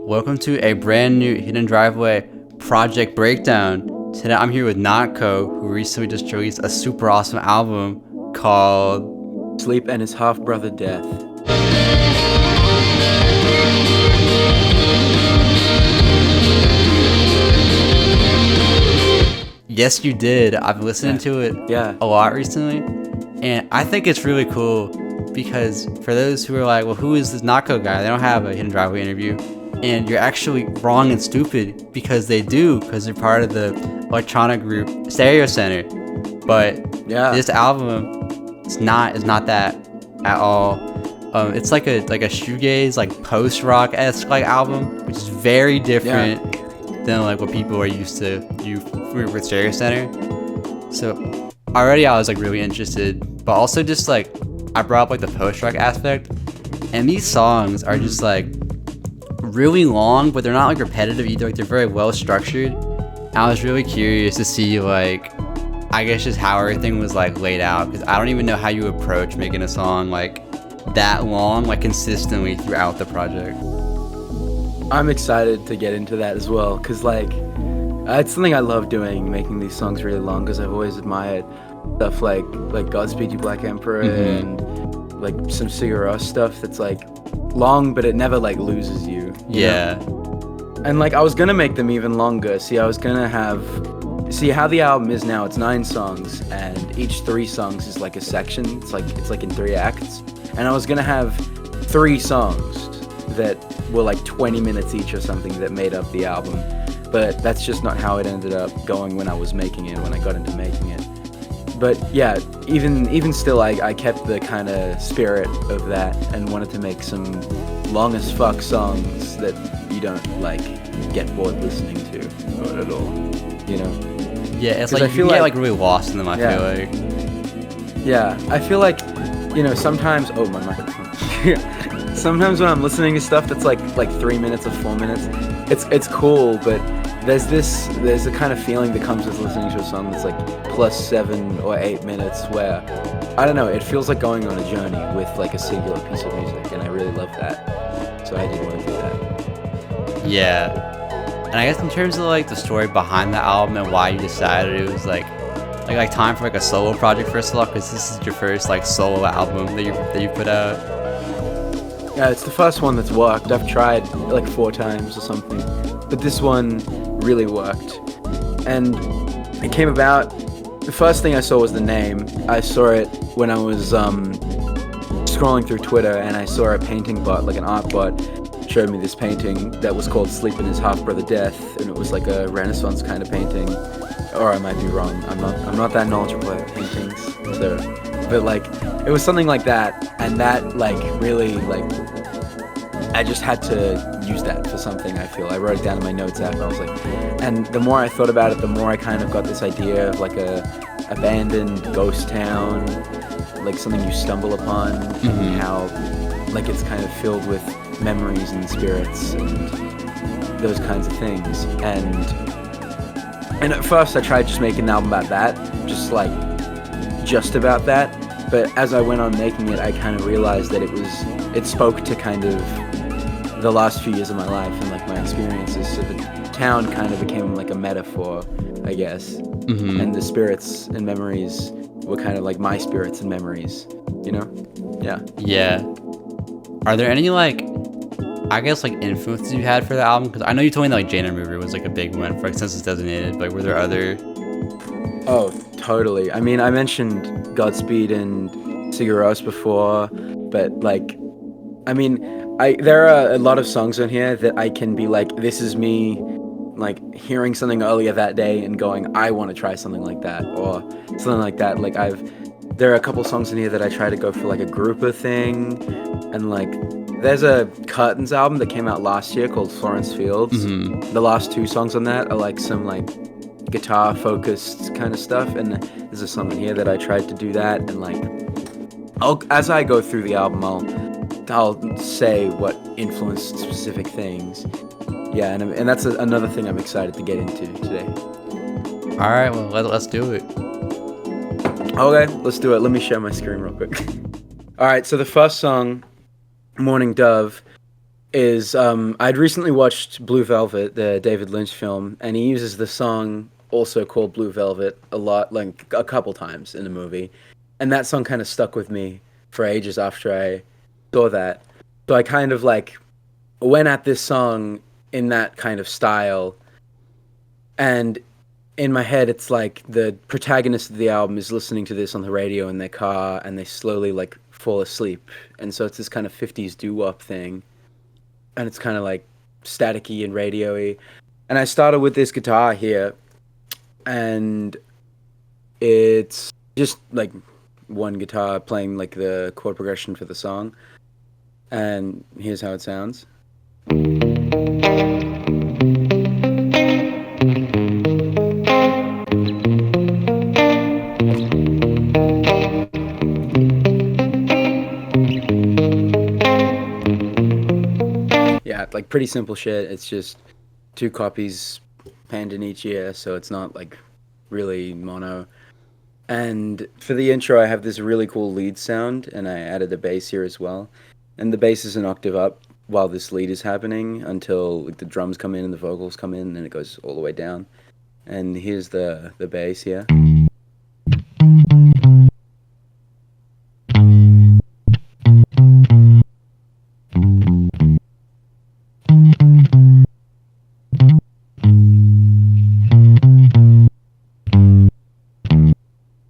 Welcome to a brand new Hidden Driveway project breakdown. Today I'm here with NOTKO, who recently just released a super awesome album called Sleep and His Half-Brother Death. Yes, you did. I've been listening to it a lot recently, and I think it's really cool because for those who are like, well, who is this NOTKO guy? They don't have a Hidden Driveway interview. And you're actually wrong and stupid because they do, because they're part of the electronic group Stereocenter. But this album is not that at all. It's like a shoegaze, like post rock esque like album, which is very different than like what people are used to with Stereocenter. So already I was like really interested, but also just like I brought up like the post rock aspect, and these songs are just like really long, but they're not like repetitive either. Like they're very well structured. I was really curious to see like, I guess just how everything was like laid out, because I don't even know how you approach making a song like that long, like consistently throughout the project. I'm excited to get into that as well, because like it's something I love doing, making these songs really long, because I've always admired stuff like Godspeed You Black Emperor and like some Sigur Rós stuff that's like long, but it never like loses you. You know? And like I was gonna make them even longer. See how the album is now. It's 9 songs, and each 3 songs is like a section. It's like in 3 acts. And I was gonna have 3 songs that were like 20 minutes each or something that made up the album. But that's just not how it ended up going when I was making it, when I got into making it. But yeah, even still, I kept the kind of spirit of that and wanted to make some long as fuck songs that you don't like get bored listening to at all, you know? Yeah, it's like I feel you get like really lost in them, I feel like. Yeah, I feel like, you know, sometimes, oh my microphone. Sometimes when I'm listening to stuff that's like 3 minutes or 4 minutes, it's cool, but there's a kind of feeling that comes with listening to a song that's like plus 7 or 8 minutes where, I don't know, it feels like going on a journey with like a singular piece of music, and I really love that. So I did want to do that. Yeah. And I guess in terms of like the story behind the album and why you decided it was like time for like a solo project first of all, because this is your first like solo album that you put out. Yeah, it's the first one that's worked. I've tried like 4 times or something, but this one really worked. And it came about, the first thing I saw was the name. I saw it when I was scrolling through Twitter, and I saw a painting bot, like an art bot, showed me this painting that was called Sleep and His Half-Brother Death, and it was like a Renaissance kind of painting. Or I might be wrong. I'm not that knowledgeable about paintings, so, but like it was something like that, and that like really like I just had to use that for something. I feel I wrote it down in my notes app. I was like, and the more I thought about it, the more I kind of got this idea of like a abandoned ghost town, like something you stumble upon, and how like it's kind of filled with memories and spirits and those kinds of things. And at first I tried just making an album about that, just about that. But as I went on making it, I kind of realized that it spoke to kind of the last few years of my life and like my experiences. So the town kind of became like a metaphor, I guess. And the spirits and memories were kind of like my spirits and memories, you know? Yeah. Are there any like, I guess like influences you had for the album? Because I know you told me that like Jane Mover was like a big one for like Census Designated, but were there other? Oh, totally. I mean, I mentioned Godspeed and Sigur Rós before, but like, I mean, there are a lot of songs on here that I can be like, this is me like hearing something earlier that day and going, I want to try something like that, or something like that. Like there are a couple songs in here that I try to go for like a grouper thing, and like there's a Curtains album that came out last year called Florence Fields. The last 2 songs on that are like some like guitar focused kind of stuff, and there's a song in here that I tried to do that, and like as I go through the album I'll say what influenced specific things. Yeah, and that's another thing I'm excited to get into today. All right, well let's do it. Okay, let's do it. Let me share my screen real quick. All right, so the first song, Morning Dove, is I'd recently watched Blue Velvet, the David Lynch film, and he uses the song also called Blue Velvet a lot, like a couple times in the movie. And that song kind of stuck with me for ages after I saw that. So I kind of like went at this song in that kind of style. And in my head, it's like the protagonist of the album is listening to this on the radio in their car, and they slowly like fall asleep. And so it's this kind of 50s doo-wop thing. And it's kind of like staticky and radio-y. And I started with this guitar here, and it's just like one guitar playing like the chord progression for the song. And here's how it sounds. Like pretty simple shit. It's just 2 copies panned in each ear, so it's not like really mono. And for the intro, I have this really cool lead sound, and I added a bass here as well. And the bass is an octave up while this lead is happening until like the drums come in and the vocals come in, and it goes all the way down. And here's the bass here.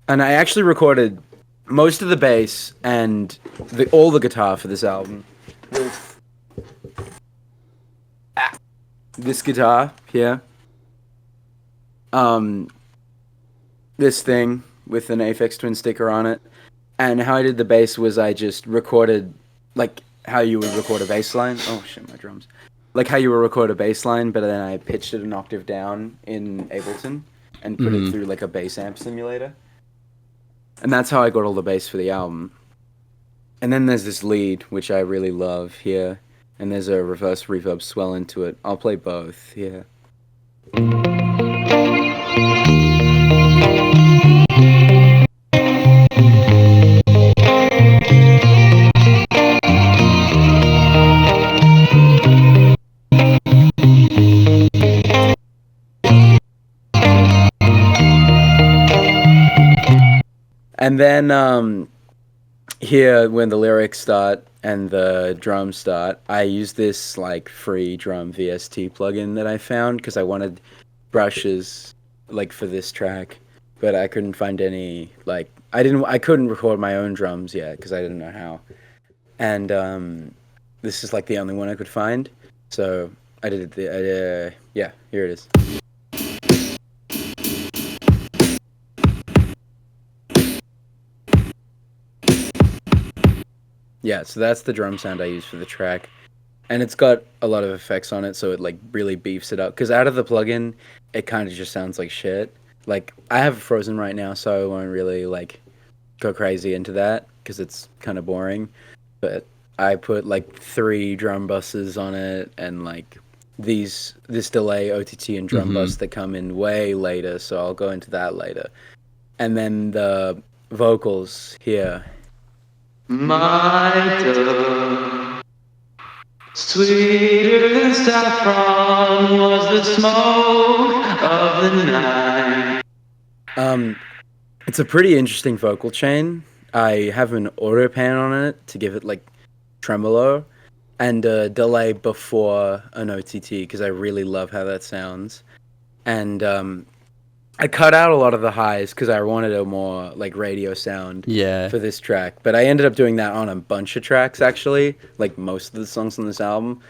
And I actually recorded most of the bass and all the guitar for this album with this guitar here. This thing with an Aphex Twin sticker on it. And how I did the bass was I just recorded like how you would record a bass line. Oh shit, my drums. Like how you would record a bass line, but then I pitched it an octave down in Ableton and put it through like a bass amp simulator. And that's how I got all the bass for the album. And then there's this lead, which I really love here. And there's a reverse reverb swell into it. I'll play both here. And then here, when the lyrics start and the drums start, I use this like free drum VST plugin that I found because I wanted brushes like for this track, but I couldn't find any. Like I couldn't record my own drums yet because I didn't know how. And this is like the only one I could find, so I did it. Yeah, here it is. Yeah, so that's the drum sound I use for the track. And it's got a lot of effects on it, so it like really beefs it up. Because out of the plugin, it kind of just sounds like shit. Like, I have Frozen right now, so I won't really like go crazy into that, because it's kind of boring. But I put like 3 drum buses on it, and like this delay, OTT, and drum bus that come in way later, so I'll go into that later. And then the vocals here. My dove, sweeter than saffron was the smoke of the night. It's a pretty interesting vocal chain. I have an auto pan on it to give it like tremolo, and a delay before an OTT because I really love how that sounds. And I cut out a lot of the highs because I wanted a more like radio sound for this track. But I ended up doing that on a bunch of tracks actually, like most of the songs on this album.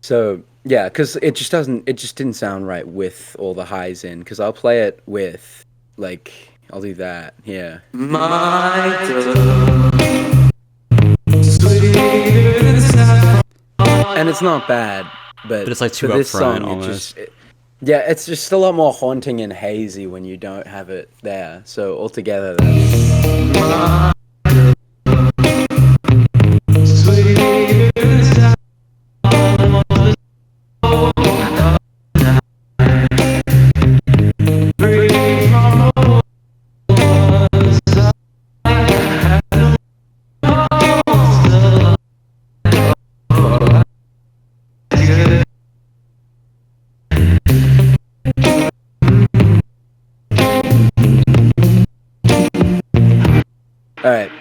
So yeah, because it just didn't sound right with all the highs in. Because I'll play it with like I'll do that. Yeah. My and it's not bad, but it's like too upfront almost. Yeah, it's just a lot more haunting and hazy when you don't have it there. So altogether, that's... All right,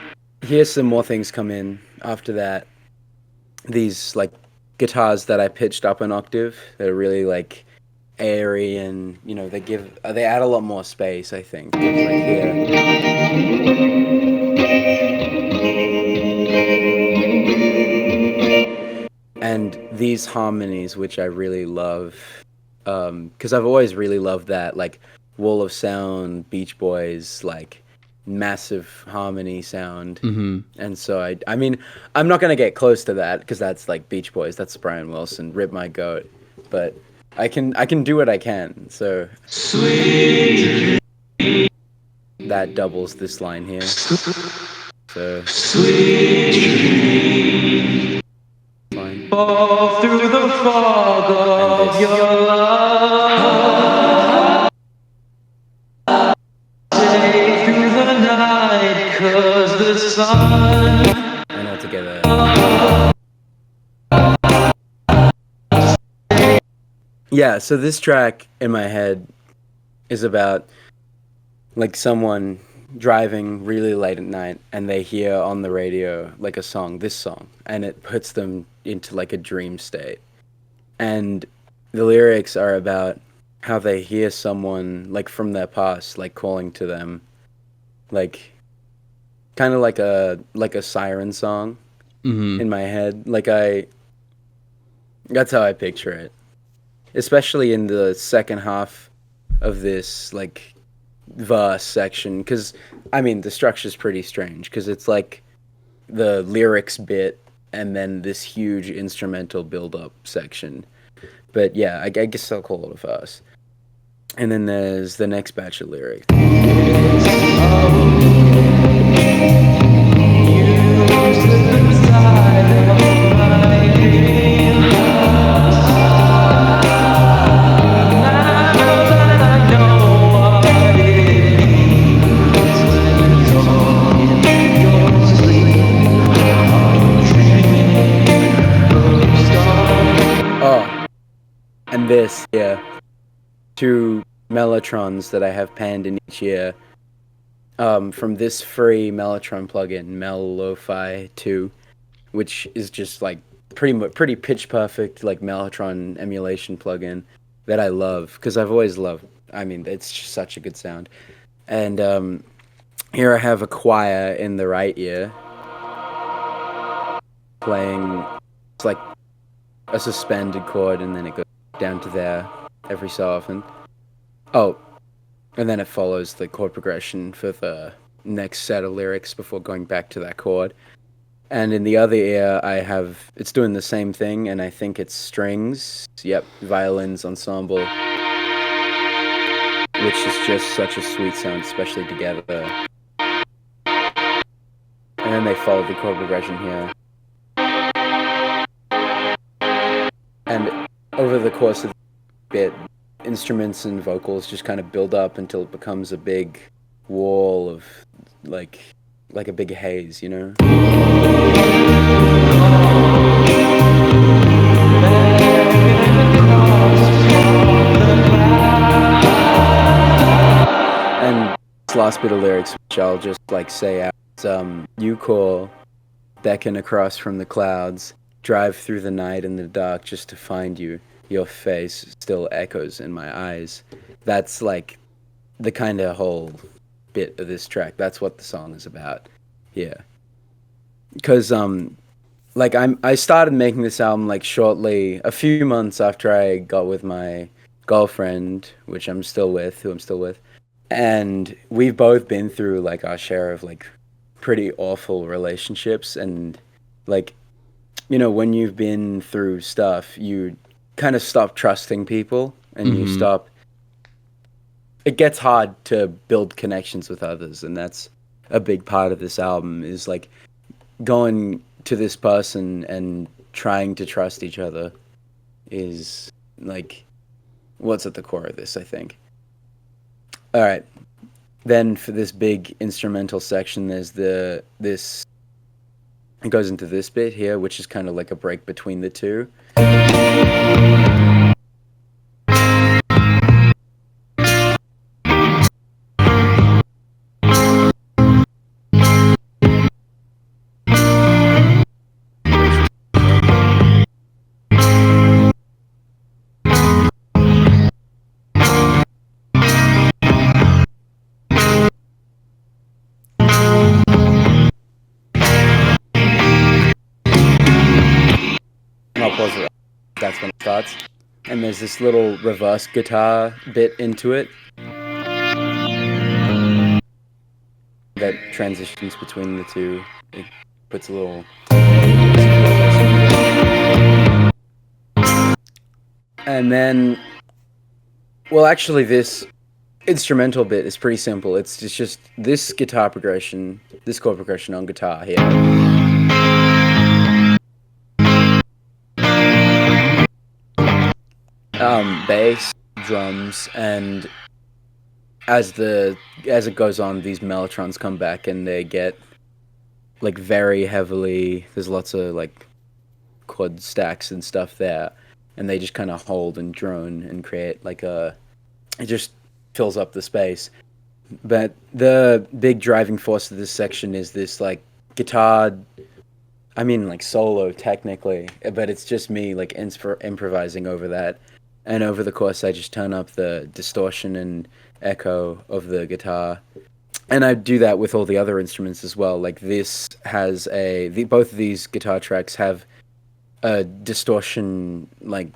here's some more things come in after that. These like guitars that I pitched up an octave. They're really like airy, and you know they add a lot more space. I think like here. And these harmonies, which I really love, because I've always really loved that like Wall of Sound, Beach Boys, like massive harmony sound. And so I mean I'm not gonna get close to that because that's like Beach Boys, that's Brian Wilson, rip my goat, but I can do what I can. So sweet, that doubles this line here. So sweet, line. Fall through the fog of your love. Stay through the night, 'cause the sun. And all together. Yeah, so this track in my head is about like someone driving really late at night and they hear on the radio like a song, this song, and it puts them into like a dream state. And the lyrics are about how they hear someone like from their past like calling to them, like kind of like a siren song in my head. Like that's how I picture it, especially in the second half of this like verse section, because I mean the structure's pretty strange because it's like the lyrics bit and then this huge instrumental build-up section. But yeah, I guess I'll call it a verse. And then there's the next batch of lyrics. And this, yeah, 2 mellotrons that I have panned in each ear, from this free Mellotron plugin, Lo-Fi 2, which is just like pretty pitch perfect like Mellotron emulation plugin that I love because I've always loved. I mean, it's just such a good sound. And here I have a choir in the right ear playing. It's like a suspended chord, and then it goes down to there every so often. Oh, and then it follows the chord progression for the next set of lyrics before going back to that chord. And in the other ear, it's doing the same thing, and I think it's strings. Yep, violins ensemble, which is just such a sweet sound, especially together. And then they follow the chord progression here. And over the course of the bit, instruments and vocals just kind of build up until it becomes a big wall of like a big haze, you know? And this last bit of lyrics, which I'll just like say out, you call, beckon across from the clouds, drive through the night and the dark just to find you. Your face still echoes in my eyes. That's like the kind of whole bit of this track. That's what the song is about. Yeah. Because like I started making this album like shortly, a few months after I got with my girlfriend, who I'm still with. And we've both been through like our share of like pretty awful relationships, and like, you know, when you've been through stuff, you kind of stop trusting people, and you stop. It gets hard to build connections with others, and that's a big part of this album, is like going to this person and trying to trust each other is like what's at the core of this, I think. All right. Then for this big instrumental section, there's it goes into this bit here, which is kind of like a break between the two. that's when it starts. And there's this little reverse guitar bit into it that transitions between the two. It puts a little... And then, well, actually, this instrumental bit is pretty simple. It's just this guitar progression, this chord progression on guitar here. Bass, drums, and as it goes on, these mellotrons come back and they get like very heavily. There's lots of like chord stacks and stuff there, and they just kind of hold and drone and create like it just fills up the space. But the big driving force of this section is this like guitar, I mean like solo technically, but it's just me like improvising over that. And over the course, I just turn up the distortion and echo of the guitar. And I do that with all the other instruments as well. Like this has both of these guitar tracks have a distortion, like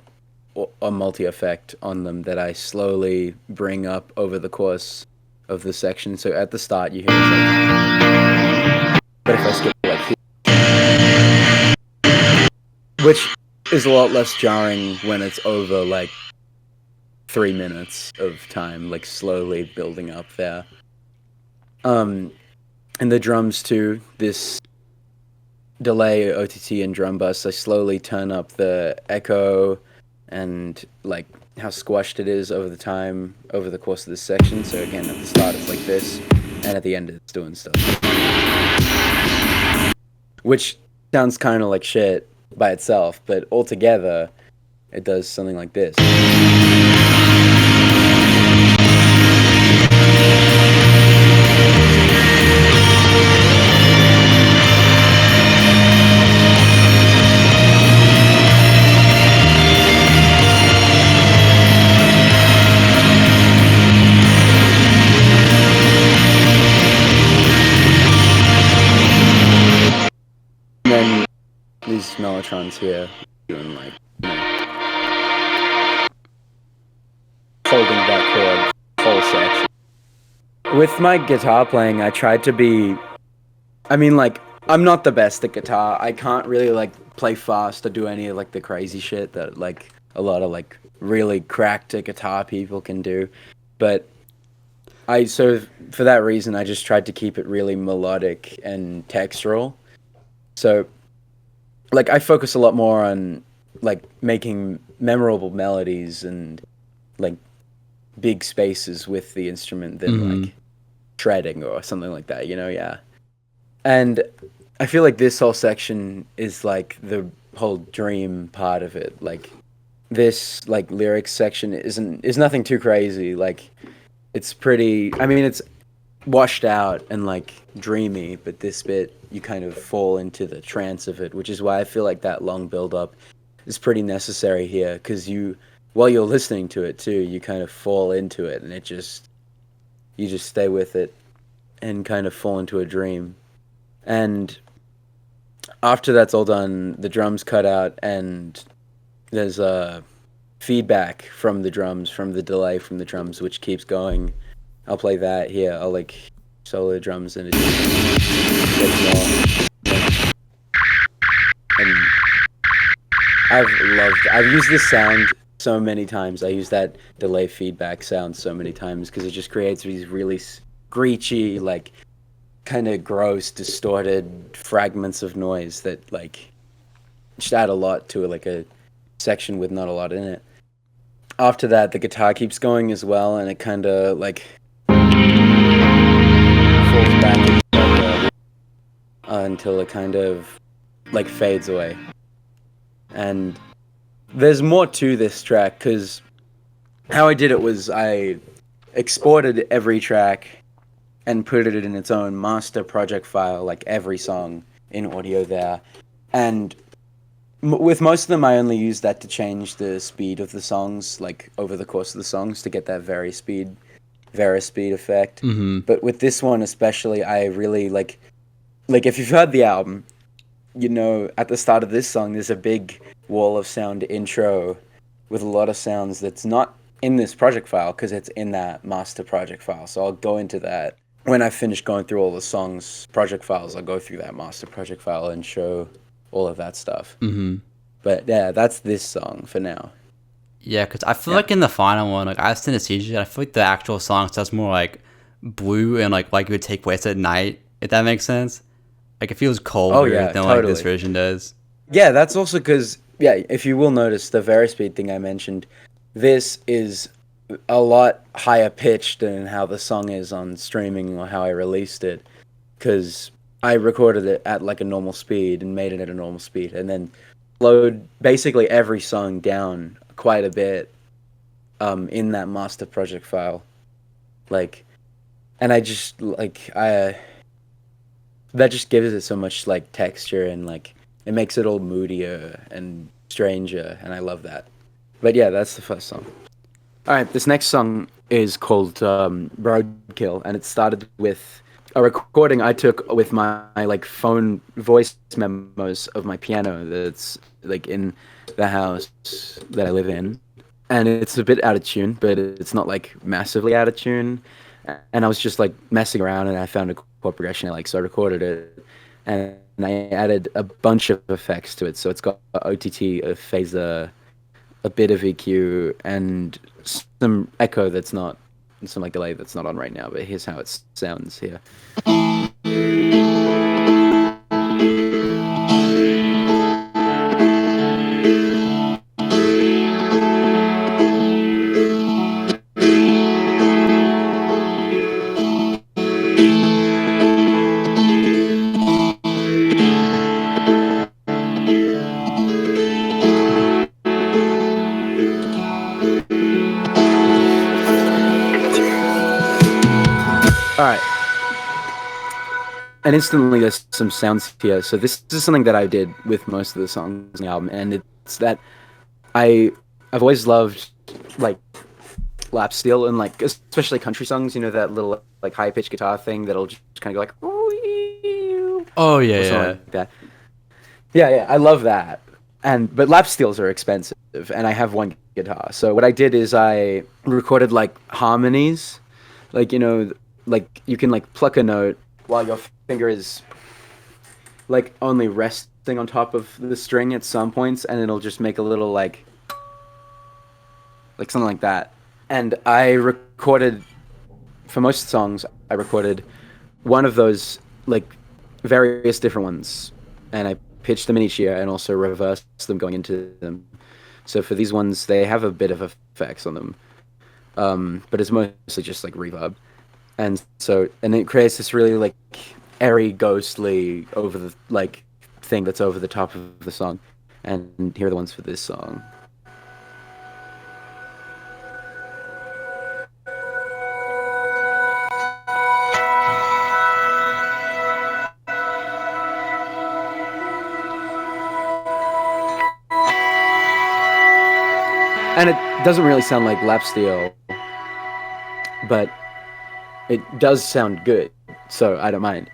a multi-effect on them that I slowly bring up over the course of the section. So at the start, you hear it's like... But if I skip like... Which is a lot less jarring when it's over like 3 minutes of time, like slowly building up there. And the drums too, this delay, OTT, and drum bus, I slowly turn up the echo and like how squashed it is over the course of this section. So again, at the start it's like this, and at the end it's doing stuff. Which sounds kind of like shit by itself, but altogether it does something like this. And then these mellotrons here doing like, you know, holding that chord whole section. With my guitar playing, I tried to be, I mean like, I'm not the best at guitar. I can't really like play fast or do any of like the crazy shit that like a lot of like really cracked guitar people can do. But so for that reason, I just tried to keep it really melodic and textural. So, like, I focus a lot more on, like, making memorable melodies and, like, big spaces with the instrument than, like, shredding or something like that, you know? Yeah. And I feel like this whole section is, like, the whole dream part of it. Like, this, like, lyrics section is nothing too crazy. Like, it's pretty... I mean, it's washed out and, like, dreamy, but this bit... you kind of fall into the trance of it, which is why I feel like that long build-up is pretty necessary here, because while you're listening to it too, you kind of fall into it, and you just stay with it and kind of fall into a dream. And after that's all done, the drums cut out, and there's a feedback from the drums, from the delay from the drums, which keeps going. I'll play that here. I'll like solo drums and and I've used this sound so many times. I use that delay feedback sound so many times because it just creates these really screechy, like kind of gross, distorted fragments of noise that like just add a lot to like a section with not a lot in it. After that, the guitar keeps going as well, and it kind of like falls back until it kind of like fades away. And there's more to this track because how I did it was I exported every track and put it in its own master project file, like every song in audio there. And with most of them, I only used that to change the speed of the songs, like over the course of the songs, to get that Varispeed effect. But with this one especially, I really like if you've heard the album, at the start of this song, there's a big wall of sound intro with a lot of sounds that's not in this project file because it's in that master project file. So I'll go into that. When I finish going through all the songs project files, I'll go through that master project file and show all of that stuff. Mm-hmm. But yeah, that's this song for now. Yeah, because I feel like in the final one, like I have synesthesia, I feel like the actual song sounds more like blue and like it would take place at night, if that makes sense. Like it feels colder than totally. Like this version does. Yeah, that's also because, if you will notice the Verispeed thing I mentioned, this is a lot higher pitched than how the song is on streaming or how I released it, because I recorded it at like a normal speed and made it at a normal speed and then slowed basically every song down quite a bit in that master project file. Like, and I just that just gives it so much like texture and like it makes it all moodier and stranger, and I love that. But yeah, that's the first song. All right, this next song is called Roadkill, and it started with a recording I took with my like phone voice memos of my piano that's like in the house that I live in, and it's a bit out of tune, but it's not like massively out of tune. And I was just like messing around, and I found a chord progression I like, so I recorded it, and I added a bunch of effects to it. So it's got OTT, a phaser, a bit of EQ, and some echo that's not, some like delay that's not on right now. But here's how it sounds here. And instantly there's some sounds here. So this is something that I did with most of the songs on the album, and it's that I've always loved like lap steel and like especially country songs, that little like high pitched guitar thing that'll just kind of go like oh yeah, like that. Yeah, I love that. But lap steels are expensive, and I have one guitar. So what I did is I recorded like harmonies, like like you can like pluck a note while your finger is like only resting on top of the string at some points, and it'll just make a little like something like that. And I recorded, for most songs, I recorded one of those like various different ones, and I pitched them in each ear and also reversed them going into them. So for these ones, they have a bit of effects on them, but it's mostly just like reverb. And it creates this really like airy, ghostly over the like thing that's over the top of the song. And here are the ones for this song. And it doesn't really sound like lap steel, but it does sound good, so I don't mind.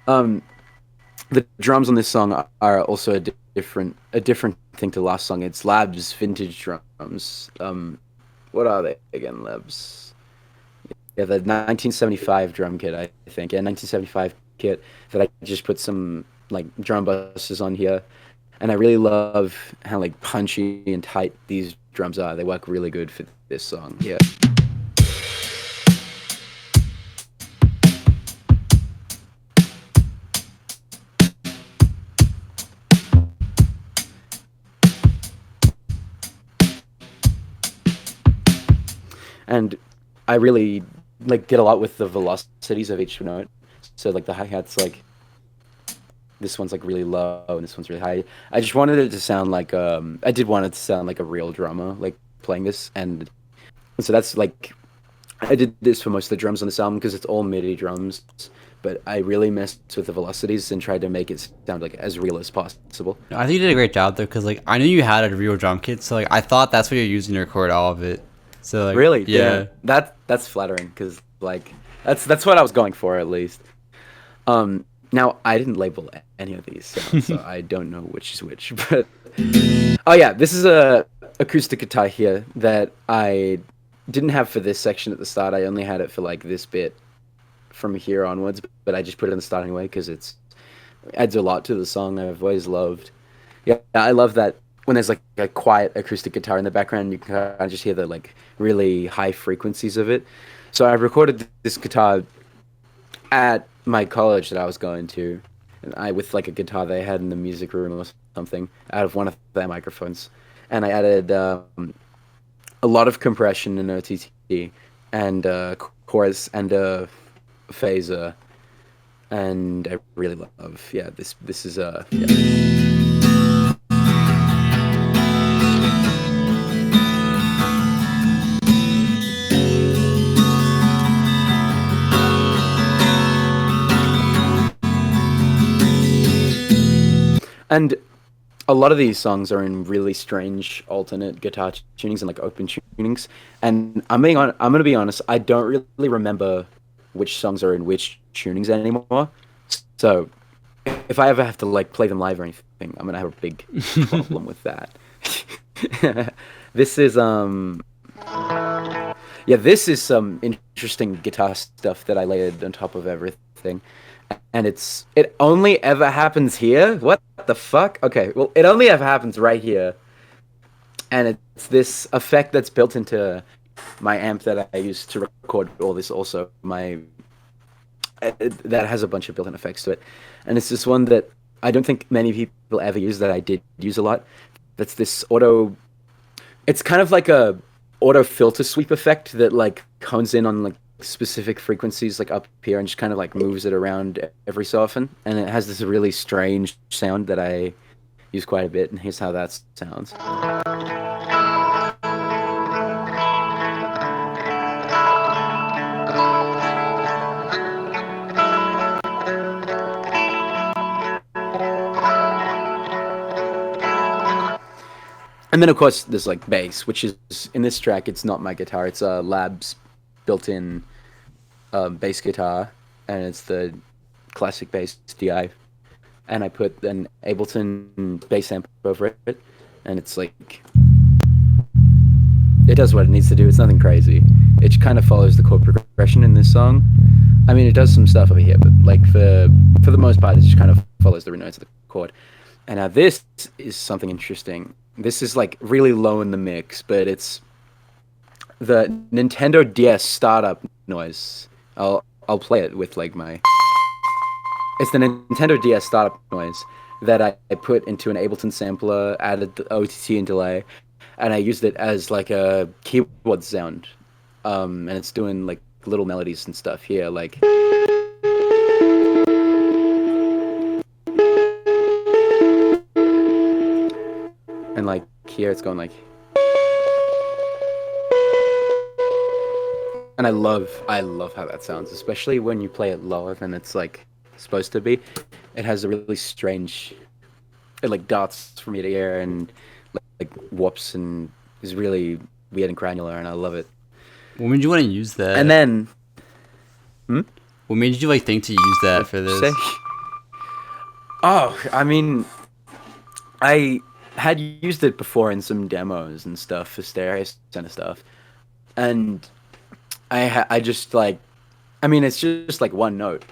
The drums on this song are also a different thing to the last song. It's Lab's vintage drums. What are they again, Labs? Yeah, the 1975 drum kit, I think. Yeah, 1975 kit that I just put some like drum buses on here. And I really love how like punchy and tight these drums are. They work really good for this song. Yeah. And I really like did a lot with the velocities of each note. So like the hi-hats, like this one's like really low and this one's really high. I just wanted it to sound like I did want it to sound like a real drummer like playing this, and so that's like I did this for most of the drums on this album because it's all MIDI drums, but I really messed with the velocities and tried to make it sound like as real as possible. I think you did a great job though, because like I knew you had a real drum kit, so like I thought that's what you're using to record all of it. So like, really, yeah. That's flattering because like that's what I was going for at least. Now, I didn't label any of these sounds, so I don't know which is which. But oh yeah, this is a acoustic guitar here that I didn't have for this section at the start. I only had it for like this bit from here onwards, but I just put it in the start anyway because it adds a lot to the song. I've always loved. Yeah, I love that when there's like a quiet acoustic guitar in the background, you can kind of just hear the like really high frequencies of it. So I recorded this guitar at my college that I was going to, and with like a guitar they had in the music room or something out of one of their microphones, and I added a lot of compression in OTT and chorus and a phaser, and I really love this is yeah. And a lot of these songs are in really strange alternate guitar tunings and like open tunings. And I'm gonna be honest, I don't really remember which songs are in which tunings anymore. So if I ever have to like play them live or anything, I'm gonna have a big problem with that. This is this is some interesting guitar stuff that I layered on top of everything. And it only ever happens here? What the fuck? Okay, well, it only ever happens right here. And it's this effect that's built into my amp that I use to record all this also. That has a bunch of built-in effects to it. And it's this one that I don't think many people ever use that I did use a lot. That's this auto... It's kind of like a auto filter sweep effect that like hones in on like specific frequencies like up here and just kind of like moves it around every so often, and it has this really strange sound that I use quite a bit, and here's how that sounds. And then of course there's like bass, which is in this track it's not my guitar, it's a Lab's built-in bass guitar, and it's the classic bass DI, and I put an Ableton bass amp over it, and it's like it does what it needs to do. It's nothing crazy. It kind of follows the chord progression in this song. I mean, it does some stuff over here, but like for the most part, it just kind of follows the notes of the chord. And now this is something interesting. This is like really low in the mix, but it's the Nintendo DS startup noise. I'll play it with like my... It's the Nintendo DS startup noise that I put into an Ableton sampler, added the OTT and delay, and I used it as like a keyboard sound. And it's doing like little melodies and stuff here, like... And like here it's going like... And I love how that sounds, especially when you play it lower than it's like supposed to be. It has a really strange, it like darts from ear to ear and like warps and is really weird and granular, and I love it. What made you want to use that? And then, what made you like think to use that for this? Oh, I mean, I had used it before in some demos and stuff for stereocenter stuff, and I just like, I mean, it's just like one note.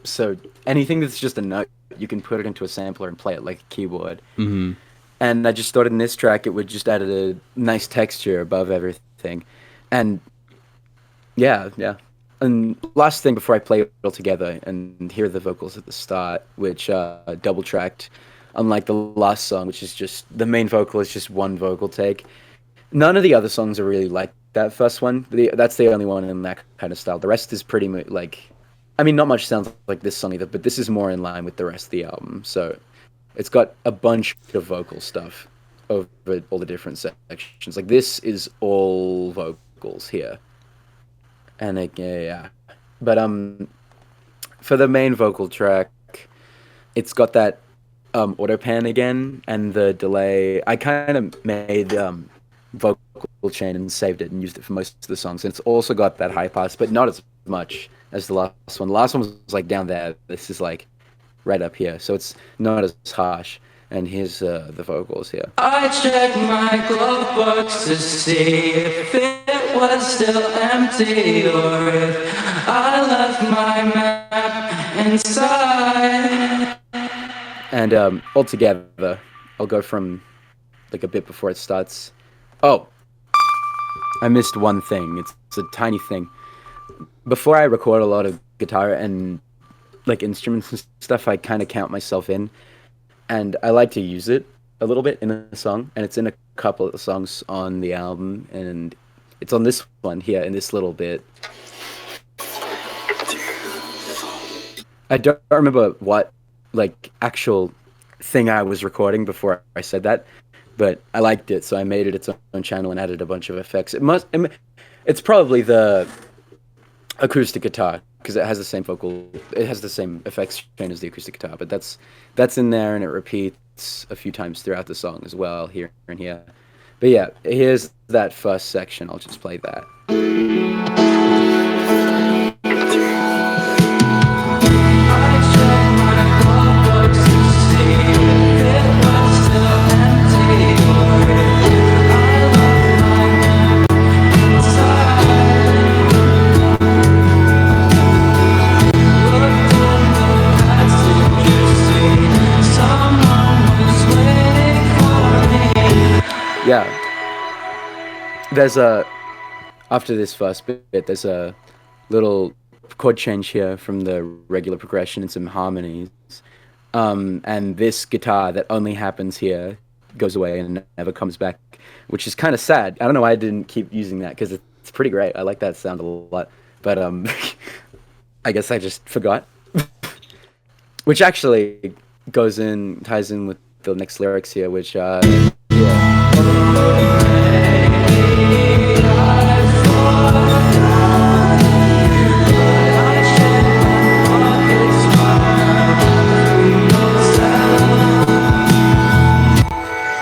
So anything that's just a note, you can put it into a sampler and play it like a keyboard. Mm-hmm. And I just thought in this track, it would just add a nice texture above everything. And yeah. And last thing before I play it all together and hear the vocals at the start, which double tracked, unlike the last song, which is just, the main vocal is just one vocal take. None of the other songs are really like that first one. That's the only one in that kind of style. The rest is pretty much like, I mean, not much sounds like this song either, but this is more in line with the rest of the album. So it's got a bunch of vocal stuff over all the different sections. Like this is all vocals here. And yeah. But for the main vocal track, it's got that auto pan again, and the delay. I kind of made vocal chain and saved it and used it for most of the songs. And it's also got that high pass, but not as much as the last one. The last one was like down there. This is like right up here, so it's not as harsh. And here's the vocals here. I checked my glove box to see if it was still empty or if I left my map inside. And all together, I'll go from like a bit before it starts. Oh, I missed one thing. It's a tiny thing. Before I record a lot of guitar and like instruments and stuff, I kind of count myself in, and I like to use it a little bit in a song, and it's in a couple of songs on the album, and it's on this one here in this little bit. I don't remember what like actual thing I was recording before I said that, but I liked it, so I made it its own channel and added a bunch of effects. It's probably the acoustic guitar, because it has the same it has the same effects chain as the acoustic guitar, but that's in there, and it repeats a few times throughout the song as well, here and here. But yeah, here's that first section. I'll just play that. Yeah, there's after this first bit, there's a little chord change here from the regular progression and some harmonies. And this guitar that only happens here goes away and never comes back, which is kind of sad. I don't know why I didn't keep using that, because it's pretty great. I like that sound a lot, but I guess I just forgot. Which actually ties in with the next lyrics here, which yeah.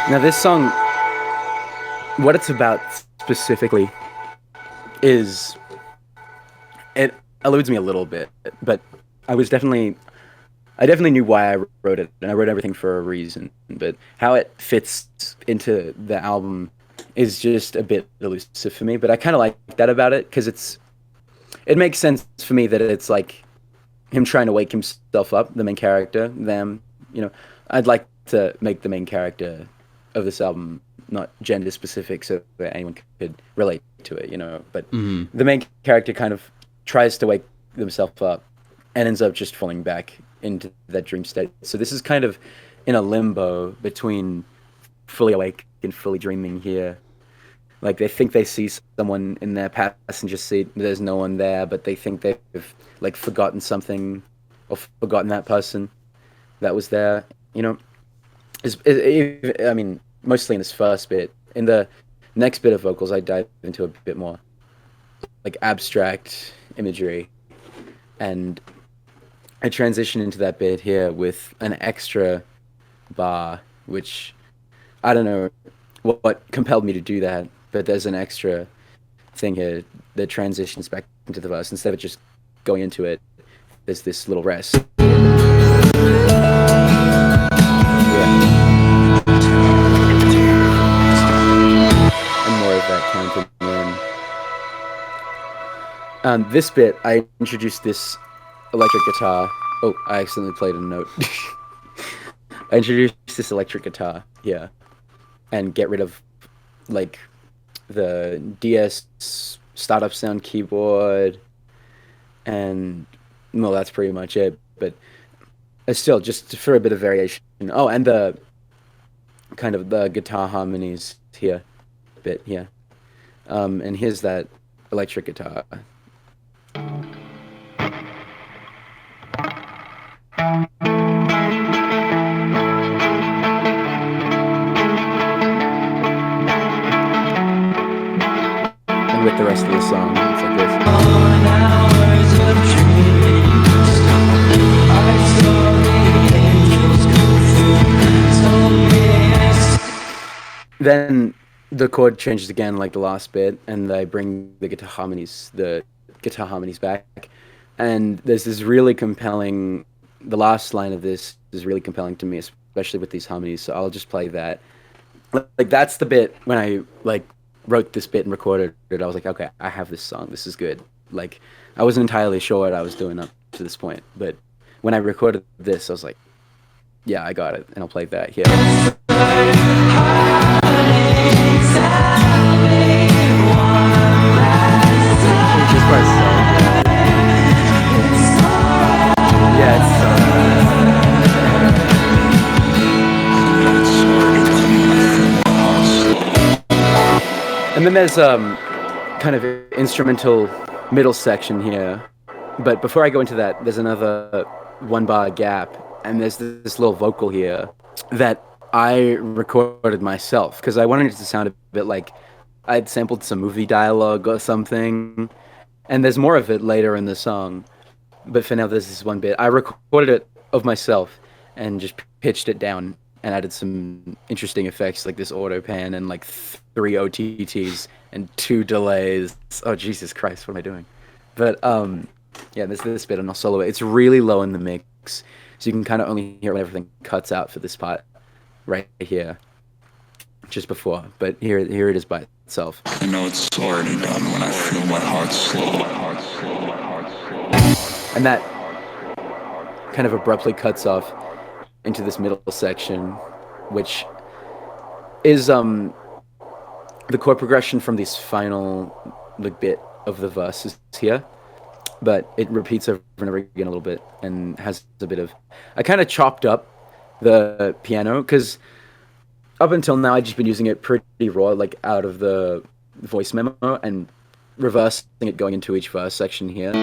Now this song, what it's about specifically is, it eludes me a little bit, but I definitely knew why I wrote it, and I wrote everything for a reason, but how it fits into the album is just a bit elusive for me, but I kind of like that about it, because it makes sense for me that it's like him trying to wake himself up, the main character, I'd like to make the main character of this album not gender specific so that anyone could relate to it, but the main character kind of tries to wake themselves up and ends up just falling back into that dream state. So this is kind of in a limbo between fully awake and fully dreaming here. Like, they think they see someone in their passenger seat, there's no one there, but they think they've like forgotten something or forgotten that person that was there, I mean, mostly in this first bit. In the next bit of vocals, I dive into a bit more like abstract imagery, and I transition into that bit here with an extra bar, which I don't know what compelled me to do that, but there's an extra thing here that transitions back into the verse. Instead of just going into it, there's this little rest. This bit, I introduced this electric guitar. Oh, I accidentally played a note. I introduced this electric guitar here, and get rid of like the DS startup sound keyboard, and well, that's pretty much it. But still, just for a bit of variation. Oh, and the kind of the guitar harmonies here, bit here. And here's that electric guitar. And with the rest of the song, it's like this. Then the chord changes again, like the last bit, and I bring the guitar harmonies back, And there's this really compelling, the last line of this is really compelling to me, especially with these harmonies. So I'll just play that. Like that's the bit when I like wrote this bit and recorded it. I was like, okay, I have this song. This is good. Like I wasn't entirely sure what I was doing up to this point, but when I recorded this, I was like, yeah, I got it, and I'll play that here. Yeah, it's and then there's kind of instrumental middle section here, but before I go into that, there's another 1 bar gap, and there's this little vocal here that I recorded myself because I wanted it to sound a bit like I'd sampled some movie dialogue or something, and there's more of it later in the song, but for now there's this one bit. I recorded it of myself and just pitched it down and added some interesting effects like this auto pan and like 3 OTTs and 2 delays. Oh Jesus Christ, what am I doing? But yeah, there's this bit and I'll solo it. It's really low in the mix, so you can kind of only hear when everything cuts out for this part right here, just before. But here it is by itself. I know it's already done when I feel my heart slow. And that kind of abruptly cuts off into this middle section, which is the chord progression from this final like bit of the verses here, but it repeats over and over again a little bit and has a bit of. I kind of chopped up the piano because up until now I'd just been using it pretty raw, like out of the voice memo, and reversing it going into each verse section here.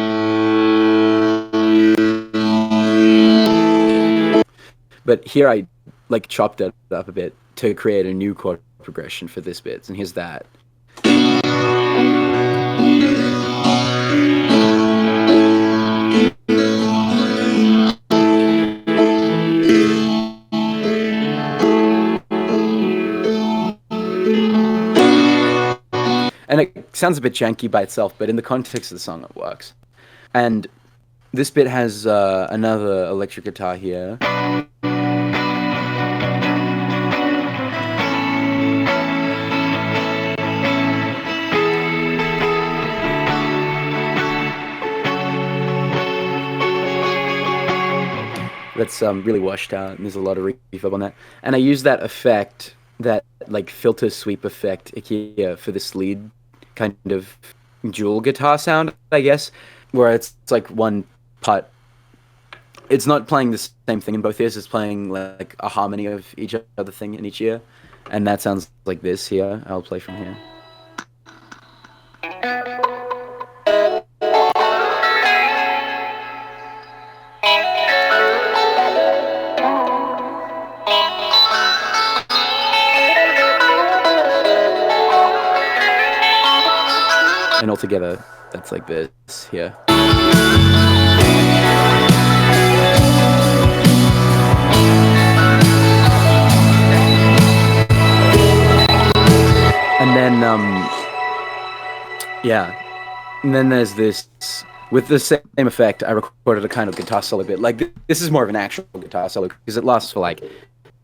But here I like chopped it up a bit to create a new chord progression for this bit, and here's that. And it sounds a bit janky by itself, but in the context of the song it works. And this bit has another electric guitar here. That's really washed out, and there's a lot of reverb on that. And I use that effect, that like filter sweep effect here for this lead kind of dual guitar sound, I guess, where it's like one part. It's not playing the same thing in both ears, it's playing like a harmony of each other thing in each ear. And that sounds like this here. I'll play from here. And altogether, that's like this here. And then, yeah. And then there's this, with the same effect, I recorded a kind of guitar solo bit. Like, this is more of an actual guitar solo, because it lasts for like,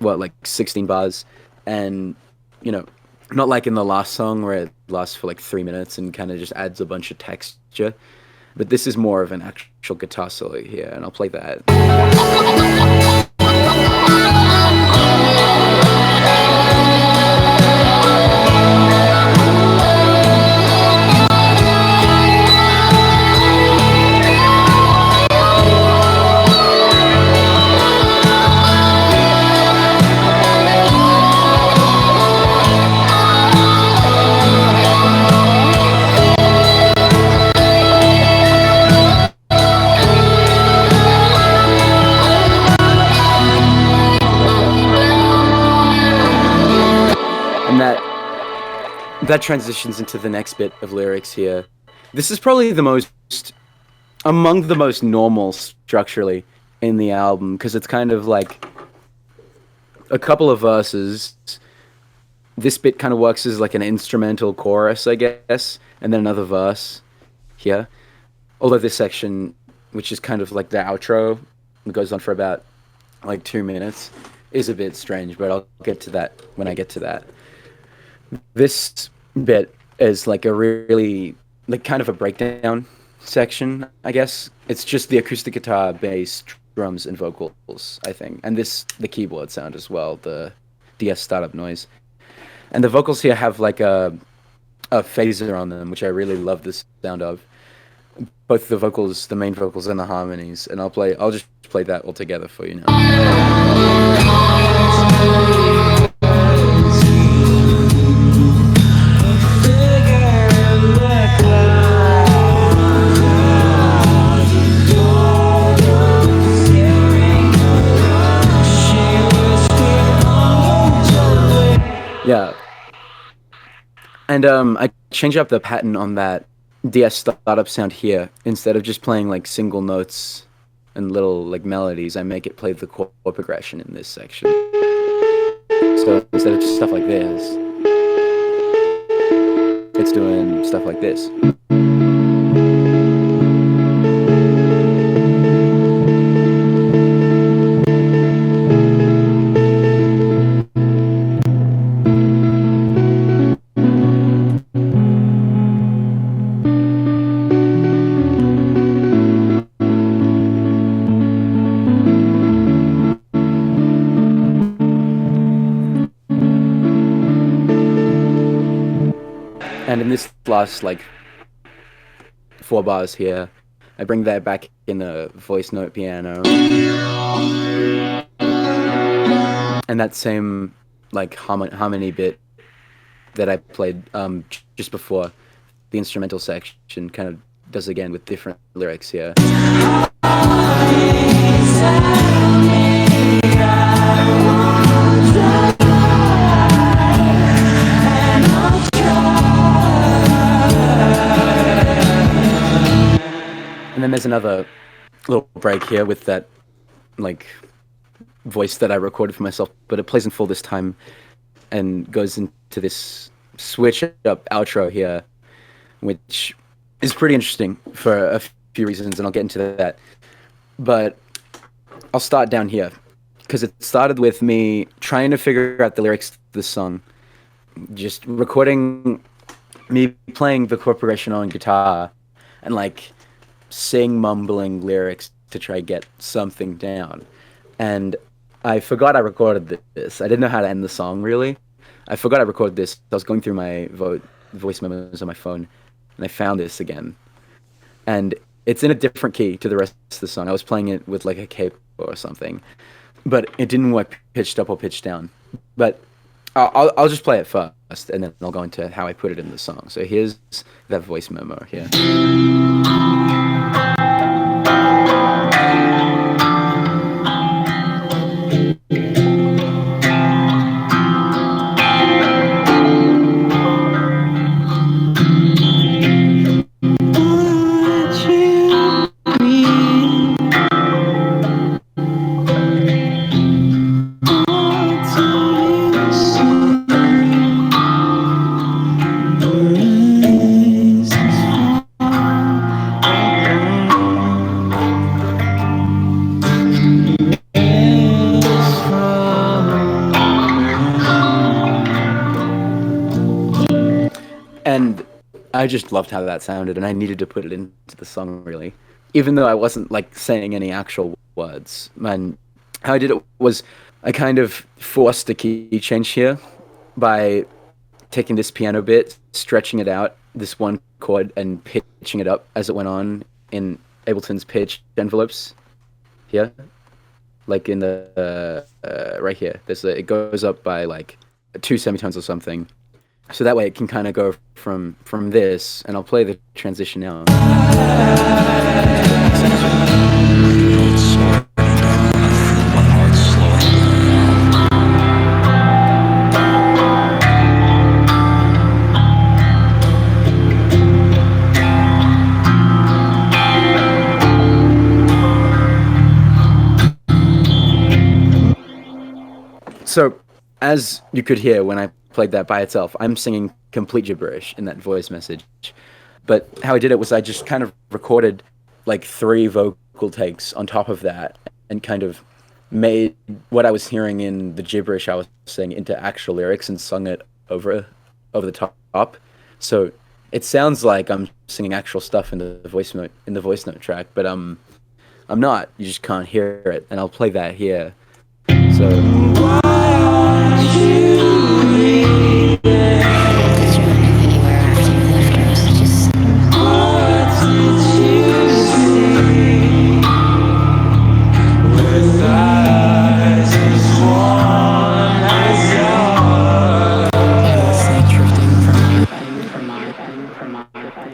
what, like 16 bars. And, you know, not like in the last song where it lasts for like 3 minutes and kind of just adds a bunch of texture. But this is more of an actual guitar solo here, and I'll play that. That transitions into the next bit of lyrics here. This is probably among the most normal structurally in the album, because it's kind of like a couple of verses. This bit kind of works as like an instrumental chorus, I guess, and then another verse here. Although this section which is kind of like the outro. It goes on for about like 2 minutes, is a bit strange, but I'll get to that when I get to that. This bit is like a really, like kind of a breakdown section, I guess. It's just the acoustic guitar, bass, drums, and vocals, I think. And the keyboard sound as well, the DS startup noise. And the vocals here have like a phaser on them, which I really love the sound of. Both the vocals, the main vocals, and the harmonies. And I'll just play that all together for you now. Yeah. And I change up the pattern on that DS startup sound here. Instead of just playing like single notes and little like melodies, I make it play the chord progression in this section. So instead of just stuff like this, it's doing stuff like this. And in this last, like, 4 bars here, I bring that back in the voice note piano. And that same, like, harmony bit that I played just before, the instrumental section, kind of does again with different lyrics here. And then there's another little break here with that, like, voice that I recorded for myself, but it plays in full this time and goes into this switch up outro here, which is pretty interesting for a few reasons, and I'll get into that. But I'll start down here, because it started with me trying to figure out the lyrics to this song, just recording me playing the chord progression on guitar, and, like, mumbling lyrics to try to get something down. And I forgot I recorded this. I didn't know how to end the song, really. I forgot I recorded this. I was going through my voice memos on my phone, and I found this again. And it's in a different key to the rest of the song. I was playing it with like a capo or something, but it didn't work pitched up or pitched down. But I'll just play it first, and then I'll go into how I put it in the song. So here's that voice memo here. And I just loved how that sounded, and I needed to put it into the song, really. Even though I wasn't, like, saying any actual words. And how I did it was I kind of forced a key change here by taking this piano bit, stretching it out, this one chord, and pitching it up as it went on in Ableton's pitch envelopes here. Like in the, right here. It goes up by, like, 2 semitones or something. So that way it can kind of go from this, and I'll play the transition now. So, as you could hear when I played that by itself, I'm singing complete gibberish in that voice message. But how I did it was I just kind of recorded like 3 vocal takes on top of that and kind of made what I was hearing in the gibberish I was saying into actual lyrics and sung it over the top. So it sounds like I'm singing actual stuff in the voice note track, but I'm not. You just can't hear it, and I'll play that here. So.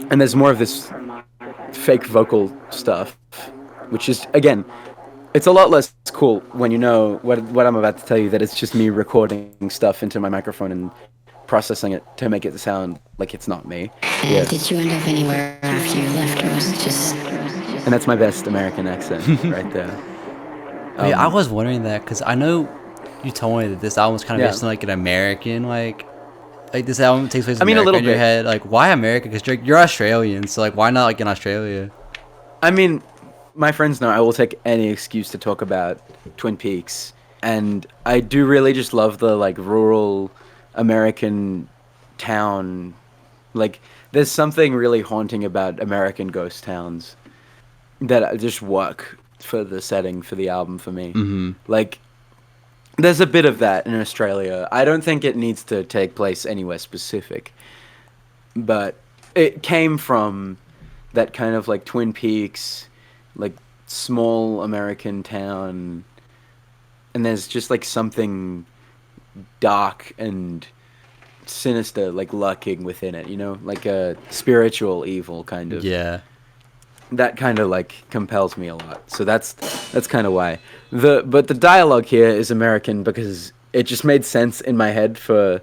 And there's more of this fake vocal stuff, which is, again, it's a lot less cool when you know what I'm about to tell you, that it's just me recording stuff into my microphone and processing it to make it sound like it's not me. Yeah. Did you end up anywhere after you left, or was it just... And that's my best American accent right there. Yeah, I was wondering that, because I know you told me that this album was kind of based on, like, an American, like this album takes place in America, a little in your head. Like, why America? Because you're Australian, so, like, why not, like, in Australia? I mean, my friends know I will take any excuse to talk about Twin Peaks, and I do really just love the, like, rural American town. Like, there's something really haunting about American ghost towns that just work for the setting for the album for me. Mm-hmm. Like, there's a bit of that in Australia. I don't think it needs to take place anywhere specific, but it came from that kind of, like, Twin Peaks, like, small American town, and there's just, like, something dark and sinister, like, lurking within it, you know? Like a spiritual evil, kind of. Yeah. That kind of, like, compels me a lot. So that's kind of why. But the dialogue here is American because it just made sense in my head for,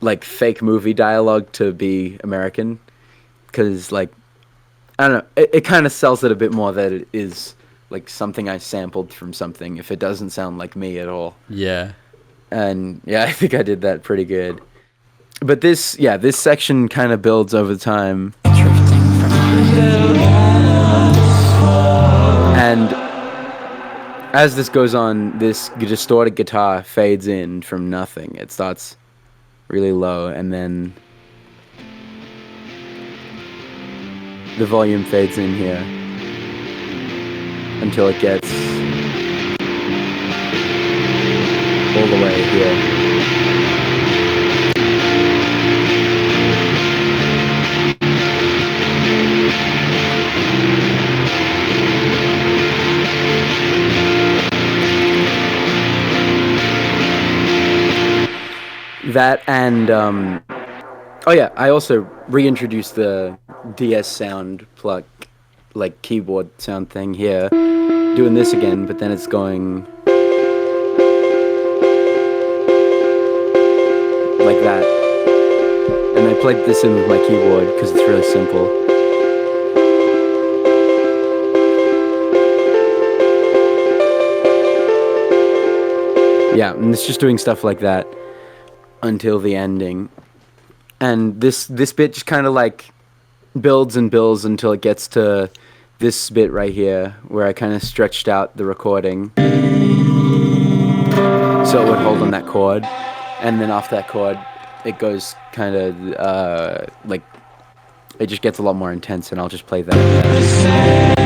like, fake movie dialogue to be American. Because, like, I don't know, it kind of sells it a bit more that it is, like, something I sampled from something if it doesn't sound like me at all. Yeah. And, yeah, I think I did that pretty good. But this section kind of builds over time. And as this goes on, this distorted guitar fades in from nothing. It starts really low, and then the volume fades in here until it gets all the way here. That and, oh yeah, I also reintroduced the DS sound plug, like, keyboard sound thing here, doing this again, but then it's going like that. And I played this in with my keyboard because it's really simple. Yeah, and it's just doing stuff like that until the ending. And this bit just kind of, like, builds and builds until it gets to this bit right here where I kind of stretched out the recording so it would hold on that chord, and then off that chord it goes kind of like, it just gets a lot more intense, and I'll just play that.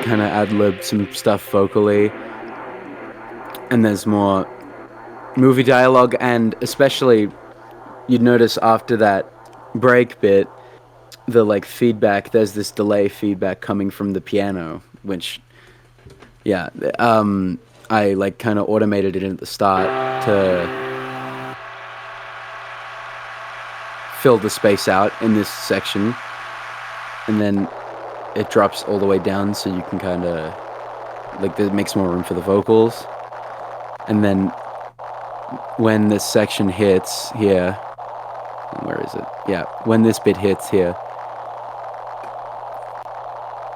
Kind of ad-libbed some stuff vocally, and there's more movie dialogue, and especially you'd notice after that break bit, the, like, feedback, there's this delay feedback coming from the piano, which, yeah, I, like, kind of automated it at the start to fill the space out in this section, and then it drops all the way down so you can kind of, like, it makes more room for the vocals. And then when this section hits here, Where is it? Yeah, when this bit hits here,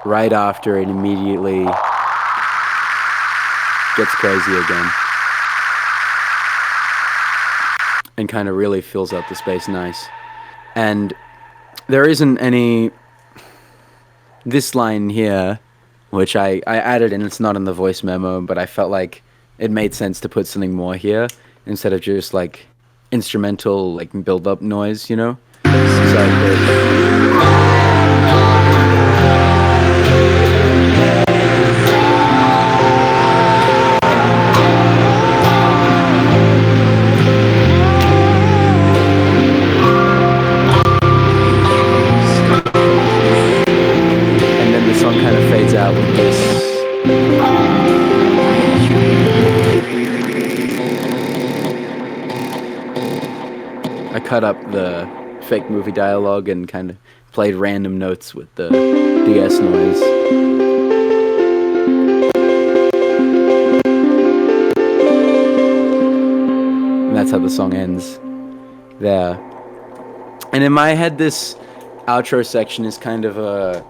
right after it immediately gets crazy again and kind of really fills up the space nice. And there isn't any, this line here, which I added in, it's not in the voice memo, but I felt like it made sense to put something more here instead of just like instrumental like build up noise, you know? So and then the song kind of fades out with this. I cut up the fake movie dialogue and kind of played random notes with the DS noise. And that's how the song ends there. And in my head, this outro section is kind of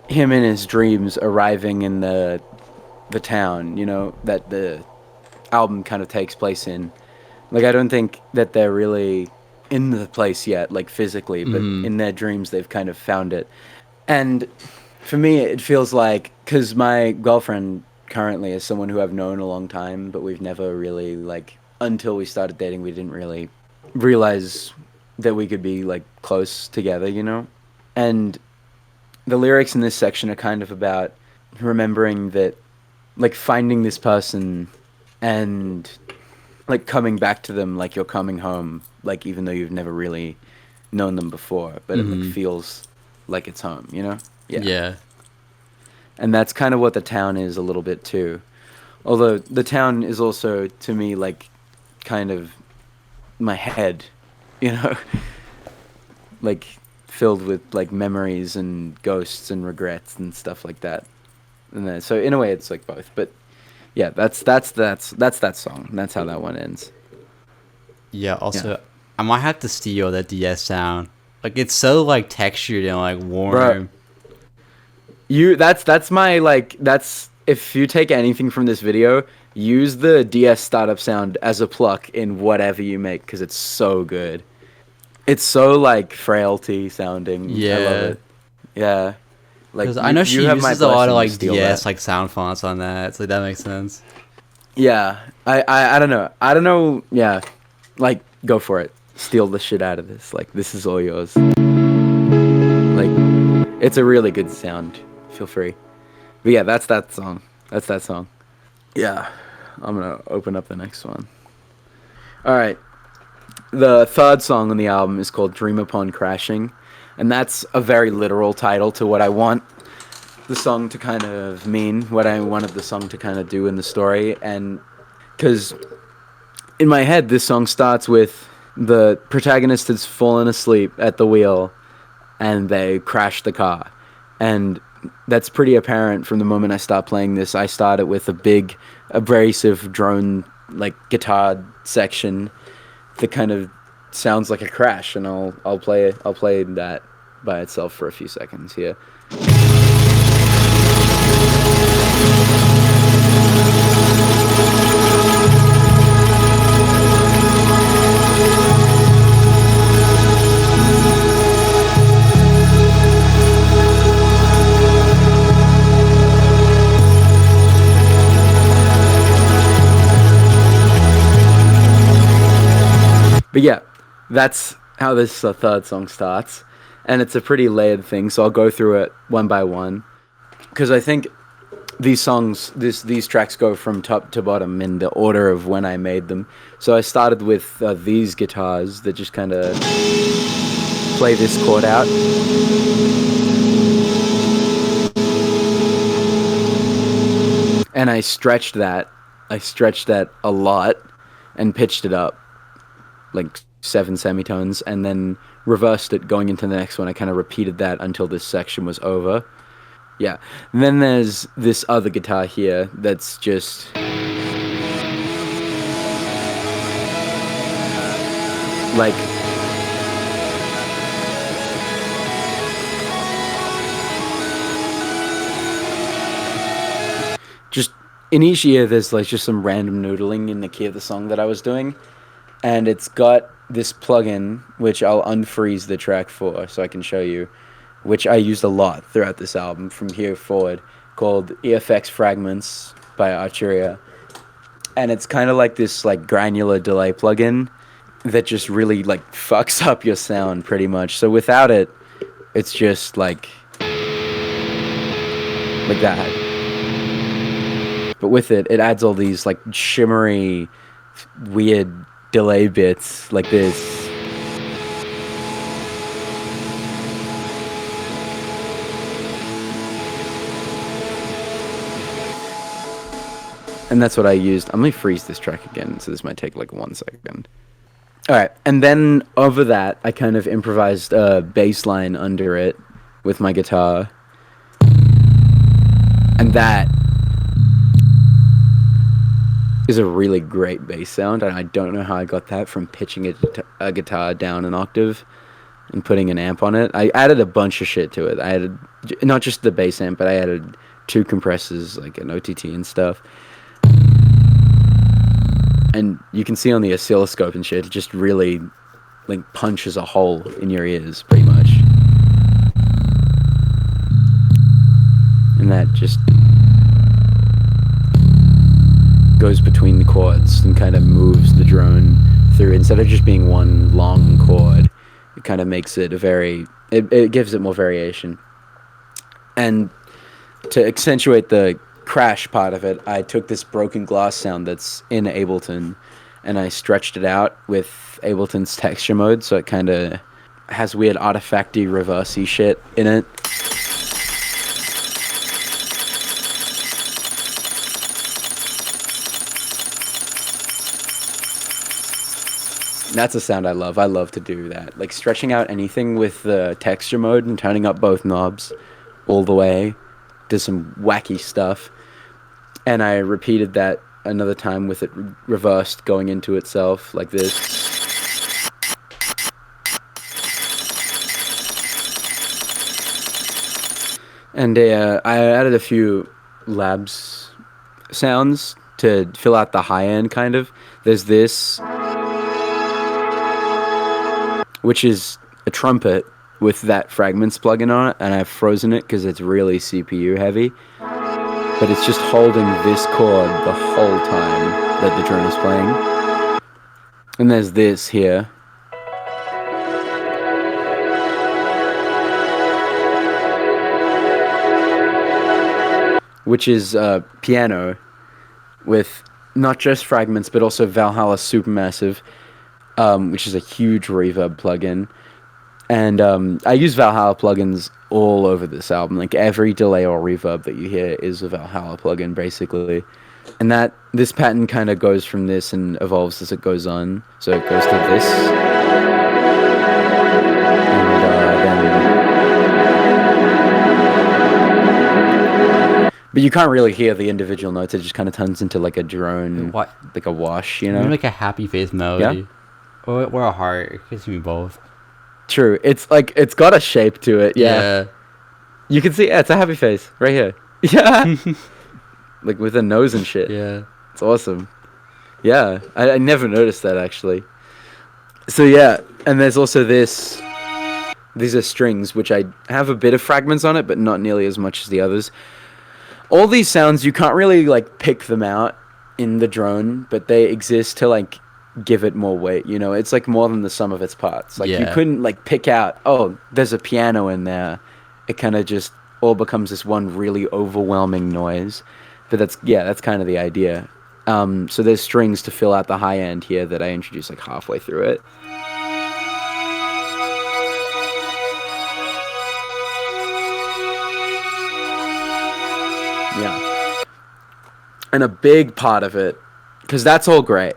him in his dreams arriving in the town, you know, that the album kind of takes place in. Like, I don't think that they're really in the place yet, like physically, but in their dreams they've kind of found it. And for me it feels like, because my girlfriend currently is someone who I've known a long time, but we've never really, like, until we started dating, we didn't really realize that we could be like close together, you know? And the lyrics in this section are kind of about remembering that, like, finding this person and like coming back to them like you're coming home, like even though you've never really known them before, but it like feels like it's home, you know? Yeah. And that's kind of what the town is a little bit too. Although the town is also, to me, like kind of my head, you know? Like filled with like memories and ghosts and regrets and stuff like that. And then, so in a way it's like both, but yeah, that's that song. That's how that one ends. Yeah, also, I might have to steal that DS sound. Like, it's so, like, textured and, like, warm. Bro, that's my, like, that's, if you take anything from this video, use the DS startup sound as a pluck in whatever you make, because it's so good. It's so, like, frailty sounding. Yeah. I love it. Yeah. Like, I know she uses a lot of, like, DS, like, sound fonts on that, so that makes sense. Yeah. I don't know. I don't know. Yeah. Like, go for it. Steal the shit out of this. Like, this is all yours. Like, it's a really good sound. Feel free. But yeah, that's that song. That's that song. Yeah. I'm gonna open up the next one. Alright. The third song on the album is called Dream Upon Crashing. And that's a very literal title to what I want the song to kind of mean, what I wanted the song to kind of do in the story. And because in my head, this song starts with the protagonist has fallen asleep at the wheel and they crash the car. And that's pretty apparent from the moment I start playing this. I start it with a big, abrasive drone, like, guitar section that kind of sounds like a crash, and I'll play that by itself for a few seconds here. But yeah, that's how this third song starts, and it's a pretty layered thing, so I'll go through it one by one, because I think these songs, these tracks go from top to bottom in the order of when I made them. So I started with these guitars that just kind of play this chord out. And I stretched that a lot and pitched it up like 7 semitones, and then reversed it going into the next one. I kind of repeated that until this section was over. Yeah. And then there's this other guitar here that's just like in each ear there's like just some random noodling in the key of the song that I was doing, and it's got this plugin which I'll unfreeze the track for so I can show you, which I used a lot throughout this album from here forward, called EFX Fragments by Arturia. And it's kind of like this like granular delay plugin that just really like fucks up your sound pretty much. So without it, it's just like that. But with it, it adds all these like shimmery, weird delay bits like this. And that's what I used. I'm going to freeze this track again, so this might take like 1 second. Alright, and then over that, I kind of improvised a bass line under it with my guitar. And that is a really great bass sound, and I don't know how I got that from pitching a guitar down an octave and putting an amp on it. I added a bunch of shit to it. I added, not just the bass amp, but I added 2 compressors, like an OTT and stuff. And you can see on the oscilloscope and shit, it just really like punches a hole in your ears, pretty much. And that just goes between the chords and kind of moves the drone through. Instead of just being one long chord, it kind of makes it it gives it more variation. And to accentuate the crash part of it, I took this broken glass sound that's in Ableton and I stretched it out with Ableton's texture mode, so it kind of has weird artifacty reversey shit in it. That's a sound I love. I love to do that, like stretching out anything with the texture mode and turning up both knobs all the way. Does some wacky stuff. And I repeated that another time with it reversed going into itself like this. And I added a few labs sounds to fill out the high end kind of. There's this, which is a trumpet with that fragments plugin on it, and I've frozen it because it's really CPU heavy. But it's just holding this chord the whole time that the drone is playing. And there's this here. Which is piano with not just fragments, but also Valhalla Supermassive, which is a huge reverb plugin. And I use Valhalla plugins all over this album. Like every delay or reverb that you hear is a Valhalla plugin, basically. And this pattern kind of goes from this and evolves as it goes on. So it goes to this. And but you can't really hear the individual notes. It just kind of turns into like a drone, like a wash, you know? Maybe like a happy face melody. Yeah? Or a heart. It gives me both. True. It's like, it's got a shape to it. Yeah. You can see, it's a happy face right here. Yeah. Like with a nose and shit. Yeah. It's awesome. Yeah. I never noticed that actually. So yeah. And there's also this. These are strings, which I have a bit of fragments on it, but not nearly as much as the others. All these sounds, you can't really like pick them out in the drone, but they exist to like give it more weight, you know? It's like more than the sum of its parts. Like you couldn't like pick out, oh, there's a piano in there. It kind of just all becomes this one really overwhelming noise. But that's kind of the idea. So there's strings to fill out the high end here that I introduced like halfway through it. Yeah. And a big part of it, because that's all great,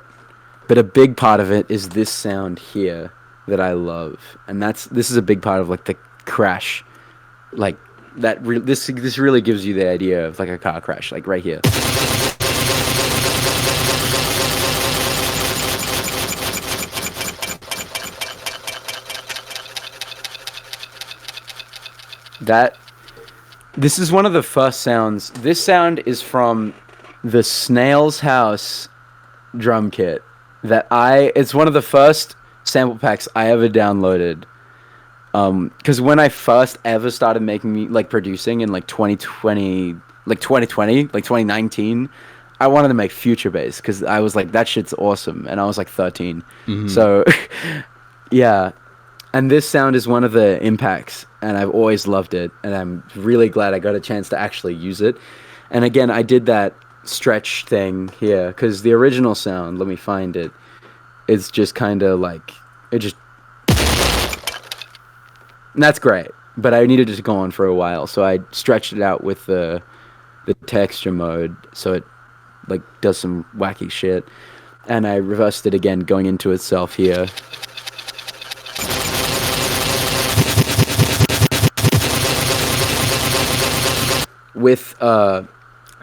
but a big part of it is this sound here that I love. And this is a big part of like the crash, like that. This really gives you the idea of like a car crash, like right here. This is one of the first sounds. This sound is from the Snail's House drum kit it's one of the first sample packs I ever downloaded. Because when I first ever started producing in 2019, I wanted to make future bass because I was like, that shit's awesome, and I was like 13. So yeah, and this sound is one of the impacts, and I've always loved it, and I'm really glad I got a chance to actually use it. And again, I did that stretch thing here because the original sound, let me find it, it's just kind of like it just, and that's great, but I needed it to go on for a while, so I stretched it out with the texture mode so it like does some wacky shit, and I reversed it again going into itself here. With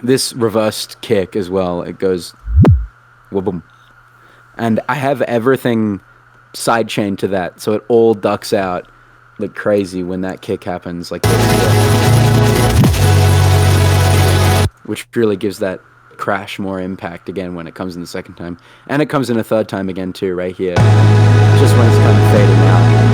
this reversed kick as well, it goes boom, and I have everything sidechained to that, so it all ducks out like crazy when that kick happens, like this, which really gives that crash more impact again when it comes in the second time, and it comes in a third time again too, right here, just when it's kind of fading out.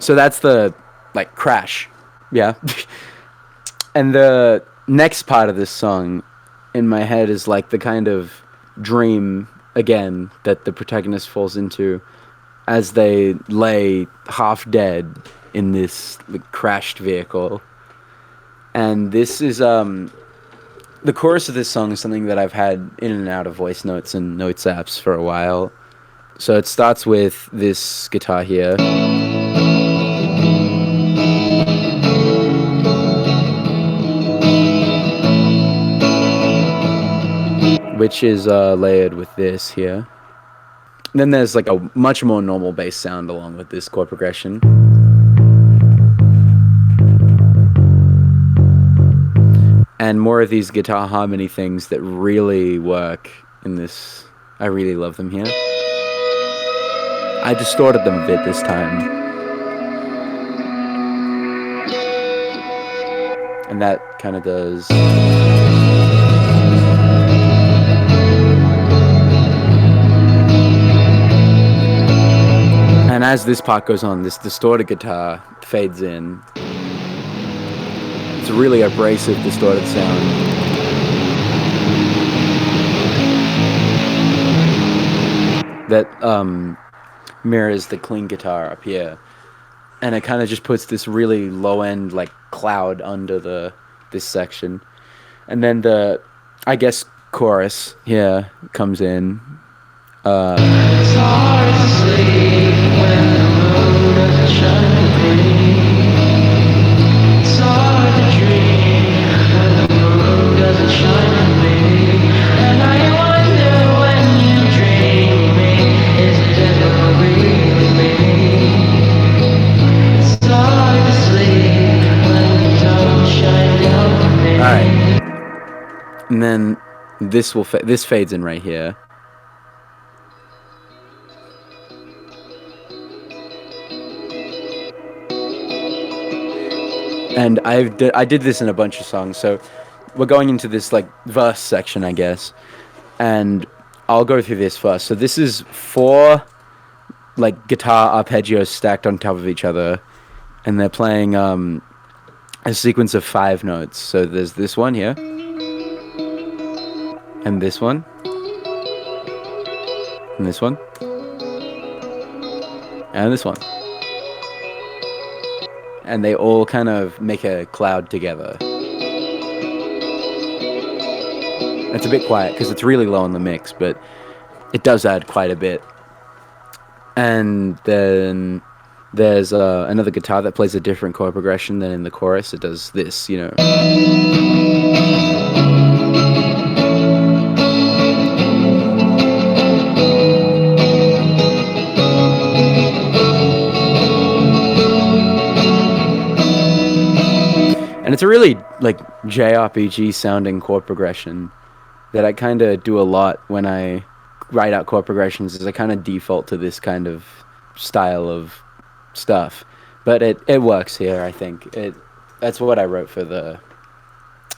So that's the like crash, yeah. And the next part of this song in my head is like the kind of dream again that the protagonist falls into as they lay half dead in this like crashed vehicle. And this is the chorus of this song is something that I've had in and out of voice notes and notes apps for a while. So it starts with this guitar here, which is layered with this here. And then there's like a much more normal bass sound along with this chord progression. And more of these guitar harmony things that really work in this. I really love them here. I distorted them a bit this time. And that kind of does. And as this part goes on, this distorted guitar fades in. It's a really abrasive, distorted sound. That mirrors the clean guitar up here. And it kind of just puts this really low-end like cloud under this section. And then the, I guess, chorus here comes in. It's hard to sleep when the moon doesn't shine green. It's hard to dream when the moon doesn't shine on me. And I wonder when you dream me, is it ever really me? It's hard to sleep when you don't shine down on me. Alright. And then this fades in right here. And I did this in a bunch of songs, so we're going into this like verse section, I guess, and I'll go through this first. So this is 4 like guitar arpeggios stacked on top of each other, and they're playing a sequence of 5 notes. So there's this one here, and this one, and this one, and this one. And they all kind of make a cloud together. It's a bit quiet because it's really low in the mix, but it does add quite a bit. And then there's another guitar that plays a different chord progression than in the chorus. It does this, you know. And it's a really like JRPG sounding chord progression that I kind of do a lot when I write out chord progressions, is I kind of default to this kind of style of stuff. But it works here, I think. That's what I wrote for the...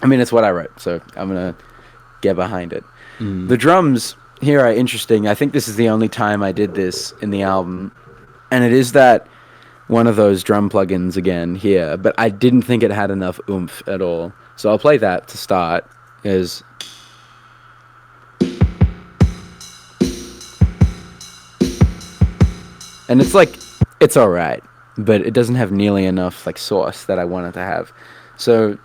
I mean, it's what I wrote, so I'm going to get behind it. The drums here are interesting. I think this is the only time I did this in the album. And it is that one of those drum plugins again here, but I didn't think it had enough oomph at all. So I'll play that to start. And it's like, it's alright, but it doesn't have nearly enough like sauce that I wanted to have. So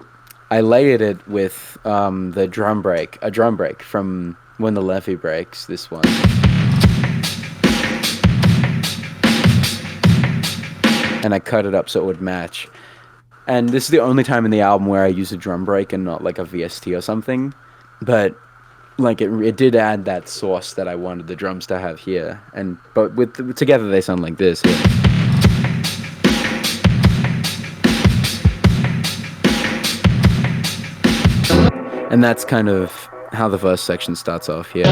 I layered it with a drum break from When the Levee Breaks, this one. And I cut it up so it would match. And this is the only time in the album where I use a drum break and not like a VST or something. But like it did add that sauce that I wanted the drums to have here. But together they sound like this here. And that's kind of how the verse section starts off here.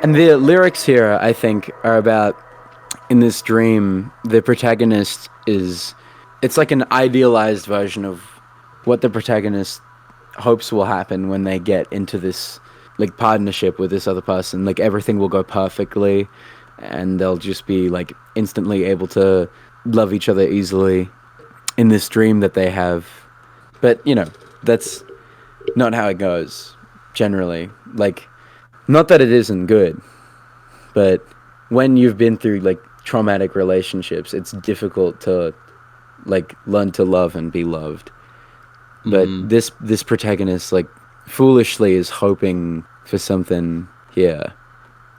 And the lyrics here, I think, are about, in this dream, the protagonist it's like an idealized version of what the protagonist hopes will happen when they get into this, like, partnership with this other person. Like, everything will go perfectly, and they'll just be, like, instantly able to love each other easily in this dream that they have. But, you know, that's not how it goes, generally. Like, not that it isn't good, but when you've been through, like, traumatic relationships, it's difficult to, like, learn to love and be loved. But this protagonist, like, foolishly is hoping for something here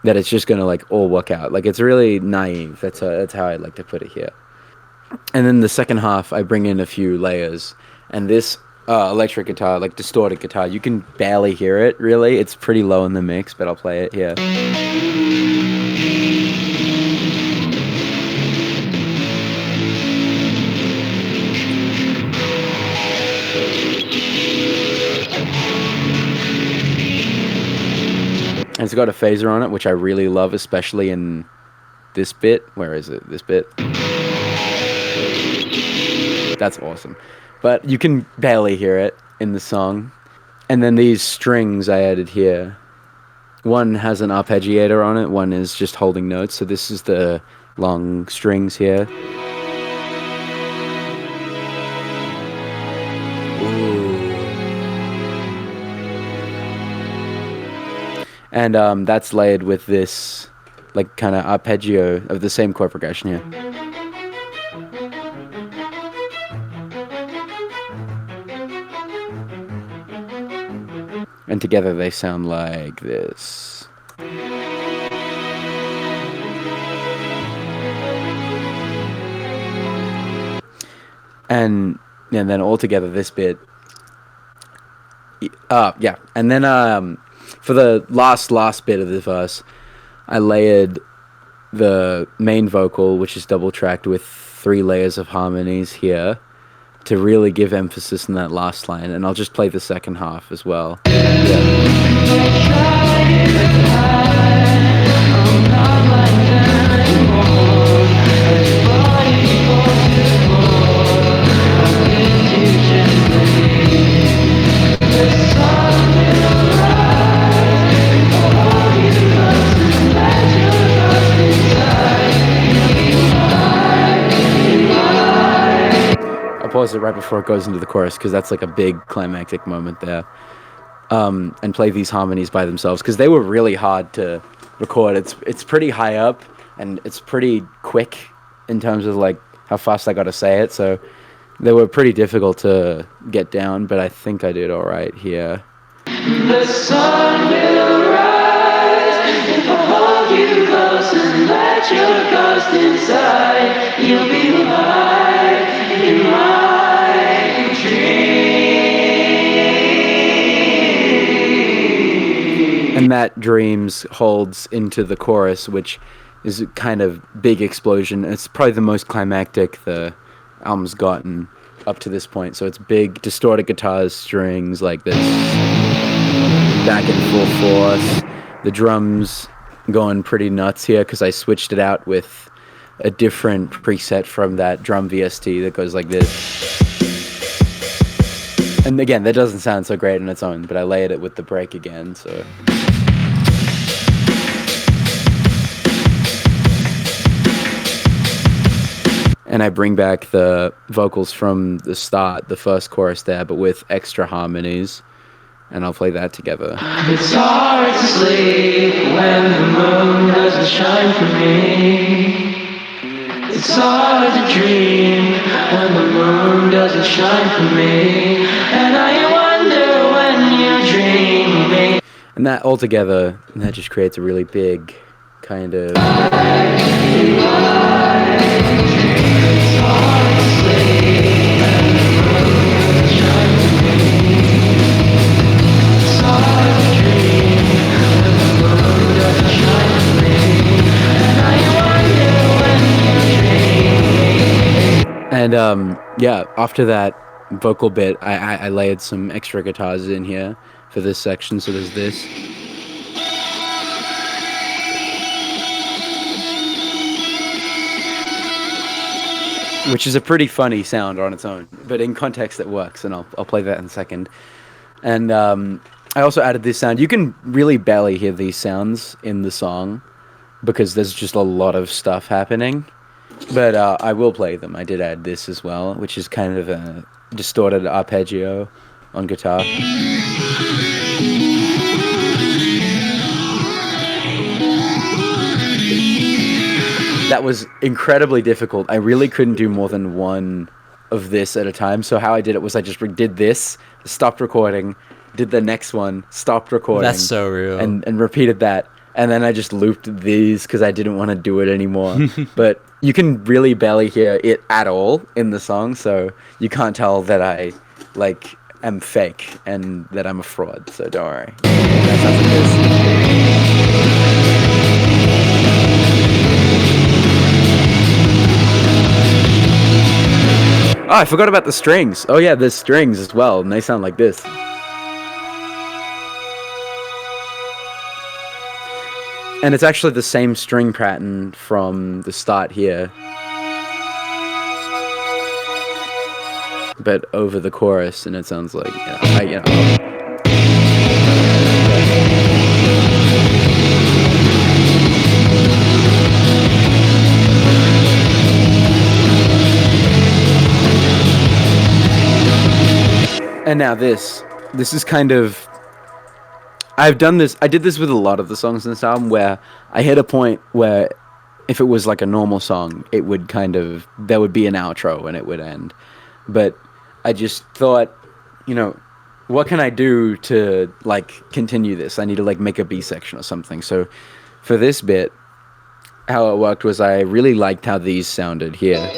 that it's just gonna, like, all work out. Like, it's really naive. That's how I like to put it here. And then the second half, I bring in a few layers, and this electric guitar, like distorted guitar, you can barely hear it, really. It's pretty low in the mix, but I'll play it here. And it's got a phaser on it, which I really love, especially in this bit. Where is it? This bit. That's awesome. But you can barely hear it in the song. And then these strings I added here. One has an arpeggiator on it, one is just holding notes. So this is the long strings here. Ooh. And that's layered with this, like, kind of arpeggio of the same chord progression here. And together they sound like this. And then all together this bit. Yeah. And then for the last bit of the verse, I layered the main vocal, which is double tracked, with 3 layers of harmonies here, to really give emphasis in that last line. And I'll just play the second half as well. Pause it right before it goes into the chorus, because that's like a big climactic moment there. And play these harmonies by themselves, because they were really hard to record. It's pretty high up, and it's pretty quick in terms of like how fast I got to say it, so they were pretty difficult to get down, but I think I did all right here. The sun will rise if I hold you close and let your ghost inside. You'll be alive in my And that Dreams holds into the chorus, which is a kind of big explosion. It's probably the most climactic the album's gotten up to this point. So it's big, distorted guitars, strings like this, back in full force. The drums going pretty nuts here because I switched it out with a different preset from that drum VST that goes like this. And again, that doesn't sound so great on its own, but I layered it with the break again, so... And I bring back the vocals from the start, the first chorus there, but with extra harmonies. And I'll play that together. It's hard to sleep when the moon doesn't shine for me. It's hard to dream when the moon doesn't shine for me. And I wonder when you dream of me. And that all together, that just creates a really big kind of... And yeah, after that vocal bit, I layered some extra guitars in here for this section. So there's this. Which is a pretty funny sound on its own, but in context it works, and I'll play that in a second. And I also added this sound. You can really barely hear these sounds in the song because there's just a lot of stuff happening. But I will play them. I did add this as well, which is kind of a distorted arpeggio on guitar. That was incredibly difficult. I really couldn't do more than one of this at a time. So how I did it was I just did this, stopped recording, did the next one, stopped recording. That's so real. And repeated that. And then I just looped these because I didn't want to do it anymore. But you can really barely hear it at all in the song, so you can't tell that I, like, am fake and that I'm a fraud, so don't worry. That sounds like this. Oh, I forgot about the strings. Oh yeah, there's strings as well, and they sound like this. And it's actually the same string pattern from the start here, but over the chorus, and it sounds like, And now this is kind of... I did this with a lot of the songs in this album where I hit a point where if it was like a normal song, it would there would be an outro and it would end. But I just thought, what can I do to like continue this? I need to like make a B section or something. So for this bit, how it worked was I really liked how these sounded here.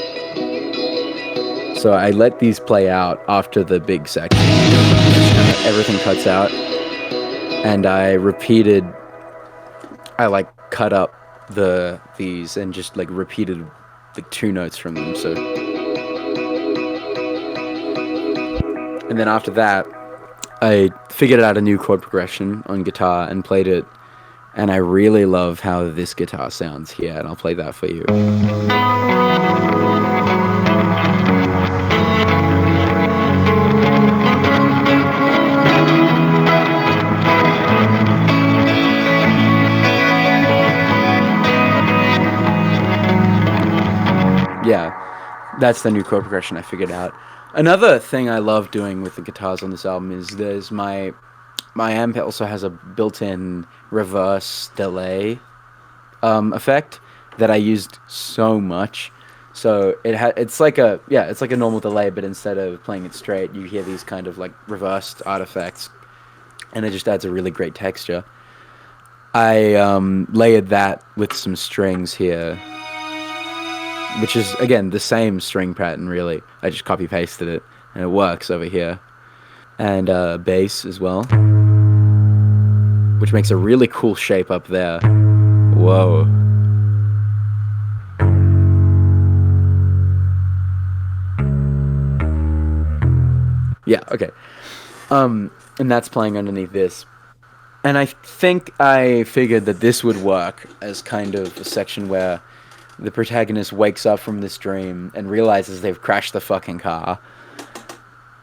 So I let these play out after the big section. Everything cuts out. And I cut up these and just like repeated like 2 notes from them. So, and then after that, I figured out a new chord progression on guitar and played it. And I really love how this guitar sounds here, and I'll play that for you. Yeah, that's the new chord progression I figured out. Another thing I love doing with the guitars on this album is there's my amp also has a built-in reverse delay effect that I used so much. So it's like a normal delay, but instead of playing it straight, you hear these kind of like reversed artifacts, and it just adds a really great texture. I layered that with some strings here, which is, again, the same string pattern, really. I just copy-pasted it, and it works over here. And bass as well. which makes a really cool shape up there. Whoa. Yeah, okay. And that's playing underneath this. And I think I figured that this would work as kind of a section where the protagonist wakes up from this dream and realizes they've crashed the fucking car.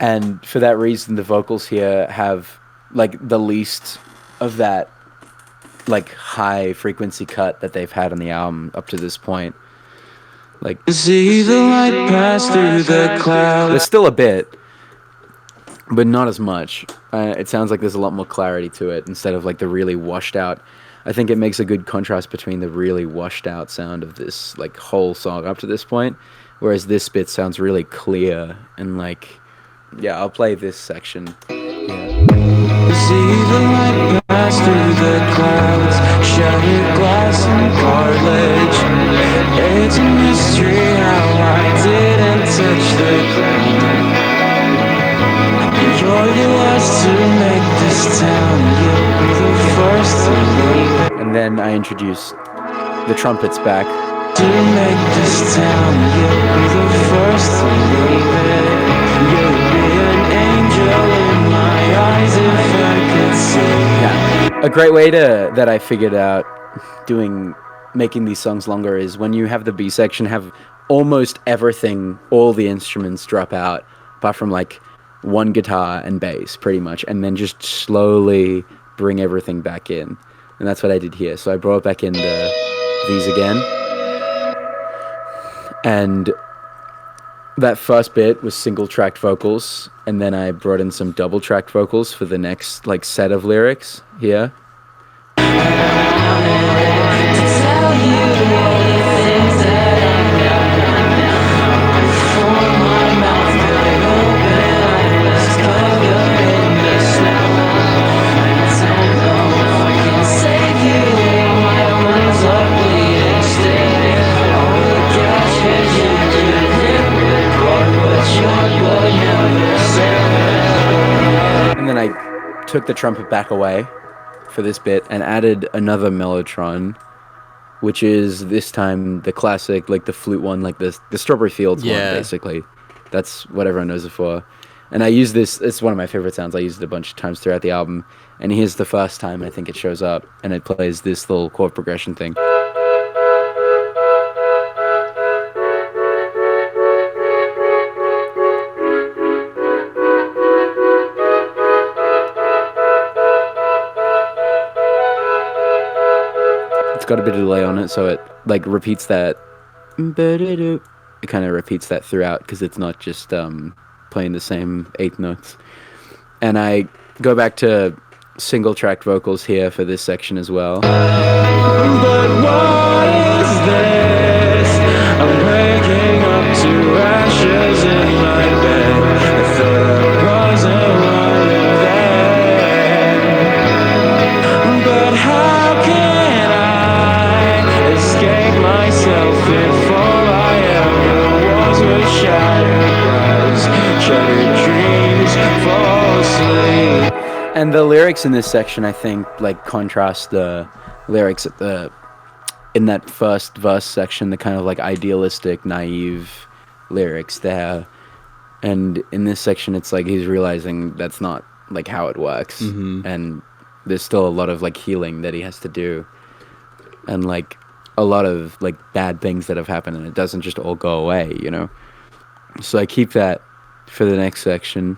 And for that reason, the vocals here have, like, the least of that, like, high frequency cut that they've had on the album up to this point. Like, see the light pass through the clouds. There's still a bit, but not as much. It sounds like there's a lot more clarity to it instead of, like, the really washed out. I think it makes a good contrast between the really washed out sound of this, like, whole song up to this point, whereas this bit sounds really clear and, like, yeah, I'll play this section. Yeah. See the light pass through the clouds, shattered glass and cartilage. It's a mystery how I didn't touch the ground. You're the last to make this town. You'll be the first to leave it. And then I introduce the trumpets back. To make this town, you'll be the first to leave it. You'll be an angel in my eyes if I could see. Yeah. A great way that I figured out making these songs longer is when you have the B section have almost everything, all the instruments drop out, apart from like one guitar and bass pretty much, and then just slowly bring everything back in. And that's what I did here. So I brought back in these again. And that first bit was single-tracked vocals, and then I brought in some double-tracked vocals for the next like set of lyrics here. And then I took the trumpet back away for this bit and added another mellotron, which is this time the classic, like the flute one, like the Strawberry Fields one, basically. That's what everyone knows it for. And I use this, it's one of my favorite sounds. I used it a bunch of times throughout the album. And here's the first time I think it shows up, and it plays this little chord progression thing. Got a bit of delay on it, so it like repeats that. It kind of repeats that throughout because it's not just playing the same 8 notes. And I go back to single-tracked vocals here for this section as well. But what is this? I'm waking up to ashes in my bed. I thought I wasn't one of them. But how can I escape myself if all I ever was shattered lives, shattered dreams, fall asleep? And the lyrics in this section, I think, like contrast the lyrics in that first verse section, the kind of like idealistic, naive lyrics there. And in this section, it's like he's realizing that's not like how it works. Mm-hmm. And there's still a lot of like healing that he has to do. And like a lot of like bad things that have happened, and it doesn't just all go away, you know? So I keep that for the next section.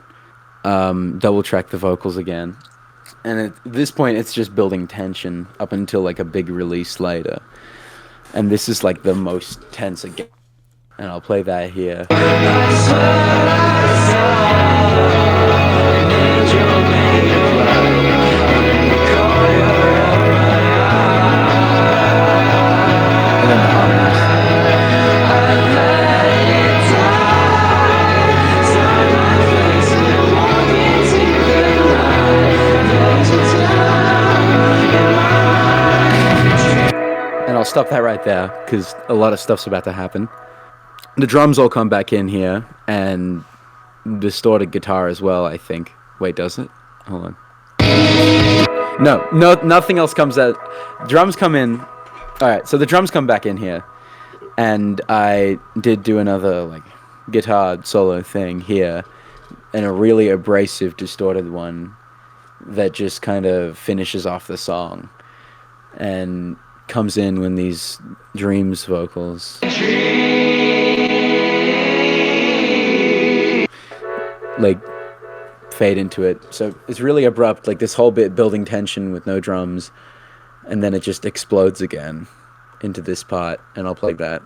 Double track the vocals again. And at this point, it's just building tension up until like a big release later. And this is like the most tense again. And I'll play that here. And then the harmonies. And I'll stop that right there, because a lot of stuff's about to happen. The drums all come back in here, and distorted guitar as well, I think. Wait, does it? Hold on. No, nothing else comes out. Drums come in. All right, so the drums come back in here, and I did do another like guitar solo thing here, and a really abrasive, distorted one that just kind of finishes off the song, and comes in when these dreams vocals. Like fade into it, so it's really abrupt, like this whole bit building tension with no drums, and then it just explodes again into this part, and I'll play that.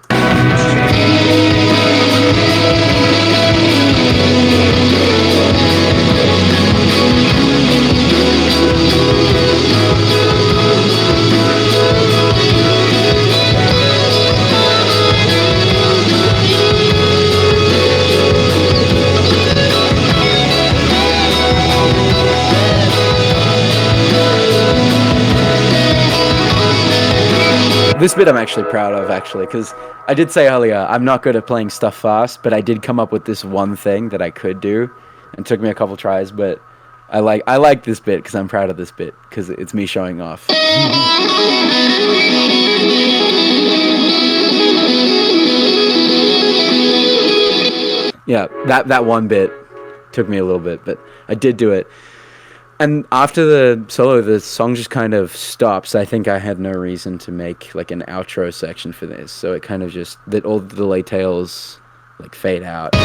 This bit I'm actually proud of, because I did say earlier, I'm not good at playing stuff fast, but I did come up with this one thing that I could do, and it took me a couple tries, but I like this bit, because I'm proud of this bit, because it's me showing off. Yeah, that one bit took me a little bit, but I did do it. And after the solo, the song just kind of stops. I think I had no reason to make like an outro section for this, so it kind of just that all the delay tails like fade out.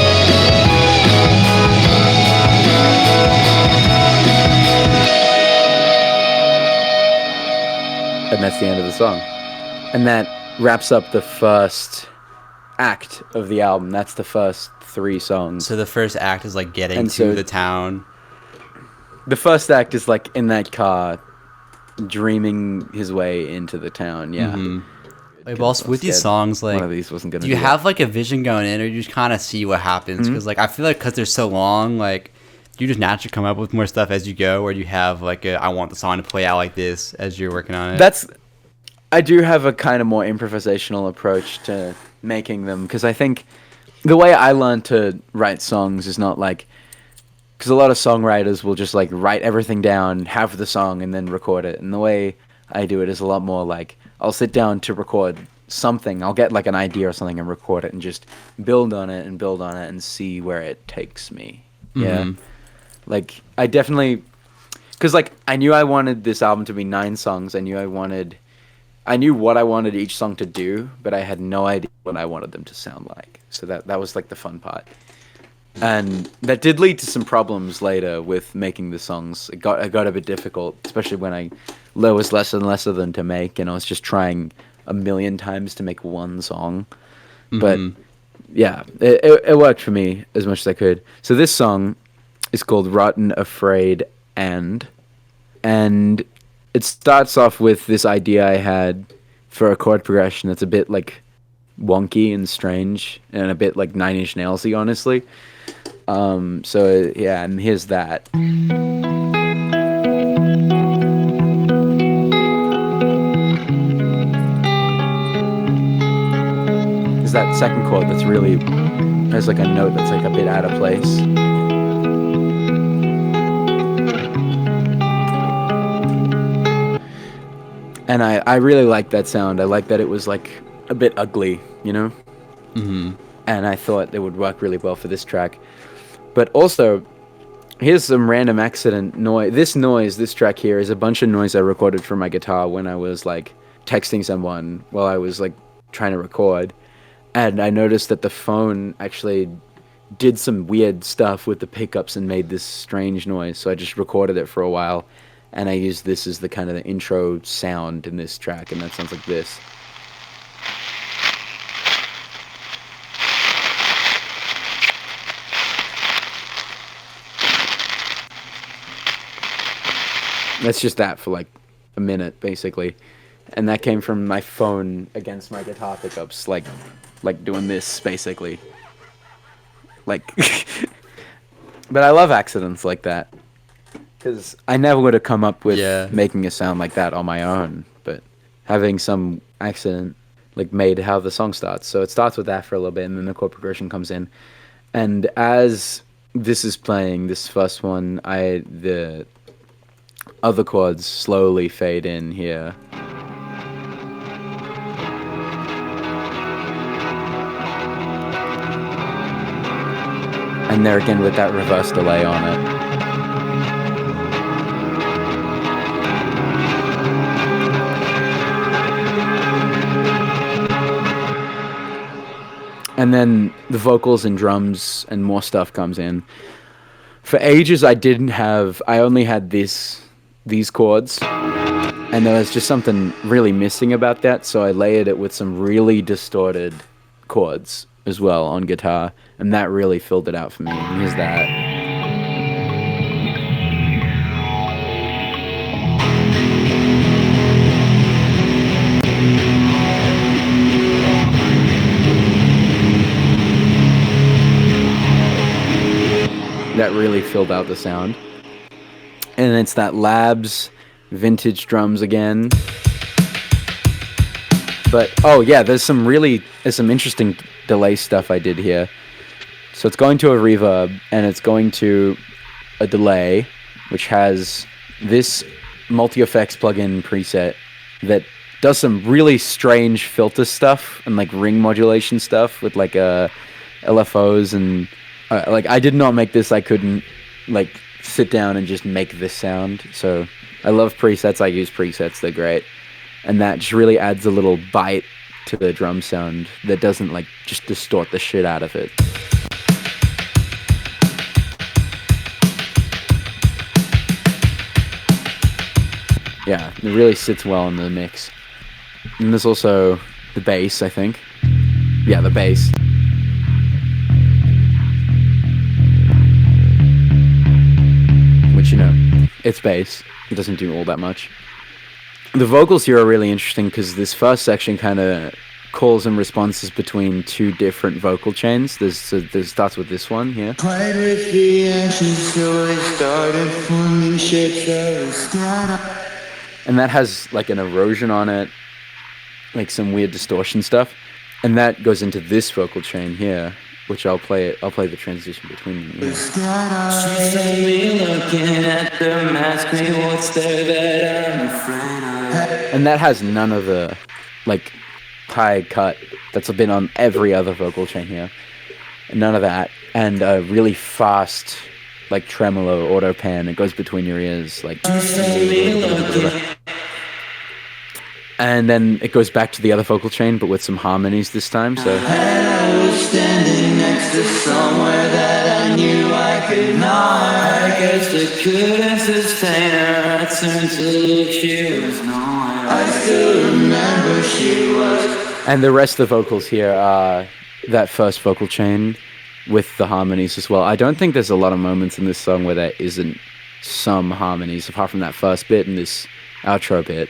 And that's the end of the song. And that wraps up the first act of the album. That's the first 3 songs. So the first act is like getting to the town. The first act is like in that car, dreaming his way into the town. Yeah. Mm-hmm. Wait, also with these songs, like, one of these wasn't gonna. Do you have like a vision going in, or you just kind of see what happens? Because like I feel like because they're so long, like you just naturally come up with more stuff as you go, or do you have like I want the song to play out like this as you're working on it? I do have a kind of more improvisational approach to making them, because I think the way I learned to write songs is not like. Because a lot of songwriters will just like write everything down, have the song, and then record it. And the way I do it is a lot more like I'll sit down to record something. I'll get like an idea or something and record it and just build on it and see where it takes me. Mm-hmm. Yeah. Like I definitely, because like I knew I wanted this album to be 9 songs. I knew what I wanted each song to do, but I had no idea what I wanted them to sound like. So that was like the fun part. And that did lead to some problems later with making the songs. It got a bit difficult, especially when there was less and less of them to make, and I was just trying a million times to make one song. Mm-hmm. But yeah, it worked for me as much as I could. So this song is called Rotten, Afraid, and it starts off with this idea I had for a chord progression that's a bit like wonky and strange and a bit like Nine Inch Nails-y, honestly. So yeah, and here's that. There's that second chord that's really has like a note that's like a bit out of place. And I really like that sound. I like that it was like a bit ugly, you know? Mm-hmm. And I thought it would work really well for this track. But also, here's some random accident noise. This track here is a bunch of noise I recorded from my guitar when I was like texting someone while I was like trying to record. And I noticed that the phone actually did some weird stuff with the pickups and made this strange noise. So I just recorded it for a while. And I used this as the kind of the intro sound in this track. And that sounds like this. That's just that for like a minute, basically. And that came from my phone against my guitar pickups, like doing this, basically. Like, but I love accidents like that. Because I never would have come up with making a sound like that on my own. But having some accident, like, made how the song starts. So it starts with that for a little bit, and then the chord progression comes in. And as this is playing, this first one, other chords slowly fade in here. And there again with that reverse delay on it. And then the vocals and drums and more stuff comes in. For ages, I only had these chords, and there was just something really missing about that, so I layered it with some really distorted chords as well on guitar, and that really filled it out for me. And here's that. That really filled out the sound. And it's that Labs vintage drums again. But oh yeah, there's some interesting delay stuff I did here. So it's going to a reverb and it's going to a delay, which has this multi-effects plugin preset that does some really strange filter stuff and like ring modulation stuff with like LFOs and like I did not make this. I couldn't like sit down and just make this sound. So I love presets. I use presets. They're great. And that just really adds a little bite to the drum sound that doesn't like just distort the shit out of it. Yeah, it really sits well in the mix. And there's also the bass, I think. Yeah, the bass. Which, you know, it's bass. It doesn't do all that much. The vocals here are really interesting because this first section kind of calls and responses between two different vocal chains. There starts with this one here. Played with the ashes, so it started forming shapes that were scattered. And that has like an erosion on it, like some weird distortion stuff. And that goes into this vocal chain here, which I'll play the transition between them. Yeah. She saw me looking at the mask, me what's there that I'm afraid of. And that has none of the like high cut that's been on every other vocal chain here. None of that. And a really fast like tremolo auto pan. It goes between your ears like. And then it goes back to the other vocal chain, but with some harmonies this time. So. And I was standing next to somewhere that I knew I could not. I guess I couldn't sustain her. I turned to look, she was nowhere. I still remember she was. And the rest of the vocals here are that first vocal chain with the harmonies as well. I don't think there's a lot of moments in this song where there isn't some harmonies, apart from that first bit and this outro bit.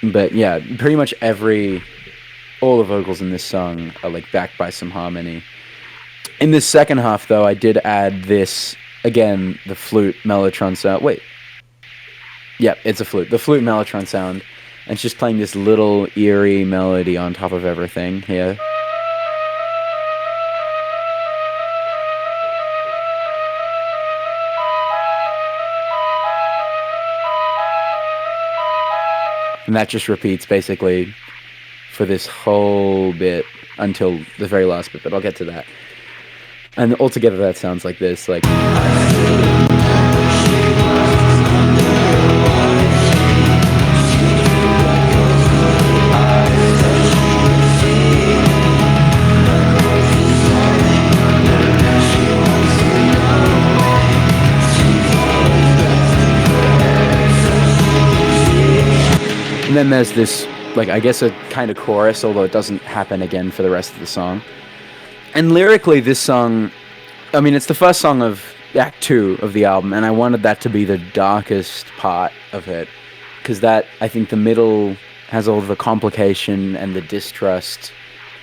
But yeah, pretty much all the vocals in this song are like backed by some harmony. In this second half though, I did add this, again, the flute mellotron sound. Wait. Yep, it's a flute. The flute mellotron sound. And it's just playing this little eerie melody on top of everything here. And that just repeats basically for this whole bit until the very last bit, but I'll get to that. And altogether that sounds like this, like. And then there's this, like, I guess a kind of chorus, although it doesn't happen again for the rest of the song. And lyrically, this song, I mean, it's the first song of Act 2 of the album, and I wanted that to be the darkest part of it. Because that, I think the middle has all the complication and the distrust,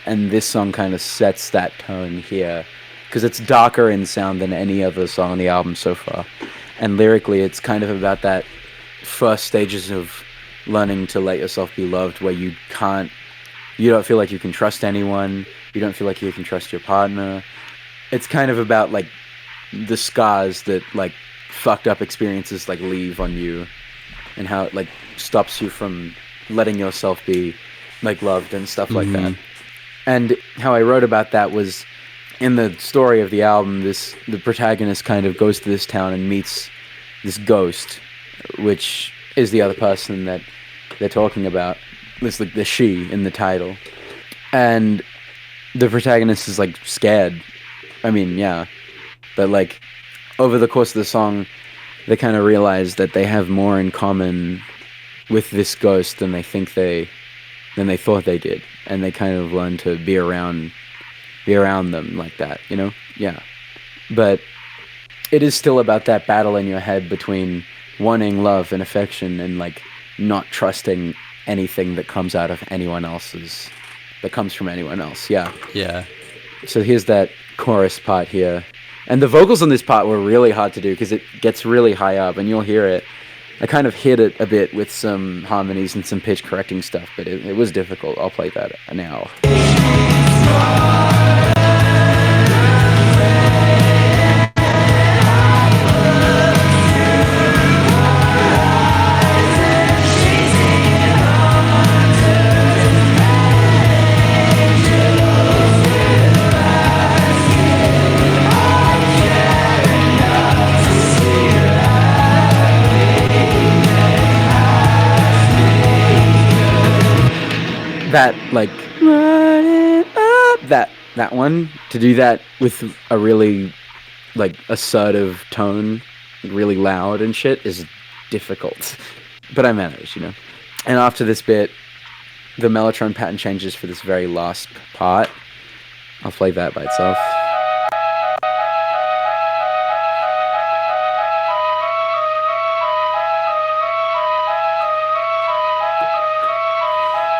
and this song kind of sets that tone here. Because it's darker in sound than any other song on the album so far. And lyrically, it's kind of about that first stages of learning to let yourself be loved, where you don't feel like you can trust anyone, you don't feel like you can trust your partner. It's kind of about like the scars that like fucked up experiences like leave on you, and how it like stops you from letting yourself be like loved and stuff like that. And how I wrote about that was in the story of the album, the protagonist kind of goes to this town and meets this ghost, which is the other person that they're talking about. It's like the she in the title. And the protagonist is like scared. I mean, yeah. But like over the course of the song, they kind of realize that they have more in common with this ghost than they thought they did. And they kind of learn to be around them like that, you know? Yeah. But it is still about that battle in your head between wanting love and affection and like not trusting anything that comes out of that comes from anyone else. Yeah. Yeah. So here's that chorus part here. And the vocals on this part were really hard to do because it gets really high up and you'll hear it. I kind of hit it a bit with some harmonies and some pitch correcting stuff, but it was difficult. I'll play that now. That like that one, to do that with a really like assertive tone, really loud and shit, is difficult, but I managed, you know. And after this bit, the mellotron pattern changes for this very last part. I'll play that by itself.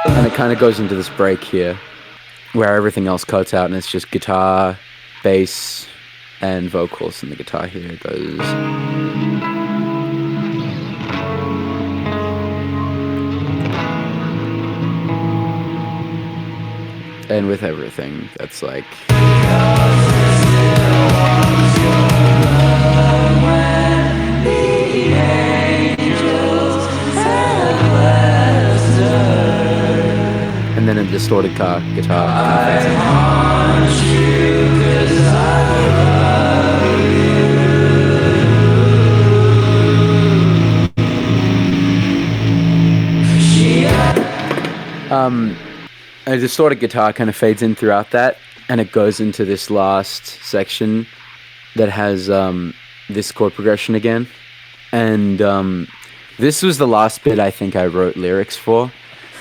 And it kind of goes into this break here where everything else cuts out and it's just guitar, bass, and vocals. And the guitar here goes. And with everything, that's like. And then a distorted guitar. A distorted guitar kind of fades in throughout that, and it goes into this last section that has this chord progression again. And this was the last bit I think I wrote lyrics for.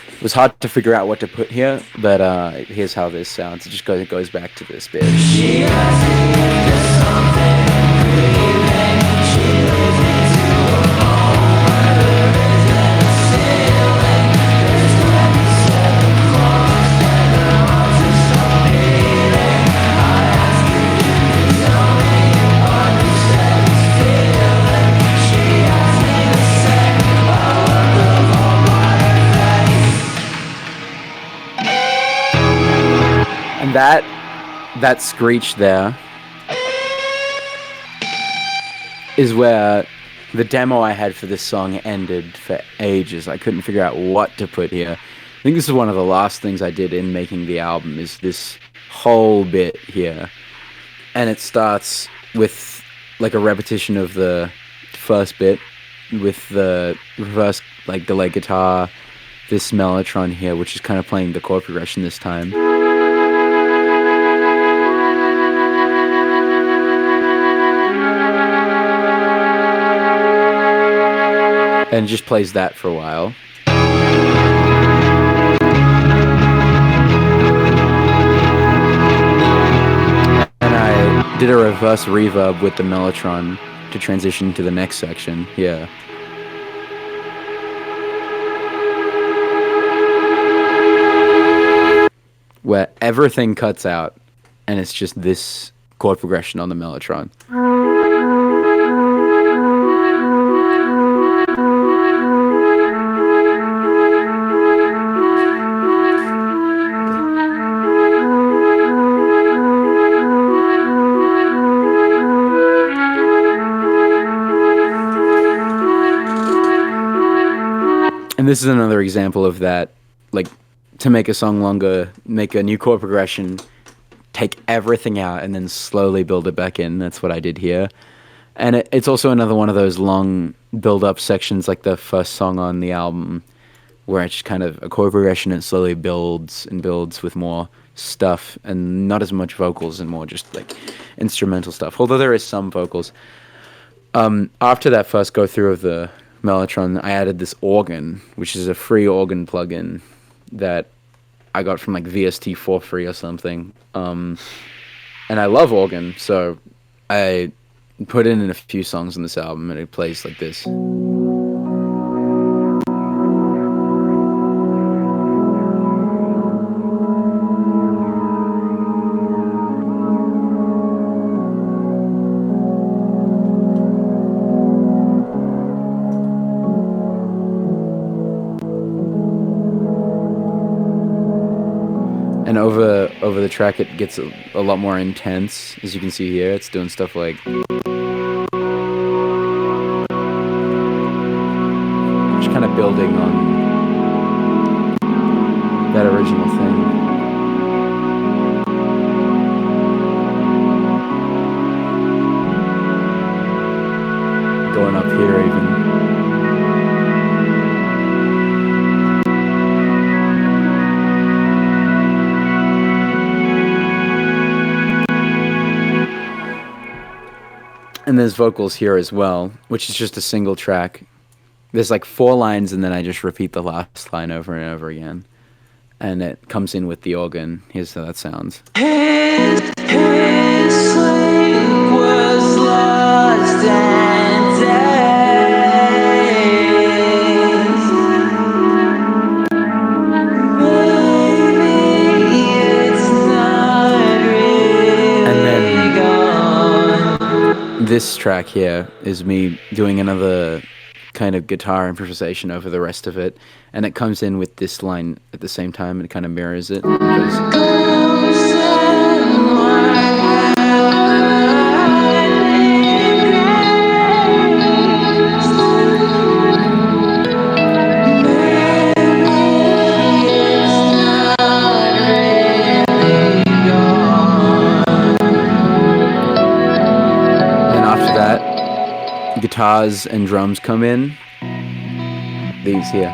It was hard to figure out what to put here, but here's how this sounds. It goes back to this bit. That screech there is where the demo I had for this song ended for ages. I couldn't figure out what to put here. I think this is one of the last things I did in making the album, is this whole bit here. And it starts with like a repetition of the first bit with the reverse like delay guitar, this mellotron here, which is kind of playing the chord progression this time. And just plays that for a while. And I did a reverse reverb with the mellotron to transition to the next section. Yeah. Where everything cuts out and it's just this chord progression on the mellotron. And this is another example of that, like, to make a song longer, make a new chord progression, take everything out, and then slowly build it back in. That's what I did here. And it's also another one of those long build-up sections, like the first song on the album, where it's just kind of a chord progression and slowly builds and builds with more stuff and not as much vocals and more just, like, instrumental stuff. Although there is some vocals. After that first go-through of the Mellotron, I added this organ, which is a free organ plugin that I got from, like, VST for free or something. And I love organ, so I put in a few songs on this album, and it plays like this. And over the track, it gets a lot more intense. As you can see here, it's doing stuff like... just kind of building on that original thing. Going up here even. And there's vocals here as well, which is just a single track. There's like 4 lines, and then I just repeat the last line over and over again. And it comes in with the organ. Here's how that sounds. His sleep was lost and dazed. Maybe it's not really gone. This track here is me doing another kind of guitar improvisation over the rest of it, and it comes in with this line at the same time, and it kind of mirrors it. Guitars and drums come in. These here.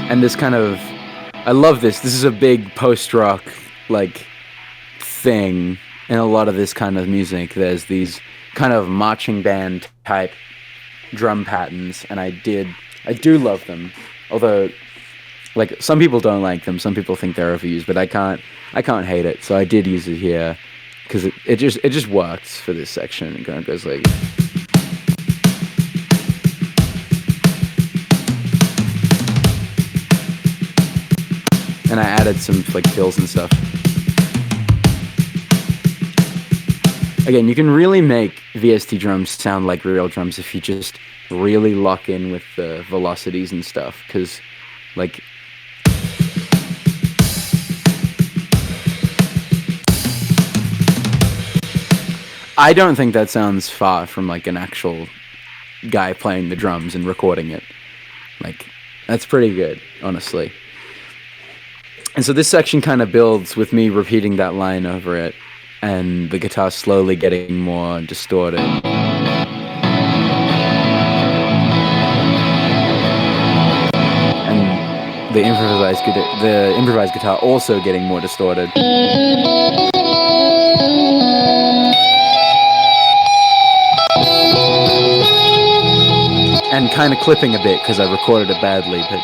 And this kind of, I love this. This is a big post-rock like thing in a lot of this kind of music. There's these kind of marching band type drum patterns, and I do love them. Although, like, some people don't like them, some people think they're overused, but I can't hate it. So I did use it here because it just works for this section. It kind of goes like. And I added some like fills and stuff. Again, you can really make VST drums sound like real drums if you just really lock in with the velocities and stuff, because, like, I don't think that sounds far from, like, an actual guy playing the drums and recording it. Like, that's pretty good, honestly. And so this section kind of builds with me repeating that line over it, and the guitar slowly getting more distorted. And the improvised guitar also getting more distorted. And kind of clipping a bit because I recorded it badly, but...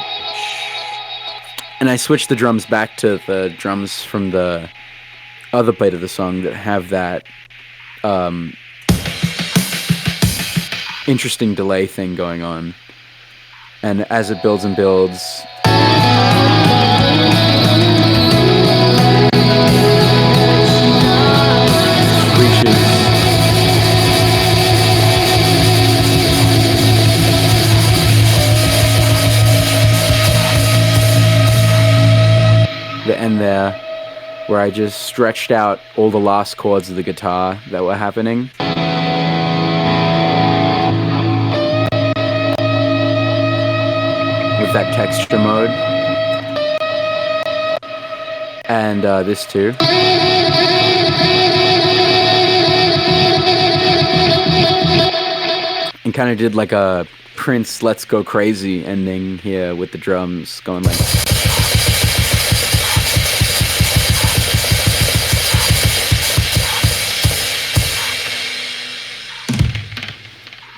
And I switched the drums back to the drums from the other part of the song that have that interesting delay thing going on. And as it builds and builds, reaches. the end there, where I just stretched out all the last chords of the guitar that were happening. With that texture mode. And this too. And kind of did like a Prince Let's Go Crazy ending here with the drums going like...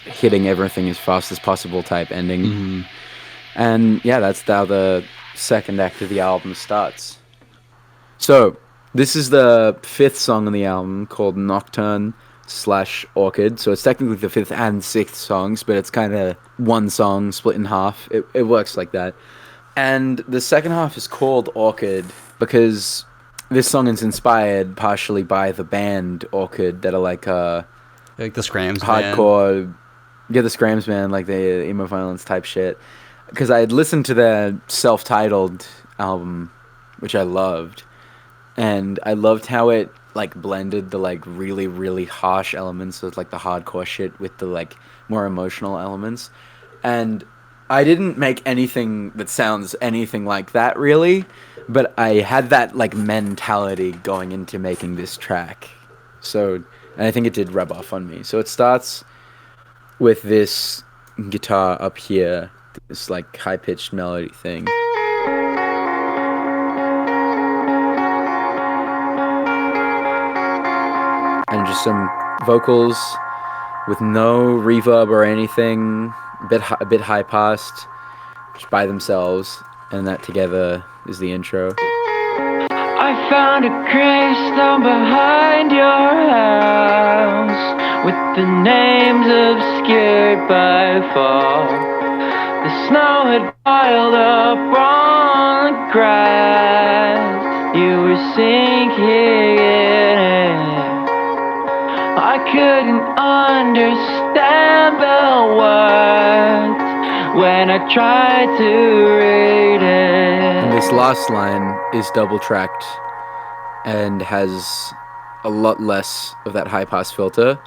hitting everything as fast as possible type ending. Mm-hmm. And yeah, that's how the second act of the album starts. So this is the 5th song on the album, called Nocturne / Orchid. So it's technically the 5th and 6th songs, but it's kind of one song split in half. It works like that. And the second half is called Orchid because this song is inspired partially by the band Orchid that are like the Scrams hardcore band. Yeah, the Scrams band, like the emo violence type shit. Because I had listened to their self-titled album, which I loved, and I loved how it like blended the like really, really harsh elements of like the hardcore shit with the like more emotional elements. And I didn't make anything that sounds anything like that really, but I had that like mentality going into making this track. So, and I think it did rub off on me. So it starts with this guitar up here, this like high-pitched melody thing. And just some vocals with no reverb or anything, a bit high-passed, just by themselves, and that together is the intro. I found a gravestone behind your house with the names obscured by fall. The snow had piled up on the grass. You were sinking in it. I couldn't understand the words when I tried to read it. And this last line is double tracked and has a lot less of that high pass filter,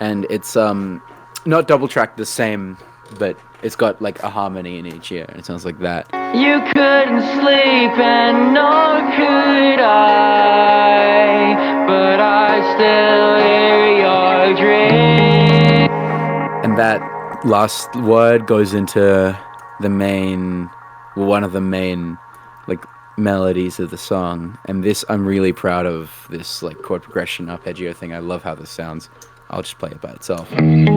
and it's not double tracked the same, but it's got like a harmony in each ear, and it sounds like that. You couldn't sleep and nor could I, but I still hear your dream. And that last word goes into one of the main like melodies of the song, and this, I'm really proud of this like chord progression arpeggio thing. I love how this sounds. I'll just play it by itself. And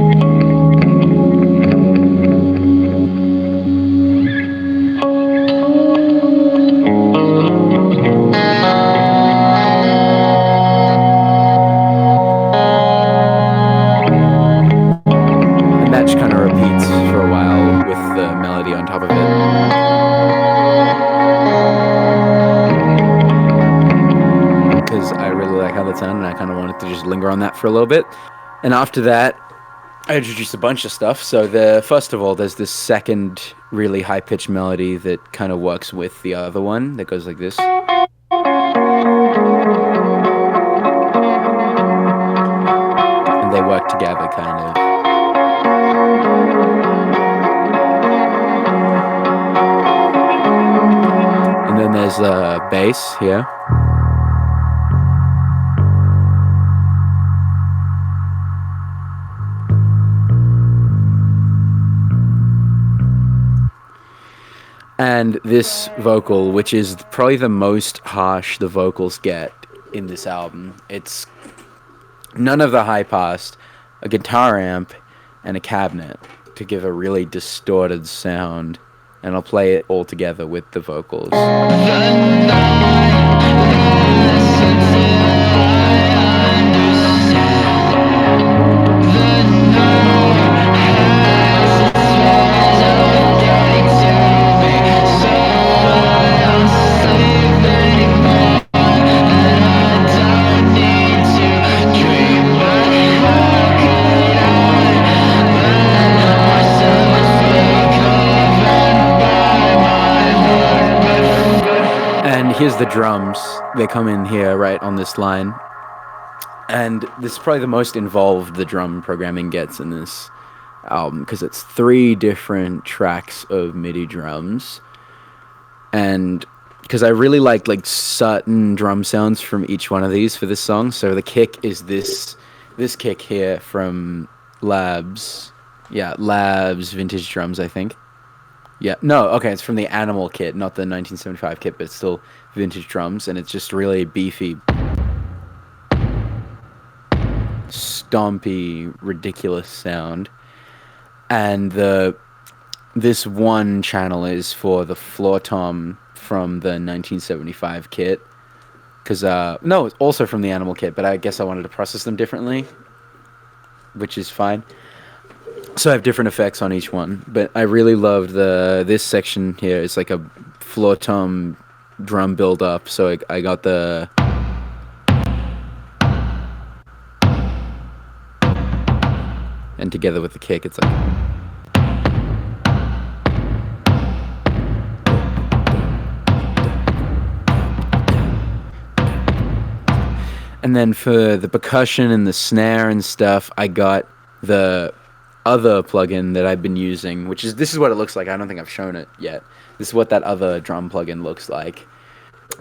that just kind of repeats for a while with the melody on top of it. I really like how that sounded, and I kind of wanted to just linger on that for a little bit. And after that, I introduced a bunch of stuff. So first of all, there's this second really high-pitched melody that kind of works with the other one that goes like this. And they work together, kind of. And then there's a bass here. And this vocal, which is probably the most harsh the vocals get in this album. It's none of the high pass, a guitar amp, and a cabinet to give a really distorted sound. And I'll play it all together with the vocals. here's the drums. They come in here right on this line. And this is probably the most involved the drum programming gets in this album, because it's 3 different tracks of MIDI drums. And because I really like certain drum sounds from each one of these for this song. So the kick is this kick here from Labs. Yeah, Labs vintage drums, I think. Yeah, no, okay, it's from the Animal kit, not the 1975 kit, but it's still vintage drums, and it's just really beefy, stompy, ridiculous sound. And this one channel is for the floor tom from the 1975 kit, because no, it's also from the Animal kit, but I guess I wanted to process them differently, which is fine. So I have different effects on each one, but I really loved this section here. It's like a floor tom drum build up. So I got the and together with the kick, it's like. And then for the percussion and the snare and stuff, I got the other plugin that I've been using, this is what it looks like. I don't think I've shown it yet. This is what that other drum plugin looks like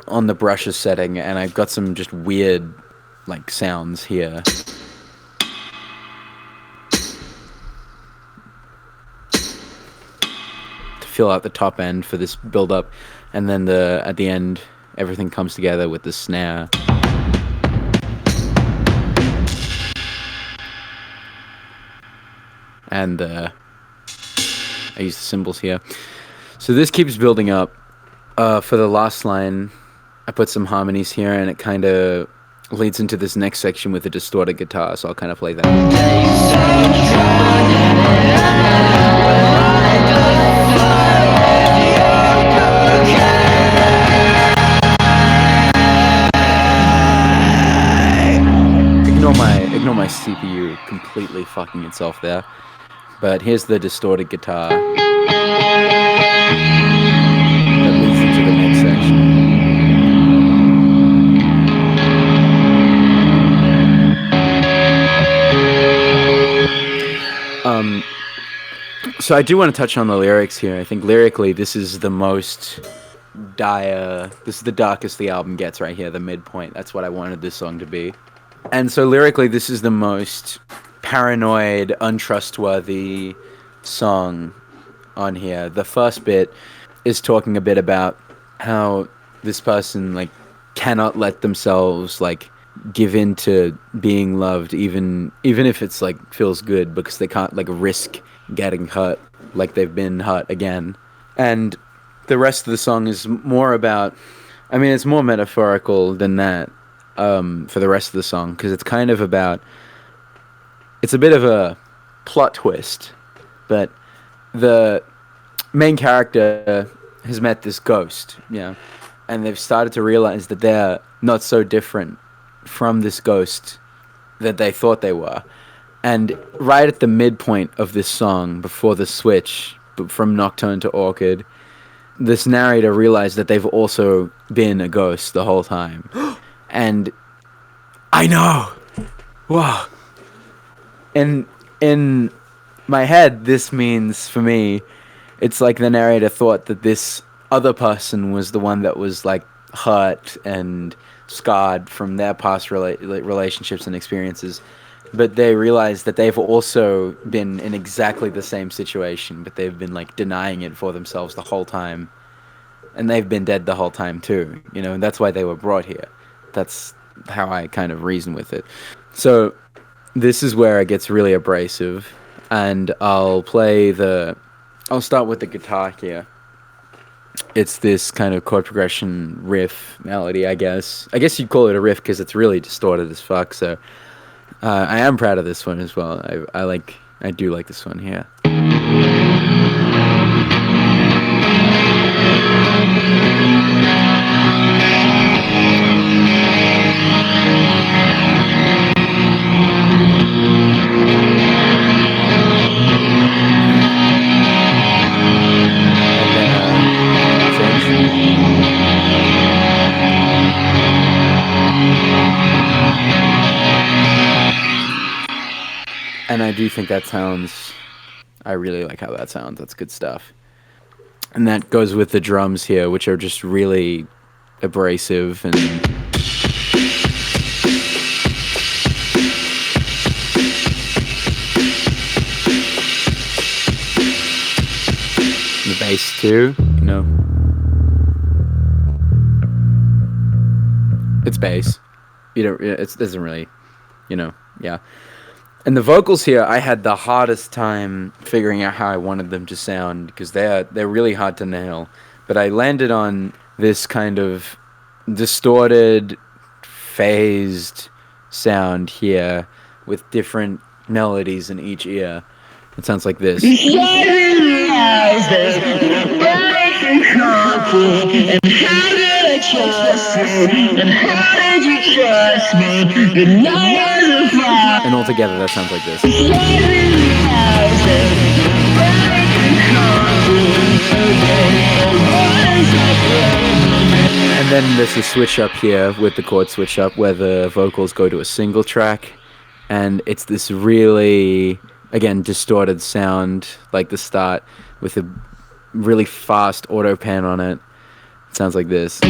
on the brushes setting, and I've got some just weird sounds here. To fill out the top end for this build up, and then at the end everything comes together with the snare. And I use the cymbals here. So this keeps building up. For the last line, I put some harmonies here, and it kind of leads into this next section with a distorted guitar, so I'll kind of play that. Ignore my CPU completely fucking itself there. But here's the distorted guitar that leads into the next section. So I do want to touch on the lyrics here. I think lyrically this is the most dire, this is the darkest the album gets right here, the midpoint. That's what I wanted this song to be. And so lyrically this is the most paranoid, untrustworthy song on here. The first bit is talking a bit about how this person cannot let themselves give in to being loved, even if it's feels good, because they can't risk getting hurt like they've been hurt again. And the rest of the song is more about, it's more metaphorical than that for the rest of the song, because it's kind of about, it's a bit of a plot twist, but the main character has met this ghost, and they've started to realize that they're not so different from this ghost that they thought they were. And right at the midpoint of this song, before the switch from Nocturne to Orchid, this narrator realized that they've also been a ghost the whole time. And I know! Wow! And in my head, this means, for me, it's like the narrator thought that this other person was the one that was hurt and scarred from their past relationships and experiences, but they realized that they've also been in exactly the same situation, but they've been denying it for themselves the whole time, and they've been dead the whole time too, and that's why they were brought here. That's how I kind of reason with it. So this is where it gets really abrasive, and I'll start with the guitar here. It's this kind of chord progression riff melody, I guess. I guess you'd call it a riff because it's really distorted as fuck, so I am proud of this one as well. I do like this one here. And I do think that sounds, I really like how that sounds. That's good stuff. And that goes with the drums here, which are just really abrasive and the bass too, you know. It's bass. You know, it doesn't really, you know, yeah. And the vocals here, I had the hardest time figuring out how I wanted them to sound because they're really hard to nail. But I landed on this kind of distorted, phased sound here with different melodies in each ear. It sounds like this. And all together that sounds like this. And then there's a switch up here with the chord switch up where the vocals go to a single track, and it's this really, again, distorted sound like the start with a really fast auto pan on it. It sounds like this.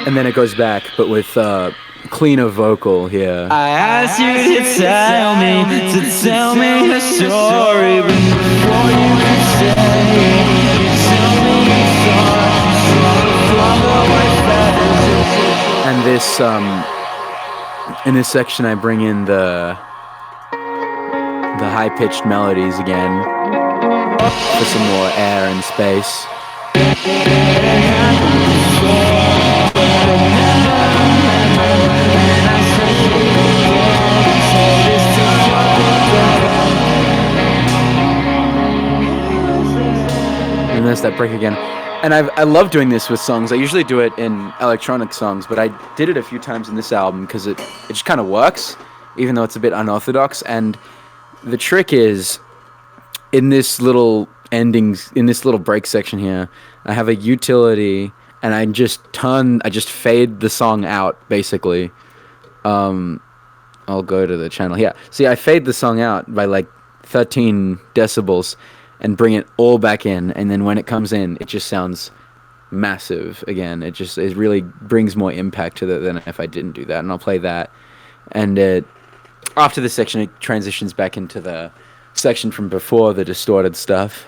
And then it goes back, but with cleaner vocal here. I asked you to tell me a story before you could say. Tell me you thought. And this, in this section, I bring in the high-pitched melodies again for some more air and space. And there's that break again. And I love doing this with songs. I usually do it in electronic songs, but I did it a few times in this album because it just kind of works, even though it's a bit unorthodox. And the trick is, in this little endings, in this little break section here, I have a utility, and I just fade the song out, basically. I'll go to the channel. Yeah, see, I fade the song out by like 13 decibels and bring it all back in, and then when it comes in, it just sounds massive again. It really brings more impact to it than if I didn't do that. And I'll play that, and after this section, it transitions back into the section from before, the distorted stuff,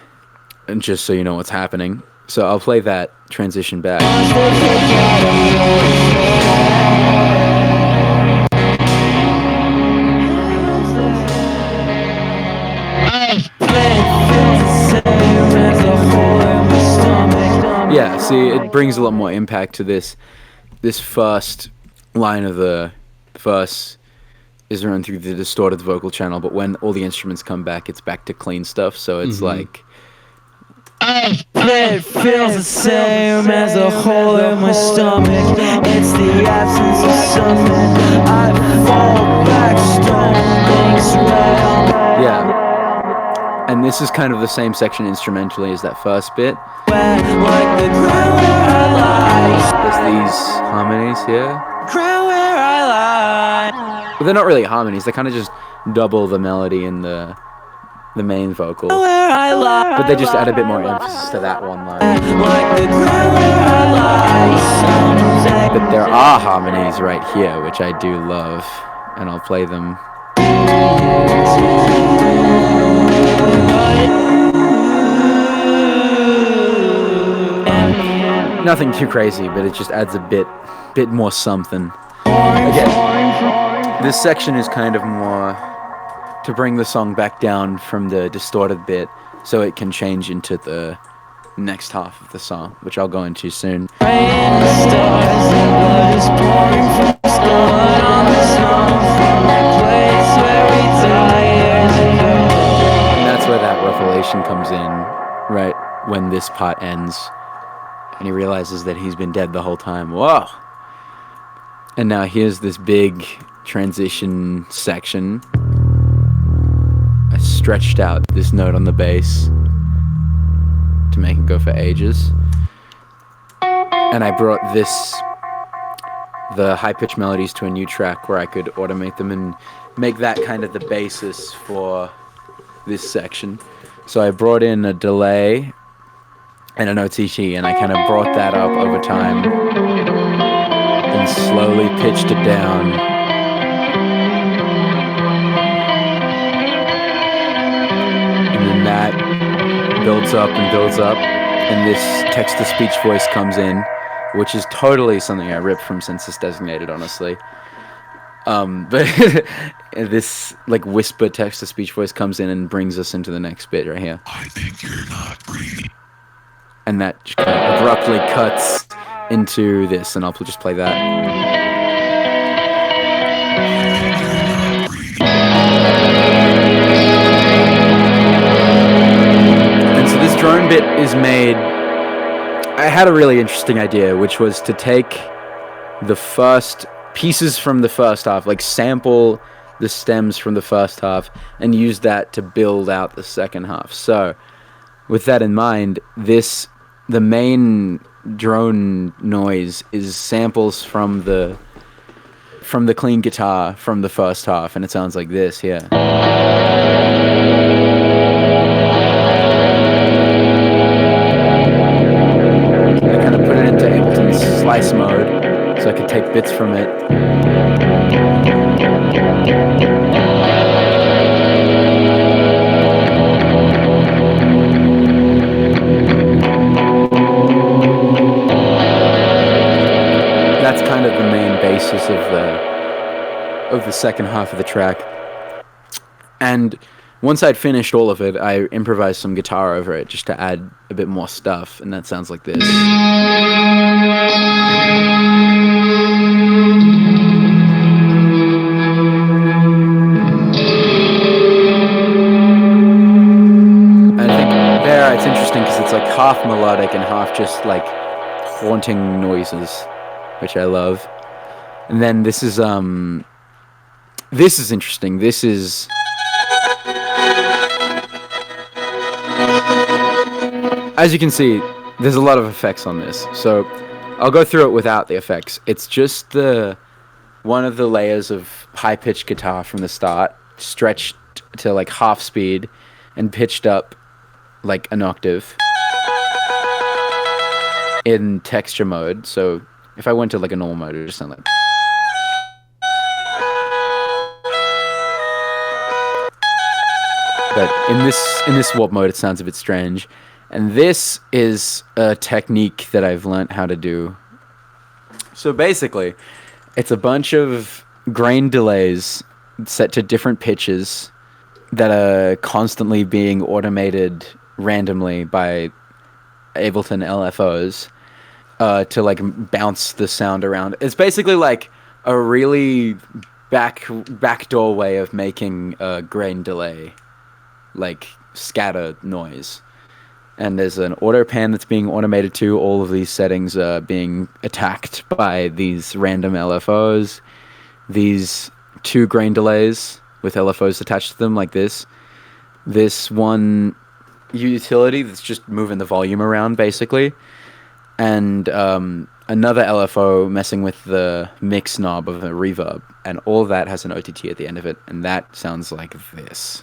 and just so you know what's happening. So I'll play that transition back. Yeah, see, it brings a lot more impact to this. This first line of the verse is run through the distorted vocal channel, but when all the instruments come back, it's back to clean stuff, so it's like... It feels the same as a hole in my stomach. It's the absence of something. I fall back, stone things red. Yeah. And this is kind of the same section instrumentally as that first bit. Like the ground where I lie. There's these harmonies here. Ground where I lie. But they're not really harmonies, they kind of just double the melody in the main vocal. Where I lie. But they just add a bit more emphasis to that one line. Like the ground where I lie. But there are harmonies right here, which I do love, and I'll play them. Nothing too crazy, but it just adds a bit more something. Again, this section is kind of more to bring the song back down from the distorted bit so it can change into the next half of the song, which I'll go into soon. And that's where that revelation comes in, right? part ends, and he realizes that he's been dead the whole time. Whoa! And now here's this big transition section. I stretched out this note on the bass to make it go for ages. And I brought the high-pitched melodies to a new track where I could automate them and make that kind of the basis for this section. So I brought in a delay and an OTT, and I kind of brought that up over time and slowly pitched it down. And then that builds up and builds up, and this text-to-speech voice comes in, which is totally something I ripped from Census Designated, honestly. But this like whisper text-to-speech voice comes in and brings us into the next bit right here. I think you're not breathing. And that just kind of abruptly cuts into this, and I'll just play that. And so this drone bit is made. I had a really interesting idea, which was to take the first pieces from the first half, like sample the stems from the first half, and use that to build out the second half. So, with that in mind, the main drone noise is samples from the clean guitar from the first half, and it sounds like this here. I kind of put it into Ableton's slice mode, so I could take bits from it. That's kind of the main basis of the second half of the track. And once I'd finished all of it, I improvised some guitar over it just to add a bit more stuff, and that sounds like this. And I think there it's interesting because it's like half melodic and half just like haunting noises, which I love. And then this is interesting. This is as you can see, there's a lot of effects on this. So I'll go through it without the effects. It's just one of the layers of high-pitched guitar from the start, stretched to like half speed and pitched up like an octave in texture mode. So if I went to like a normal mode, it would just sound like. But in this warp mode, it sounds a bit strange. And this is a technique that I've learnt how to do. So basically, it's a bunch of grain delays set to different pitches that are constantly being automated randomly by Ableton LFOs to like bounce the sound around. It's basically like a really backdoor way of making a grain delay, like scatter noise. And there's an auto pan that's being automated too. All of these settings are being attacked by these random LFOs. These two grain delays with LFOs attached to them like this. This one utility that's just moving the volume around basically. And another LFO messing with the mix knob of a reverb. And all of that has an OTT at the end of it. And that sounds like this.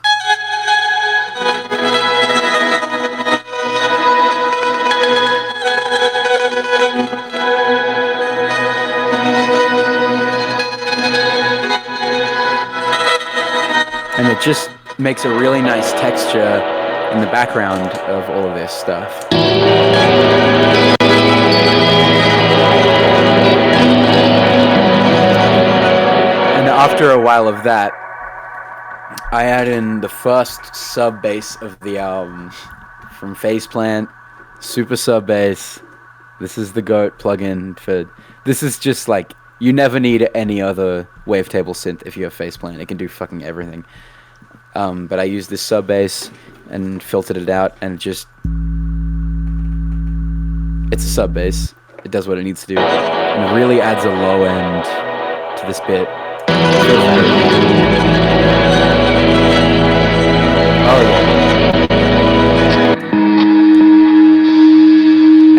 And it just makes a really nice texture in the background of all of this stuff. And after a while of that, I add in the first sub bass of the album from Faceplant, super sub bass. This is the GOAT plugin for. This is just like, you never need any other wavetable synth if you have Faceplant. It can do fucking everything. But I used this sub bass and filtered it out, and it just It's a sub bass. It does what it needs to do, and it really adds a low end to this bit. Oh yeah.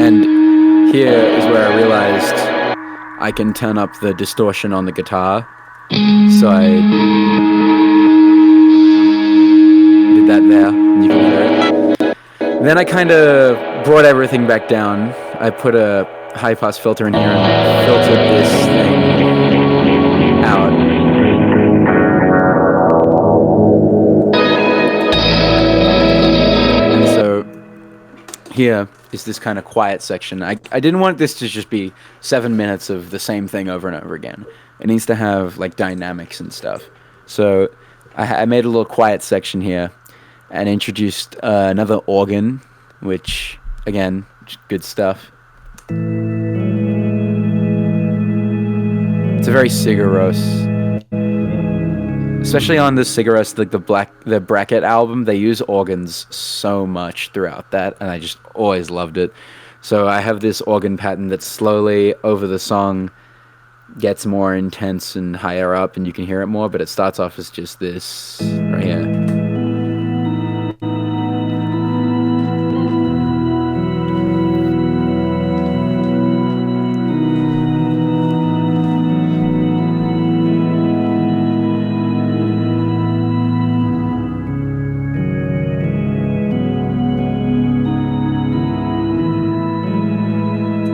And here is where I realized I can turn up the distortion on the guitar. So I did that there, and you can hear it. Then I kind of brought everything back down. I put a high-pass filter in here and filtered this thing out. And so here is this kind of quiet section. I didn't want this to just be 7 minutes of the same thing over and over again. It needs to have like dynamics and stuff. So I made a little quiet section here and introduced another organ, which again, good stuff. It's a very Sigur Rós. Especially on the Sigur Rós, like the Bracket album, they use organs so much throughout that, and I just always loved it. So I have this organ pattern that slowly over the song gets more intense and higher up, and you can hear it more, but it starts off as just this right here.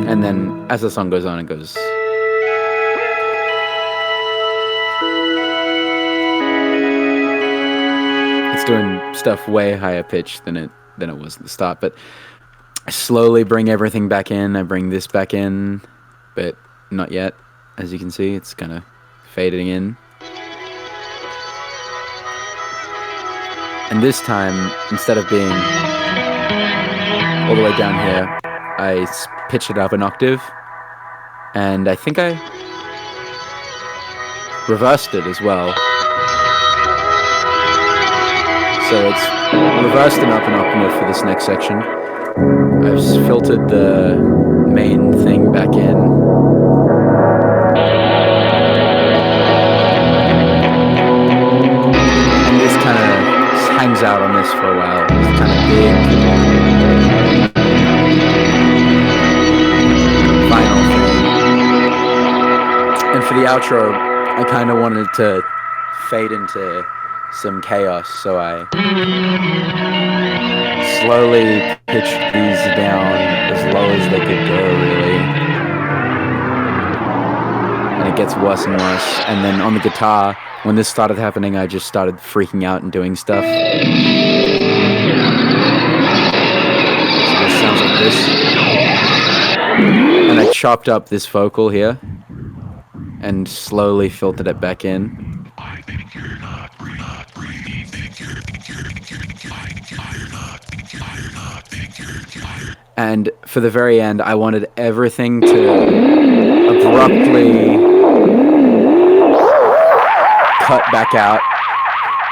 And then as the song goes on, it goes. It's doing stuff way higher pitched than it was at the start, but I slowly bring everything back in. I bring this back in, but not yet. As you can see, it's kind of fading in. And this time, instead of being all the way down here, I pitch it up an octave, and I think I reversed it as well. So it's reversed and up an octave for this next section. I've filtered the main thing back in. And this kind of hangs out on this for a while. It's kind of big. Final thing. And for the outro, I kind of wanted to fade into some chaos, so I slowly pitched these down as low as they could go, really. And it gets worse and worse. And then on the guitar, when this started happening, I just started freaking out and doing stuff. So this sounds like this. And I chopped up this vocal here and slowly filtered it back in. I think you're not breathing. And for the very end, I wanted everything to abruptly cut back out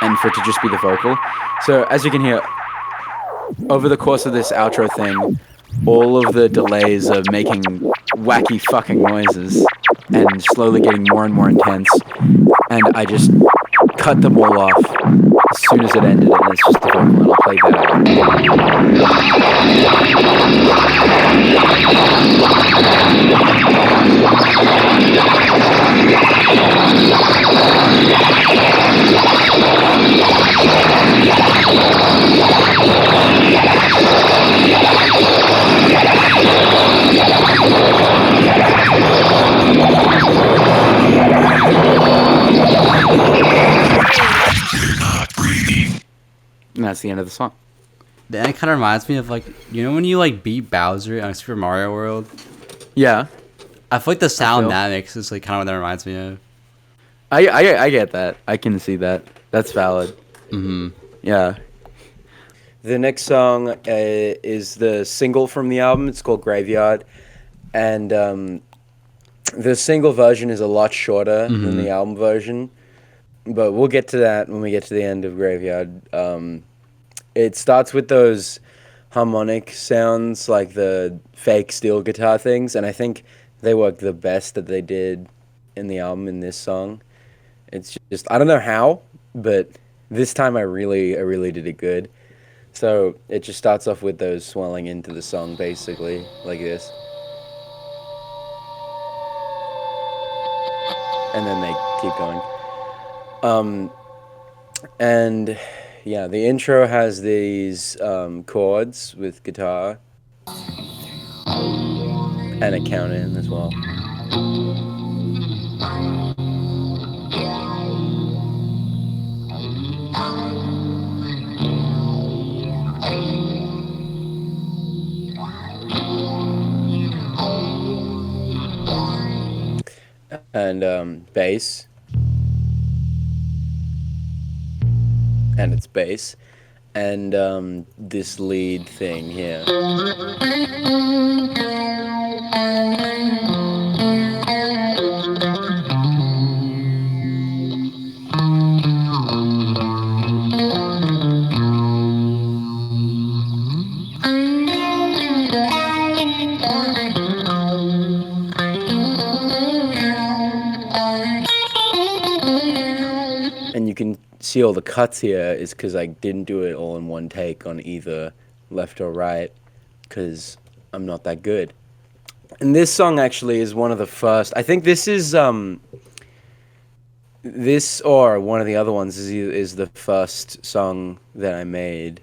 and for it to just be the vocal. So as you can hear, over the course of this outro thing, all of the delays are making wacky fucking noises and slowly getting more and more intense. And I just cut them all off as soon as it ended, and it's just the vocal, and I'll play that And that's the end of the song. That kind of reminds me of, like, you know when you, like, beat Bowser on Super Mario World? Yeah. I feel like the sound that makes is, like, kind of what that reminds me of. I get that. I can see that. That's valid. Mm-hmm. Yeah. The next song is the single from the album. It's called Graveyard. And the single version is a lot shorter than the album version. But we'll get to that when we get to the end of Graveyard. It starts with those harmonic sounds, like the fake steel guitar things, and I think they work the best that they did in the album in this song. It's just, I don't know how, but this time I really did it good. So it just starts off with those swelling into the song, basically, like this. And then they keep going. And yeah, the intro has these chords with guitar and a count in as well. And bass. And it's bass. And this lead thing here. And you can see all the cuts here is because I didn't do it all in one take on either left or right, because I'm not that good. And this song actually is one of the first. I think this is this or one of the other ones is the first song that I made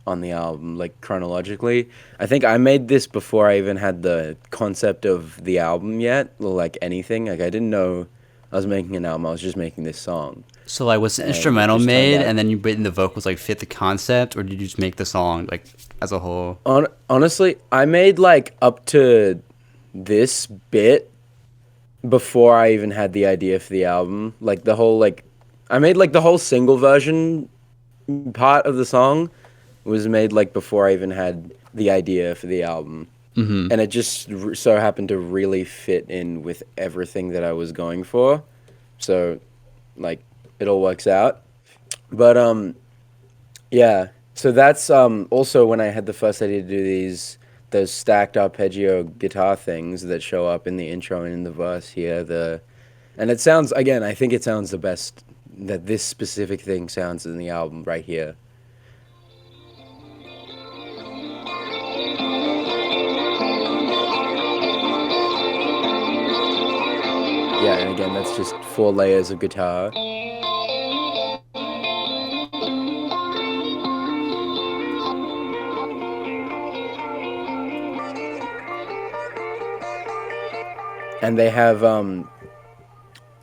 on the album, like chronologically. I think I made this before I even had the concept of the album yet, or like anything. Like I didn't know I was making an album. I was just making this song. So like, was the instrumental made, and then you written the vocals like fit the concept, or did you just make the song like as a whole? Honestly, I made like up to this bit before I even had the idea for the album. Like the whole I made like the whole single version part of the song was made like before I even had the idea for the album. And it just so happened to really fit in with everything that I was going for. So like it all works out. But yeah, so that's also when I had the first idea to do those stacked arpeggio guitar things that show up in the intro and in the verse here. And it sounds, again, I think it sounds the best that this specific thing sounds in the album right here. Yeah, and again, that's just 4 layers of guitar. And they have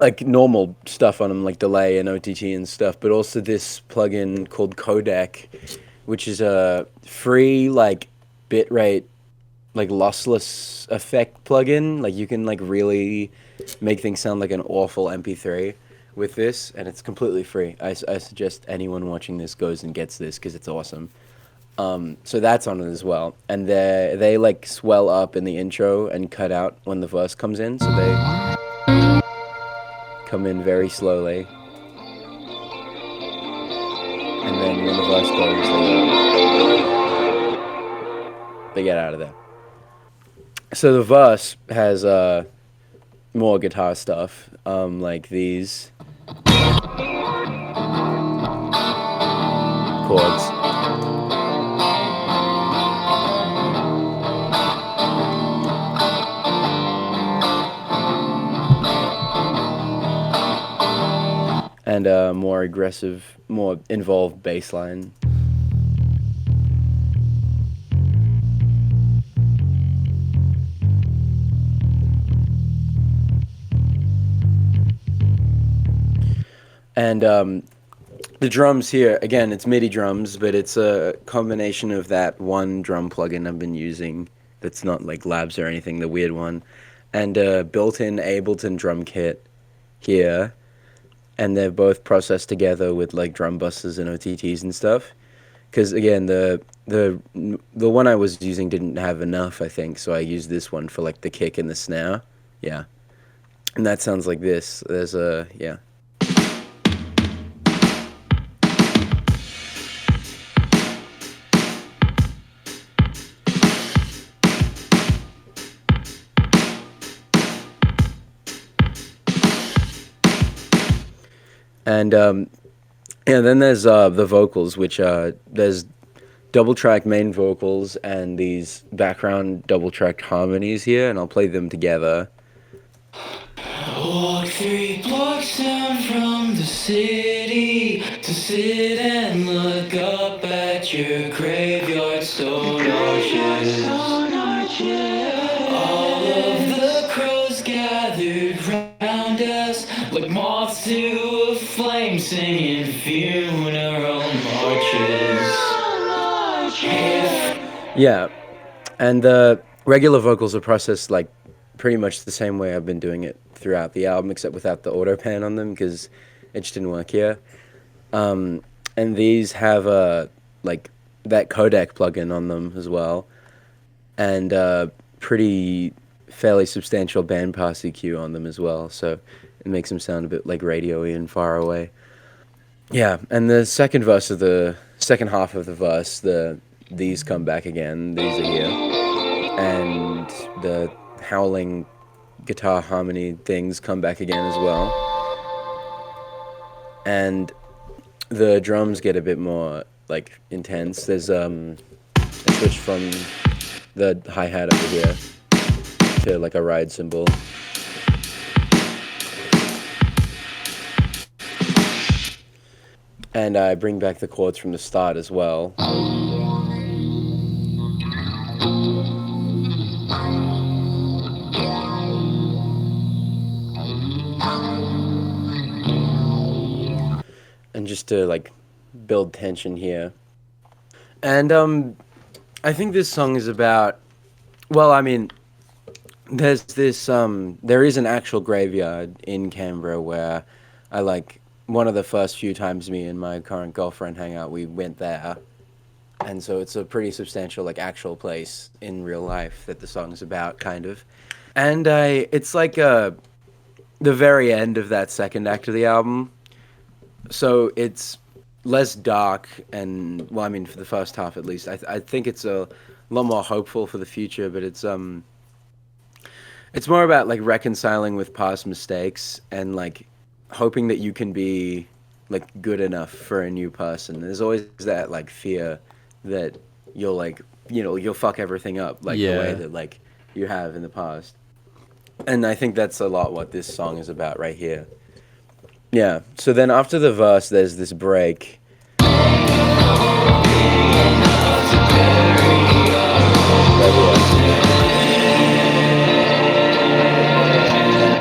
like normal stuff on them, like delay and OTT and stuff, but also this plugin called Codec, which is a free like bitrate, like lossless effect plugin. Like you can like really make things sound like an awful MP3 with this, and it's completely free. I suggest anyone watching this goes and gets this because it's awesome. So that's on it as well, and they like swell up in the intro and cut out when the verse comes in, so they come in very slowly, and then when the verse goes, they get out of there. So the verse has more guitar stuff, like these chords. And a more aggressive, more involved bass line. And the drums here, again, it's MIDI drums, but it's a combination of that one drum plugin I've been using that's not like Labs or anything, the weird one, and a built-in Ableton drum kit here. And they're both processed together with like drum buses and OTTs and stuff. Because again, the one I was using didn't have enough, I think, so I used this one for like the kick and the snare. Yeah, and that sounds like this. There's a yeah. And then there's the vocals, which there's double track main vocals and these background double tracked harmonies here, and I'll play them together. Walk 3 blocks down from the city to sit and look up at your graveyard stone arches. All of the crows gathered round us like moths to a flame, singing funeral marches. Yeah, and the regular vocals are processed like pretty much the same way I've been doing it throughout the album, except without the auto pan on them because it just didn't work here. And these have like that codec plugin on them as well, and pretty fairly substantial bandpass EQ on them as well, so it makes them sound a bit like radio-y and far away. Yeah, and the second half of the verse, these come back again. These are here, and the howling guitar harmony things come back again as well, and the drums get a bit more like intense. There's a switch from the hi-hat over here to like a ride cymbal. And I bring back the chords from the start as well. And just to like build tension here. And I think this song is about, well, I mean, there's this there is an actual graveyard in Canberra where I like, one of the first few times me and my current girlfriend hang out, we went there. And so it's a pretty substantial, like, actual place in real life that the song's about, kind of. And it's like the very end of that second act of the album. So it's less dark and, well, I mean, for the first half at least. I think it's a lot more hopeful for the future, but it's more about, like, reconciling with past mistakes and, like, hoping that you can be like good enough for a new person. There's always that like fear that you'll like, you know, you'll fuck everything up like the way that like you have in the past. And I think that's a lot what this song is about right here. Yeah. So then after the verse, there's this break.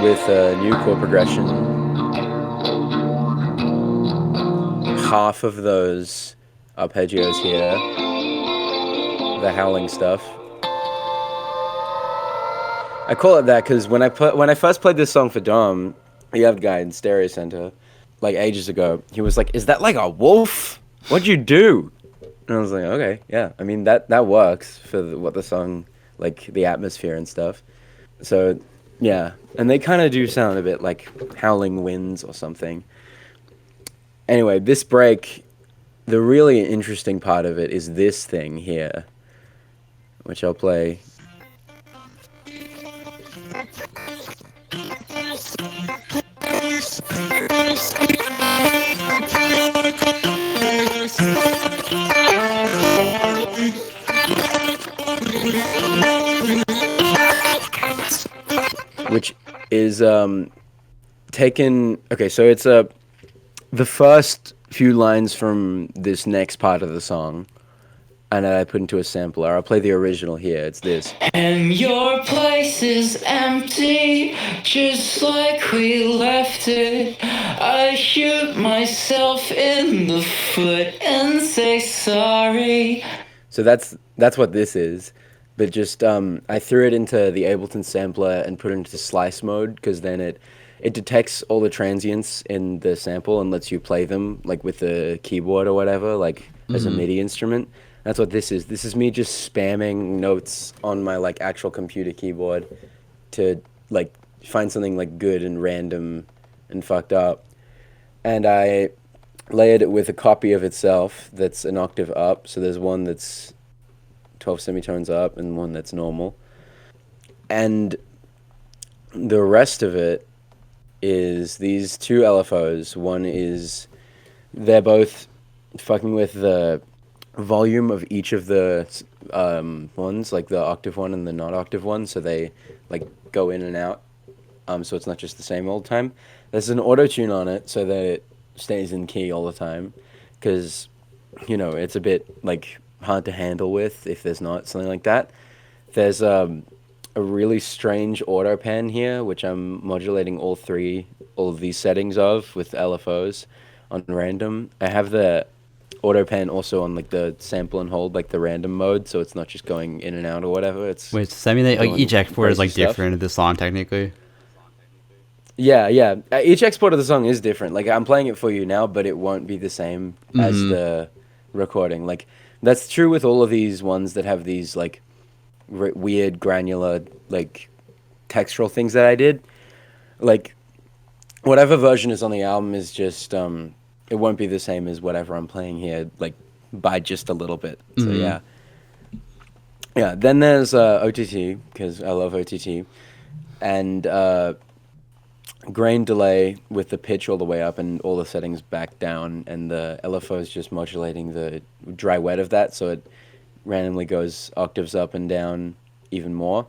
With a new chord progression. Half of those arpeggios here, the howling stuff. I call it that because when I first played this song for Dom, the other guy in Stereocenter, like ages ago, he was like, "Is that like a wolf? What'd you do?" And I was like, "Okay, yeah. I mean that works for what the song, like the atmosphere and stuff." So yeah, and they kind of do sound a bit like howling winds or something. Anyway, this break, the really interesting part of it is this thing here, which I'll play. Which is taken, okay, so it's the first few lines from this next part of the song, and I put into a sampler. I'll play the original here. It's this. And your place is empty, just like we left it. I shoot myself in the foot and say sorry. So that's what this is. But just I threw it into the Ableton sampler and put it into slice mode, because then it detects all the transients in the sample and lets you play them like with the keyboard or whatever, like as a MIDI instrument. That's what this is. This is me just spamming notes on my like actual computer keyboard to like find something like good and random and fucked up. And I layered it with a copy of itself that's an octave up. So there's one that's 12 semitones up and one that's normal. And the rest of it is these two LFOs. One is they're both fucking with the volume of each of the ones, like the octave one and the not octave one, so they like go in and out. So it's not just the same all the time. There's an auto tune on it so that it stays in key all the time, because it's a bit like hard to handle with if there's not something like that. There's a really strange auto pen here, which I'm modulating all of these settings of with LFOs on random. I have the auto pen also on like the sample and hold, like the random mode, so it's not just going in and out or whatever. It's Wait, so I mean, like each export is like stuff. different of the song technically. Yeah. Each export of the song is different. Like I'm playing it for you now, but it won't be the same as the recording. Like that's true with all of these ones that have these like weird granular like textural things that I did. Like whatever version is on the album is just it won't be the same as whatever I'm playing here, like by just a little bit. So yeah. Then there's OTT, because I love OTT, and grain delay with the pitch all the way up and all the settings back down, and the LFO is just modulating the dry wet of that, so it randomly goes octaves up and down even more.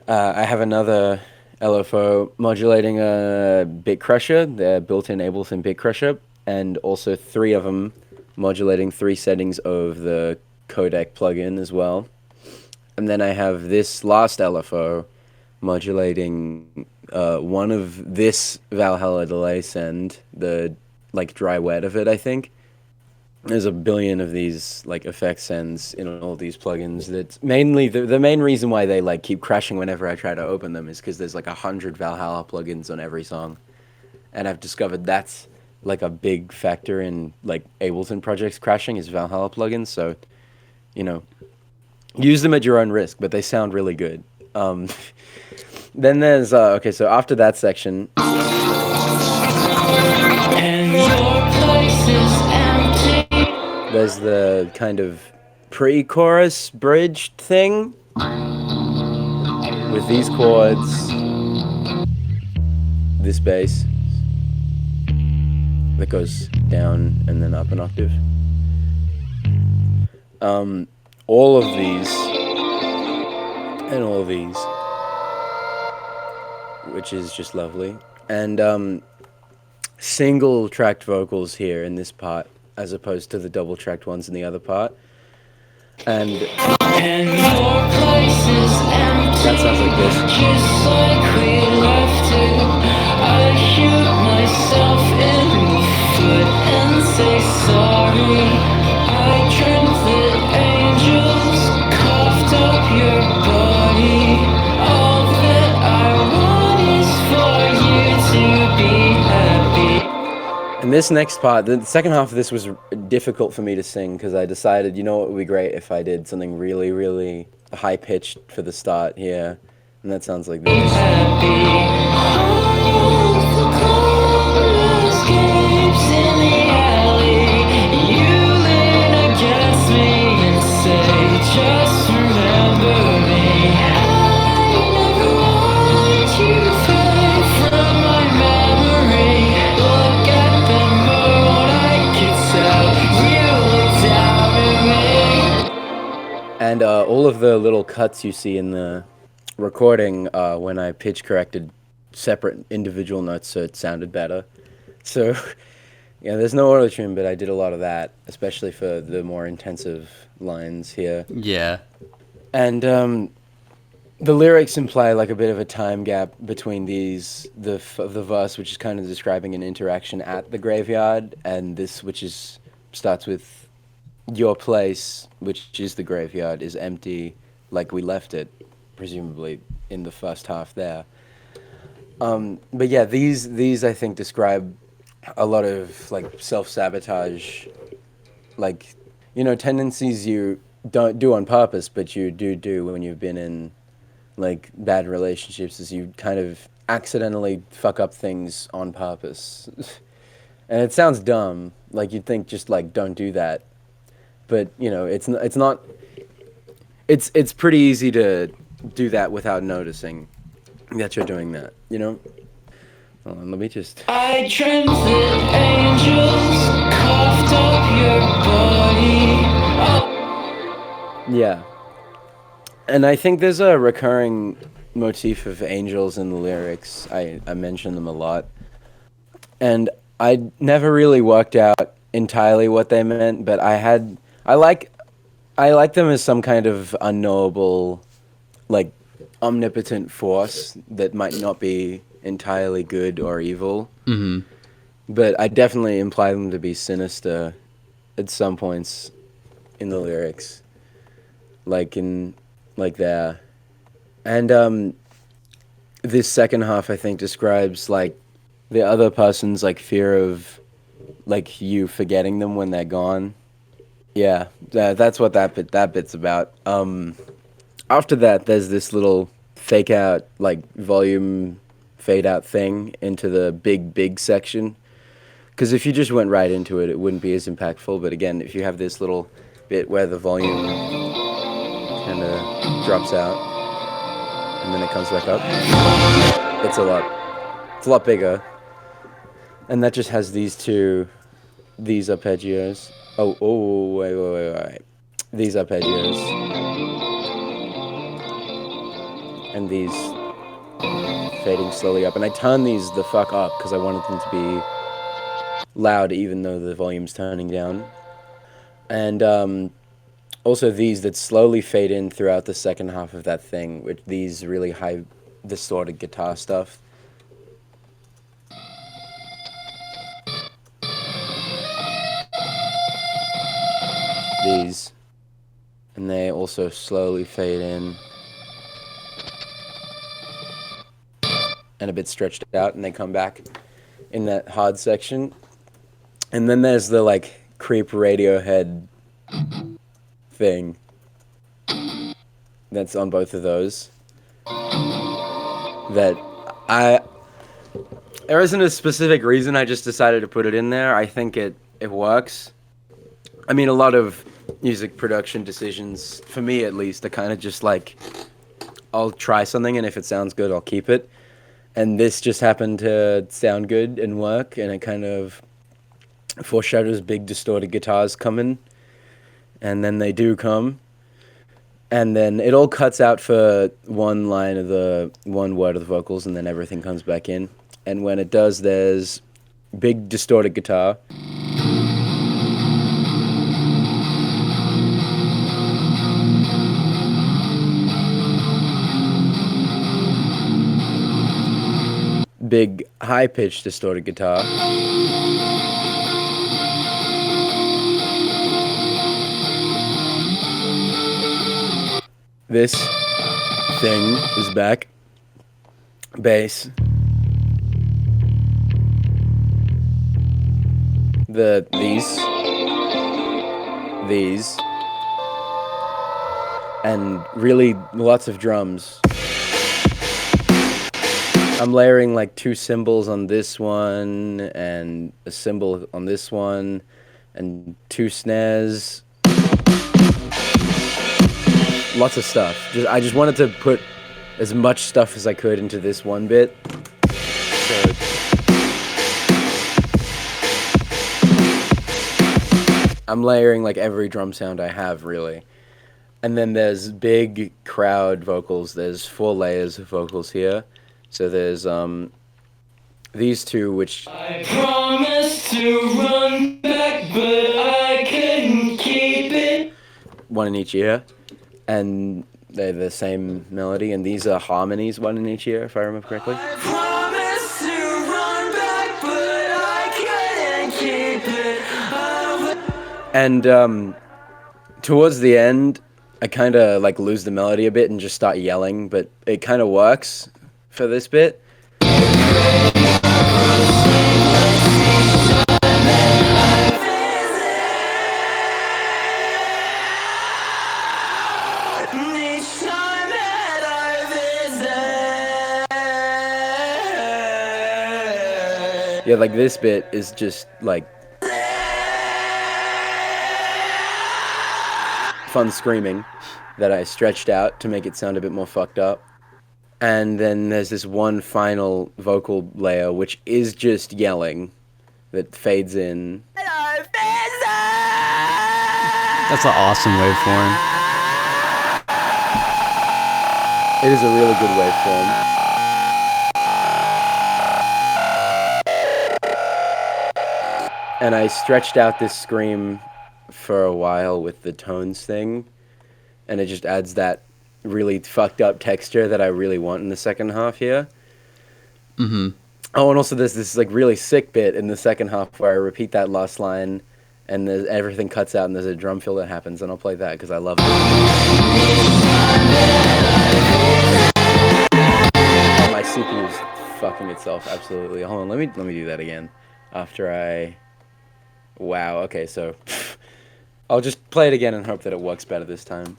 I have another LFO modulating a bit crusher, the built-in Ableton bit crusher, and also 3 of them modulating 3 settings of the codec plugin as well. And then I have this last LFO modulating one of this Valhalla delay send, the like dry wet of it, I think. There's a billion of these like effect sends in all these plugins. That's mainly the main reason why they like keep crashing whenever I try to open them is because there's like 100 Valhalla plugins on every song, and I've discovered that's like a big factor in like Ableton projects crashing is Valhalla plugins. So, use them at your own risk, but they sound really good. Then there's okay, so after that section. And your place is empty. There's the kind of pre-chorus bridged thing with these chords, this bass that goes down and then up an octave. All of these and all of these, which is just lovely. And single tracked vocals here in this part, as opposed to the double tracked ones in the other part. And your place is empty. that sounds like this. Just like we left it. I shoot myself in the foot and say sorry. I dreamt that angels coughed up your body. All that I want is for you to be happy. And this next part, the second half of this was difficult for me to sing because I decided, what would be great if I did something really, really high pitched for the start here. And that sounds like this. Just remember me. I never want you to fade from my memory. Look at the moon, I can tell you look down at me. And all of the little cuts you see in the recording when I pitch corrected separate individual notes so it sounded better. So, there's no auto-tune, but I did a lot of that, especially for the more intensive lines here. Yeah. And the lyrics imply like a bit of a time gap between these, the verse, which is kind of describing an interaction at the graveyard, and this, which starts with your place, which is the graveyard, is empty, like we left it, presumably in the first half there. But yeah, these I think describe a lot of like self-sabotage, like, tendencies you don't do on purpose, but you do when you've been in like bad relationships, is you kind of accidentally fuck up things on purpose. And it sounds dumb, like you'd think just like don't do that, but it's not. It's pretty easy to do that without noticing that you're doing that. Hold on, let me just... I dreamt that angels coughed up your body. Yeah. And I think there's a recurring motif of angels in the lyrics. I mention them a lot. And I never really worked out entirely what they meant, but I like them as some kind of unknowable, like, omnipotent force that might not be entirely good or evil. Mm-hmm. But I definitely imply them to be sinister at some points in the lyrics. Like there. And this second half, I think, describes, like, the other person's, like, fear of, like, you forgetting them when they're gone. Yeah, that's what that bit's about. After that, there's this little fake out, like, volume fade out thing into the big section. Because if you just went right into it, it wouldn't be as impactful. But again, if you have this little bit where the volume kind of drops out and then it comes back up, it's a lot bigger. And that just has these arpeggios. Wait. These arpeggios. And these fading slowly up. And I turn these the fuck up because I wanted them to be loud even though the volume's turning down. And also these that slowly fade in throughout the second half of that thing, with these really high distorted guitar stuff. These. And they also slowly fade in. And a bit stretched out, and they come back in that hard section. And then there's the, like, creep Radiohead thing that's on both of those. There isn't a specific reason, I just decided to put it in there. I think it works. I mean, a lot of music production decisions, for me at least, are kind of just like, I'll try something, and if it sounds good, I'll keep it. And this just happened to sound good and work, and it kind of foreshadows big distorted guitars coming. And then they do come. And then it all cuts out for one line of one word of the vocals, and then everything comes back in. And when it does, there's big distorted guitar. Big high-pitched distorted guitar. This thing is back. Bass. These. And really lots of drums. I'm layering like 2 cymbals on this one, and a cymbal on this one, and 2 snares. Lots of stuff. I just wanted to put as much stuff as I could into this one bit. So I'm layering like every drum sound I have, really. And then there's big crowd vocals. There's 4 layers of vocals here. So there's these 2, which I promised to run back, but I couldn't keep it. one in each ear, and they're the same melody. And these are harmonies, one in each ear, if I remember correctly. I promised to run back, but I couldn't keep it. And towards the end, I kind of like lose the melody a bit and just start yelling, but it kind of works for this bit. Yeah, like this bit is just like fun screaming that I stretched out to make it sound a bit more fucked up. And then there's this one final vocal layer, which is just yelling that fades in. That's an awesome waveform. It is a really good waveform. And I stretched out this scream for a while with the tones thing, and it just adds that really fucked up texture that I really want in the second half here. Mm-hmm. Oh, and also there's this like really sick bit in the second half where I repeat that last line, and everything cuts out, and there's a drum fill that happens, and I'll play that because I love it. Oh, my CPU's fucking itself, absolutely. Hold on, let me do that again after I... Wow, okay, so I'll just play it again and hope that it works better this time.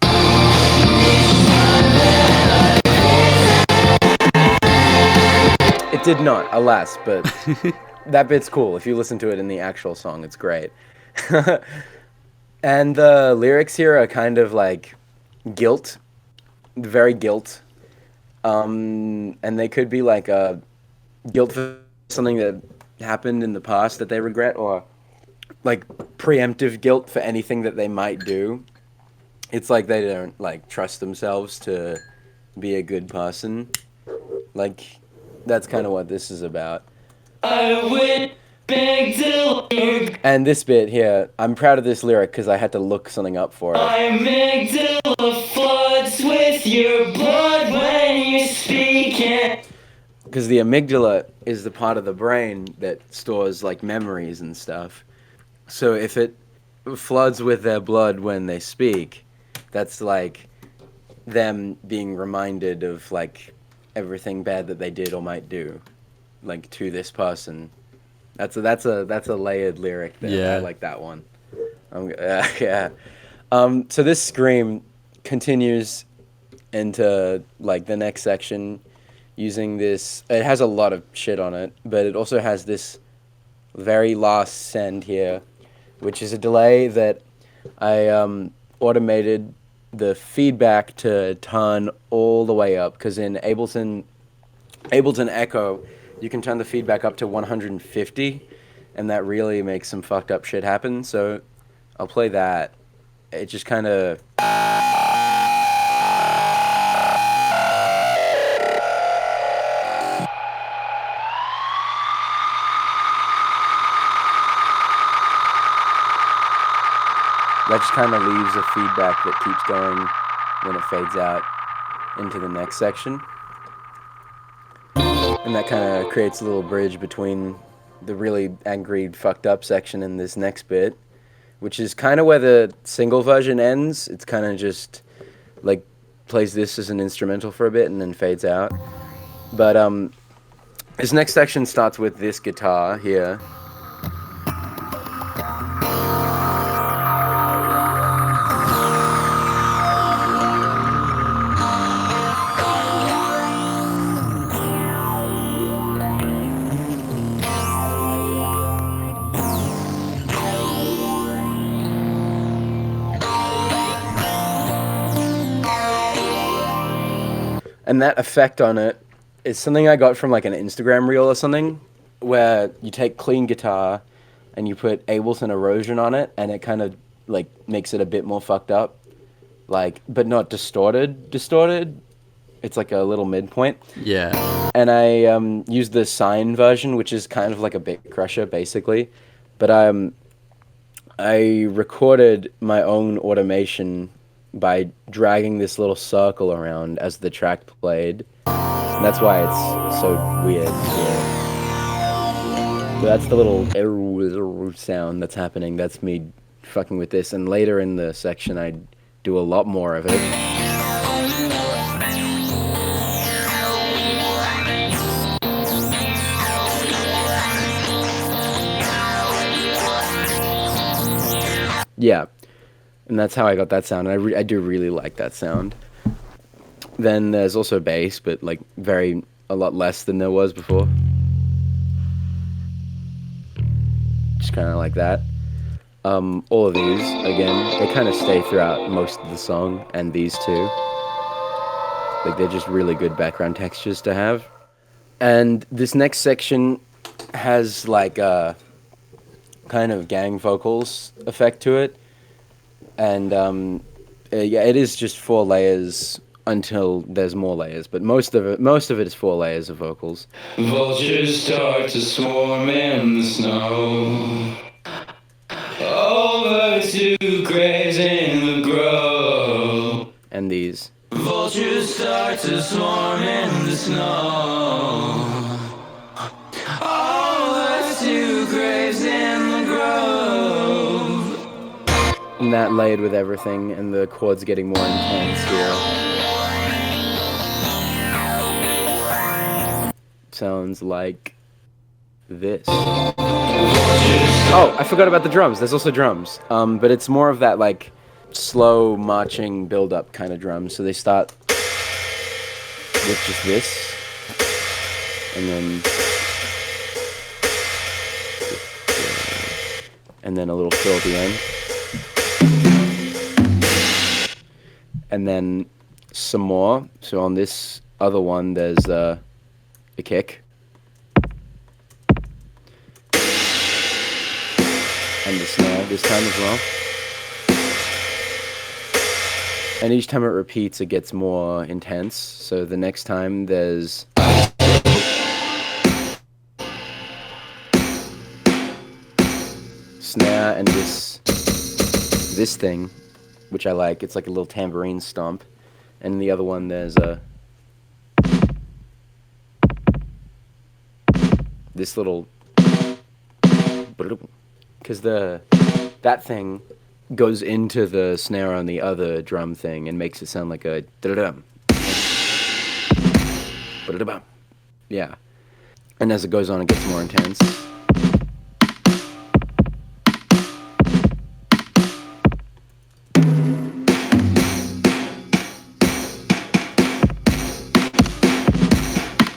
It did not, alas, but that bit's cool. If you listen to it in the actual song, it's great. And the lyrics here are kind of like guilt, very guilt. And they could be like a guilt for something that happened in the past that they regret, or like preemptive guilt for anything that they might do. It's like they don't like trust themselves to be a good person. Like that's kind of what this is about. And this bit here, I'm proud of this lyric because I had to look something up for it. Amygdala floods with your blood when you speak it. Because the amygdala is the part of the brain that stores like memories and stuff. So if it floods with their blood when they speak, that's like them being reminded of like everything bad that they did or might do, like to this person. That's a layered lyric there. Yeah. I like that one. Yeah. So this scream continues into like the next section using this. It has a lot of shit on it, but it also has this very last send here, which is a delay that I automated the feedback to turn all the way up, because in Ableton Echo, you can turn the feedback up to 150, and that really makes some fucked up shit happen. So I'll play that. It just kind of... That just kind of leaves a feedback that keeps going when it fades out into the next section. And that kind of creates a little bridge between the really angry, fucked up section and this next bit, which is kind of where the single version ends. It's kind of just like plays this as an instrumental for a bit and then fades out. But this next section starts with this guitar here. And that effect on it is something I got from like an Instagram reel or something, where you take clean guitar and you put Ableton erosion on it, and it kind of like makes it a bit more fucked up, like, but not distorted. It's like a little midpoint. Yeah. And I used the sine version, which is kind of like a bit crusher basically, but I recorded my own automation by dragging this little circle around as the track played. And that's why it's so weird. Yeah. So that's the little sound that's happening. That's me fucking with this. And later in the section, I do a lot more of it. Yeah. And that's how I got that sound. And I do really like that sound. Then there's also bass, but like a lot less than there was before. Just kind of like that. All of these, again, they kind of stay throughout most of the song, and these two. Like, they're just really good background textures to have. And this next section has like a kind of gang vocals effect to it. And yeah, it is just 4 layers until there's more layers, but most of it is 4 layers of vocals. Vultures start to swarm in the snow. Over to graves in the grove. And these. Vultures start to swarm in the snow. Over to graves in the grove. And that layered with everything, and the chords getting more intense here. Sounds like this. Oh, I forgot about the drums. There's also drums. But it's more of that like slow marching build-up kind of drums. So they start with just this, and then a little fill at the end, and then some more. So on this other one, there's a kick, and the snare this time as well. And each time it repeats, it gets more intense. So the next time there's snare and this thing, which I like. It's like a little tambourine stomp. And in the other one there's this little, because that thing goes into the snare on the other drum thing and makes it sound like a yeah. And as it goes on, it gets more intense.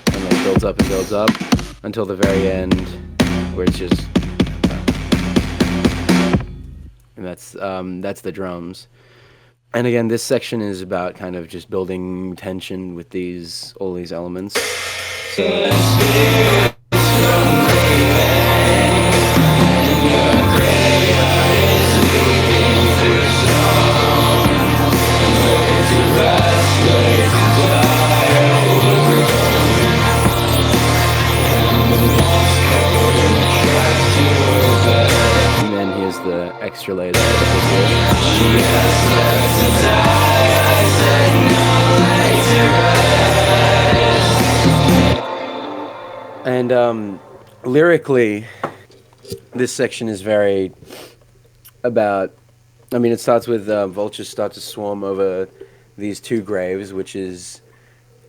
And then builds up and builds up until the very end, where it's just. And that's the drums. And again, this section is about kind of just building tension with all these elements. So the extra later. And lyrically, this section is very about, I mean, it starts with vultures start to swarm over these 2 graves, which is,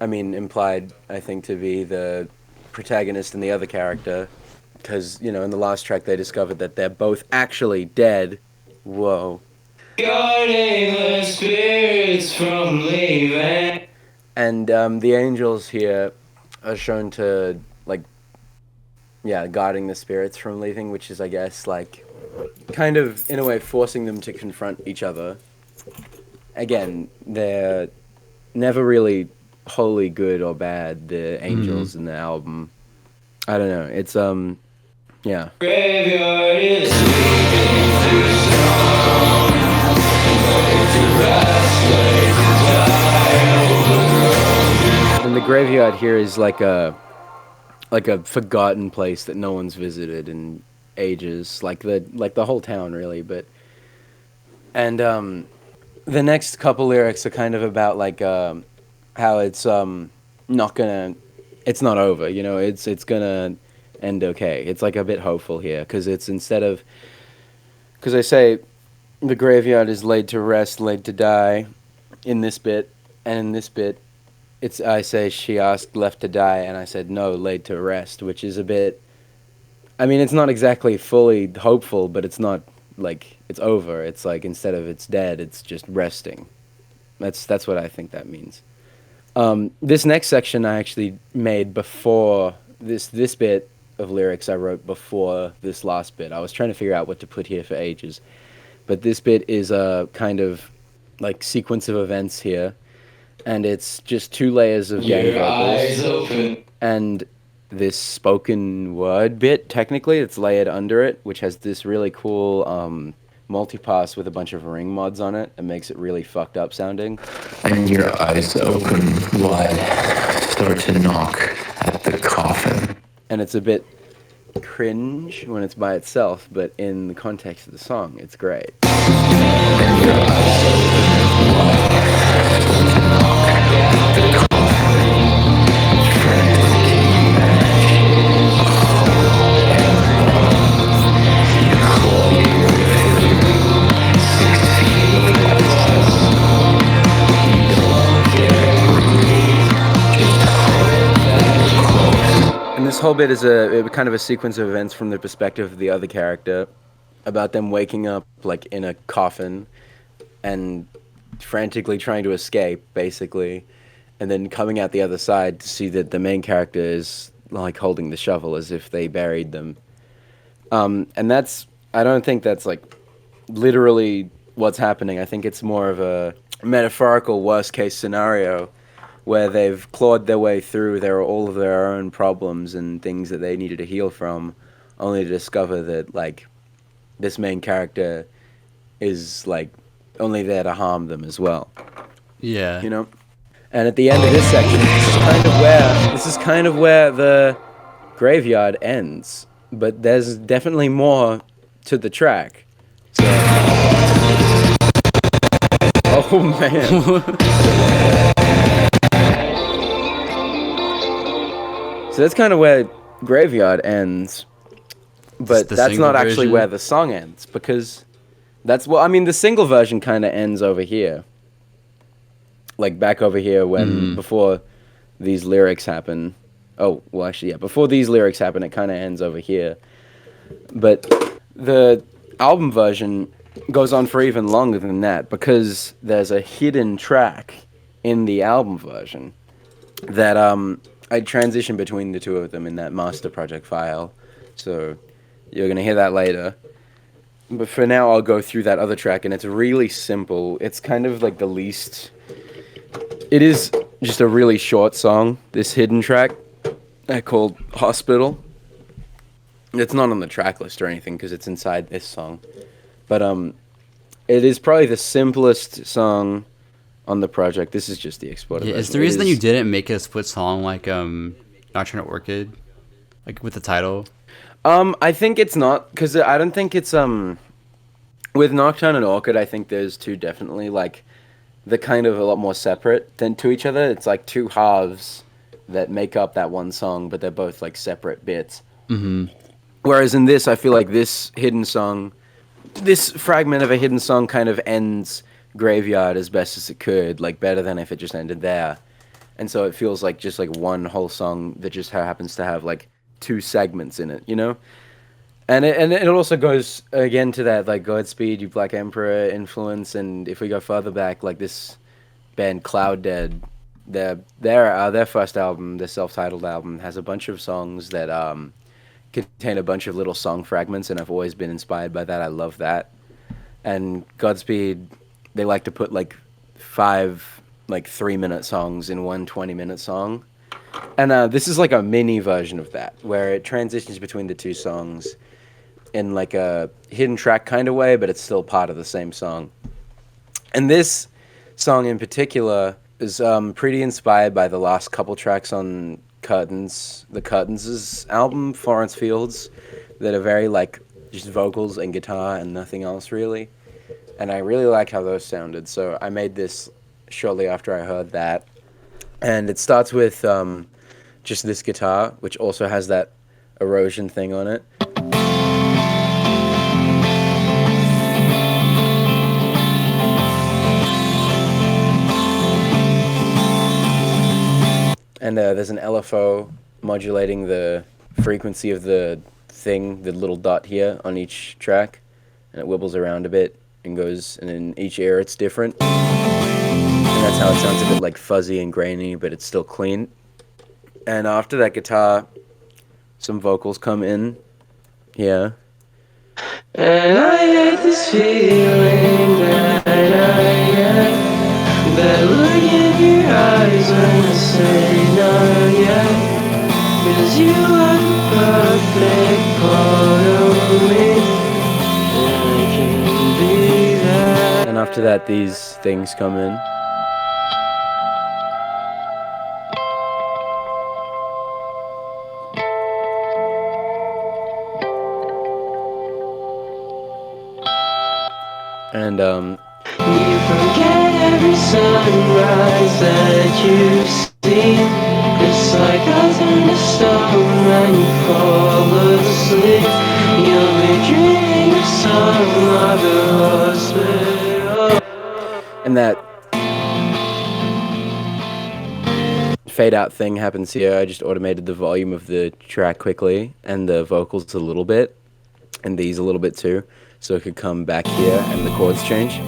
I mean, implied, I think, to be the protagonist and the other character. Because, you know, in the last track they discovered that they're both actually dead. Whoa. Guarding the spirits from leaving. And the angels here are shown to, like, yeah, guarding the spirits from leaving, which is, I guess, like, kind of, in a way, forcing them to confront each other. Again, they're never really wholly good or bad, the angels in the album. I don't know, it's, yeah. Graveyard is sleeping too strong. And the graveyard here is like a forgotten place that no one's visited in ages, like the whole town really. But and the next couple lyrics are kind of about like how it's not over, you know, it's gonna end okay. It's like a bit hopeful here, because it's because I say the graveyard is laid to rest, laid to die in this bit, and in this bit I say she asked left to die, and I said no, laid to rest, which is a bit, I mean, it's not exactly fully hopeful, but it's not like it's over. It's like instead of it's dead, it's just resting. That's what I think that means. This next section I actually made before this bit of lyrics I wrote before this last bit. I was trying to figure out what to put here for ages. But this bit is a kind of like sequence of events here. and it's just 2 layers of gang vocals and this spoken word bit. Technically, it's layered under it, which has this really cool multipass with a bunch of ring mods on it. It makes it really fucked up sounding. And your eyes open wide, start to knock at the coffin. And it's a bit cringe when it's by itself, but in the context of the song, it's great. And your eyes open wide, start to knock at the coffin. Frantic image, you claw your way through 6 feet of glass. You don't dare breathe, just hope that you're close. And this whole bit is a kind of a sequence of events from the perspective of the other character, about them waking up like in a coffin and frantically trying to escape, basically, and then coming out the other side to see that the main character is like holding the shovel as if they buried them. And that's, I don't think that's like literally what's happening. I think it's more of a metaphorical worst case scenario where they've clawed their way through all of their own problems and things that they needed to heal from, only to discover that like this main character is like only there to harm them as well. Yeah. You know? And at the end of this section, this is kind of where the graveyard ends. But there's definitely more to the track. So, oh man. So that's kind of where graveyard ends. But that's not actually where the song ends, because that's, well, I mean, the single version kind of ends over here. Like back over here when, before these lyrics happen. Oh, well, actually, yeah, before these lyrics happen, it kind of ends over here. But the album version goes on for even longer than that, because there's a hidden track in the album version that I transition between the two of them in that master project file. So you're going to hear that later. But for now, I'll go through that other track, and it's really simple. It's kind of like the least... It is just a really short song, this hidden track called Hospital. It's not on the track list or anything because it's inside this song. But it is probably the simplest song on the project. This is just the exported version. Is the reason that you didn't make a split song like Nocturne or Orchid? Like with the title? I think it's not, because I don't think it's... With Nocturne and Orchid, I think there's two definitely, like... They're kind of a lot more separate than to each other. It's like two halves that make up that one song, but they're both like separate bits. Mm-hmm. Whereas in this, I feel like this hidden song, this fragment of a hidden song kind of ends Graveyard as best as it could, like better than if it just ended there. And so it feels like just like one whole song that just happens to have like two segments in it, you know? And it also goes again to that like Godspeed You Black Emperor influence, and if we go further back, like this band Cloud Dead, their first album, their self-titled album, has a bunch of songs that contain a bunch of little song fragments, and I've always been inspired by that. I love that. And Godspeed, they like to put like 5 like 3-minute songs in one 20-minute song. And this is like a mini version of that, where it transitions between the two songs in like a hidden track kind of way, but it's still part of the same song. And this song in particular is pretty inspired by the last couple tracks on the Curtains' album, Florence Fields, that are very like just vocals and guitar and nothing else really. And I really like how those sounded, so I made this shortly after I heard that. And it starts with just this guitar, which also has that erosion thing on it. And there's an LFO modulating the frequency of the thing, the little dot here on each track. And it wibbles around a bit and goes, and in each ear it's different. And that's how it sounds, a bit like fuzzy and grainy, but it's still clean. And after that guitar, some vocals come in here. And I hate this feeling that I get, that look in your when I say not yet. Cause you are the perfect part of me, and I can be that. And after that, these things come in. And you forget every sunrise that you see. It's like I turn to stone when you fall asleep. You'll be dreaming of some other hospital. and that fade out thing happens here. I just automated the volume of the track quickly and the vocals a little bit, and these a little bit too, so it could come back here and the chords change.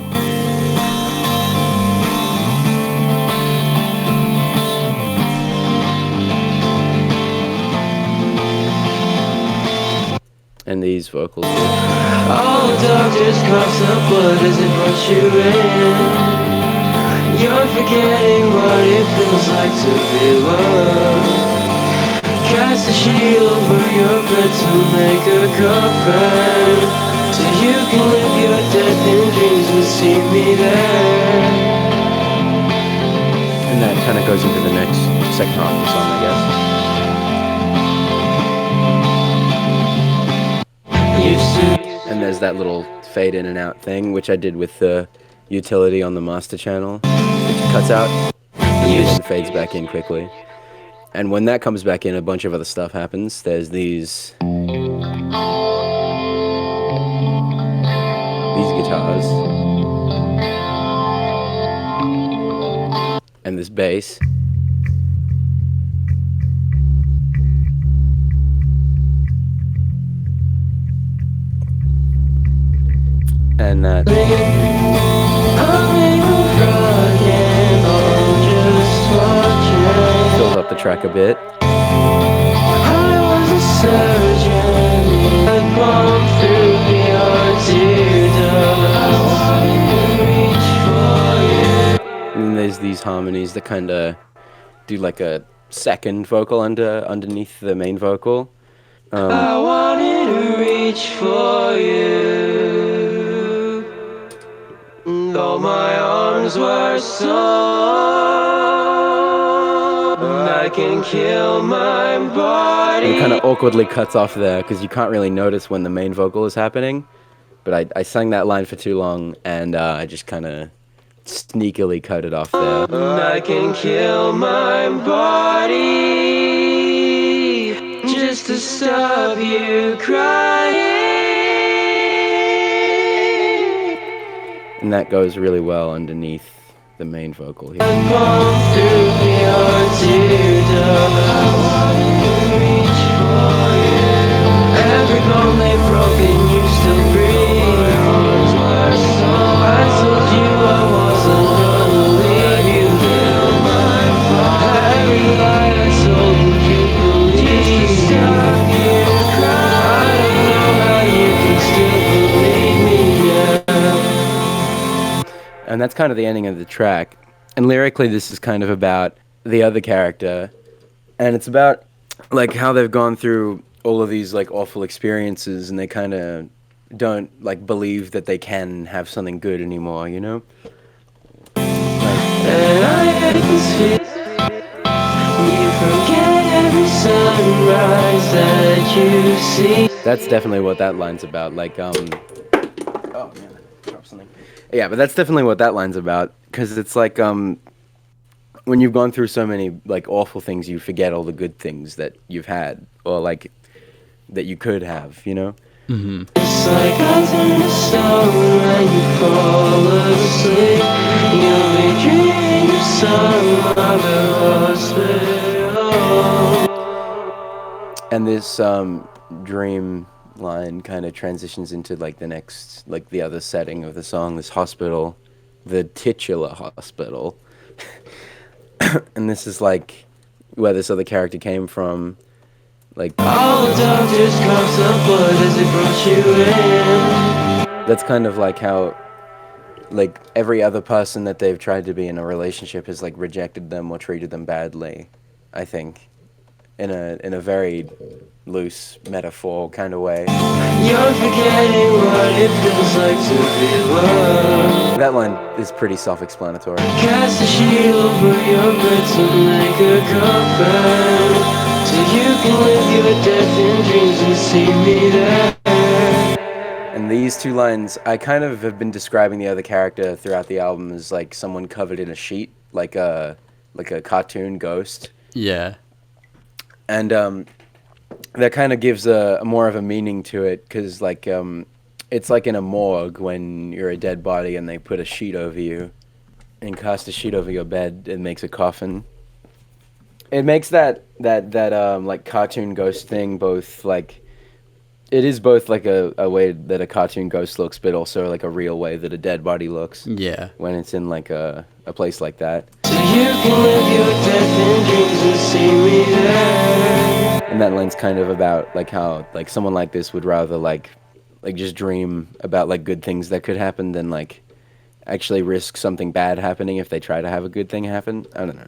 And these vocals. All the doctors cross up, what does it brought you in? You're forgetting what it feels like to be loved. Cast a sheet over your bed to make a coffin, so you can live your death in dreams and see me there. And that kind of goes into the next second half of the song, I guess. And there's that little fade in and out thing, which I did with the utility on the master channel, which cuts out and then fades back in quickly. And when that comes back in, a bunch of other stuff happens. There's these guitars and this bass. And that fills up the track a bit. I was a surgeon, I'd bomb through your teardrops. And then there's these harmonies that kind of do like a second vocal underneath the main vocal. I wanted to reach for you, though my arms were sore, I can kill my body. It kind of awkwardly cuts off there because you can't really notice when the main vocal is happening. But I sang that line for too long, and I just kind of sneakily cut it off there. I can kill my body just to stop you crying. And that goes really well underneath the main vocal here. Bomb through your teardrops. I wanted to reach for you. Every bone they've broken, you still breathe. I told you I wasn't gonna leave you. Every lie I told you believe. I don't know how you can still believe me now. And that's kind of the ending of the track. And lyrically, this is kind of about the other character. And it's about like how they've gone through all of these like awful experiences, and they kind of don't like believe that they can have something good anymore, you know? And I can see you forget every sunrise that you see. That's definitely what that line's about. Like, oh man, I dropped something. Yeah, but that's definitely what that line's about. Because it's like, when you've gone through so many like awful things, you forget all the good things that you've had, or like that you could have, you know? Mm-hmm. It's like I turn to stone when you fall asleep. You'll be dreaming of some other hospital. And this dream line kind of transitions into like the next, like the other setting of the song, this hospital, the titular hospital. And this is like where this other character came from. Like, all the doctors cross up, what as it brought you in. That's kind of like how like every other person that they've tried to be in a relationship has like rejected them or treated them badly, I think, in a very loose metaphor kind of way. You're forgetting what it feels like to be loved. That line is pretty self-explanatory. Cast a shield over your bed to make a cover, so you can live your death in dreams and see me there. And these two lines, I kind of have been describing the other character throughout the album as like someone covered in a sheet, like a cartoon ghost. Yeah. And that kind of gives a more of a meaning to it, because like it's like in a morgue when you're a dead body and they put a sheet over you and cast a sheet over your bed and makes a coffin. It makes that like cartoon ghost thing both like, it is both like a way that a cartoon ghost looks, but also like a real way that a dead body looks. Yeah. When it's in like a place like that. So you can live your death in dreams and see me there. And that line's kind of about like how like someone like this would rather like just dream about like good things that could happen than like actually risk something bad happening if they try to have a good thing happen. I don't know.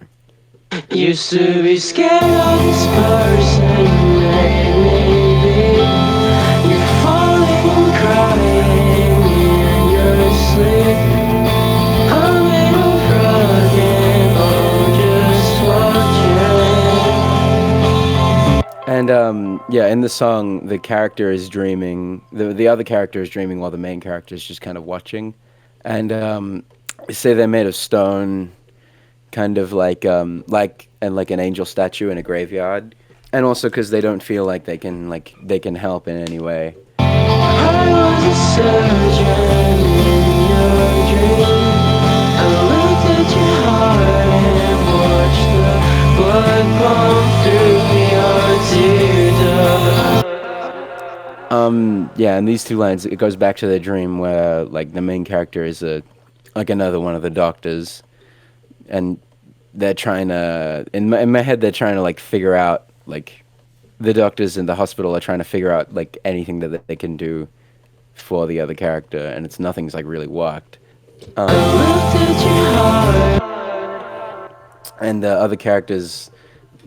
Used to be scared of this person who made me be. You're falling, crying in your sleep. I'm in a frog and I'm just watching. And yeah, in the song the character is dreaming, the other character is dreaming while the main character is just kind of watching. And they say they're made of stone, kind of like an angel statue in a graveyard, and also because they don't feel like they can help in any way. I was a surgeon in your dream. I looked at your heart and watched the blood pump through your teardrop. Yeah, and these two lines, it goes back to their dream where like the main character is like another one of the doctors, and they're trying to, in my head, they're trying to like figure out, like the doctors in the hospital are trying to figure out like anything that they can do for the other character, and nothing's like really worked. And the other character's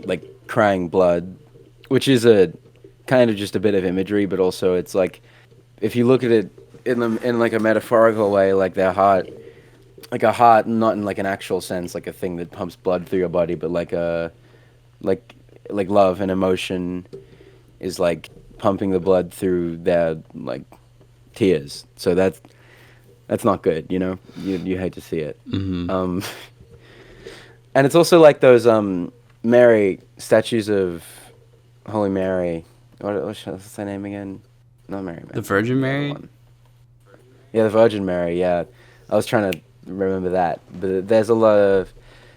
like crying blood, which is a kind of just a bit of imagery, but also it's like, if you look at it in like a metaphorical way, like their heart, like a heart, not in like an actual sense, like a thing that pumps blood through your body, but like like love and emotion is like pumping the blood through their like tears. So that's not good, you know. You hate to see it. Mm-hmm. And it's also like those Mary statues of Holy Mary. What's her name again? Not Mary. The Virgin Mary. Yeah, the Virgin Mary. Yeah, I was trying to remember that, but there's a lot of,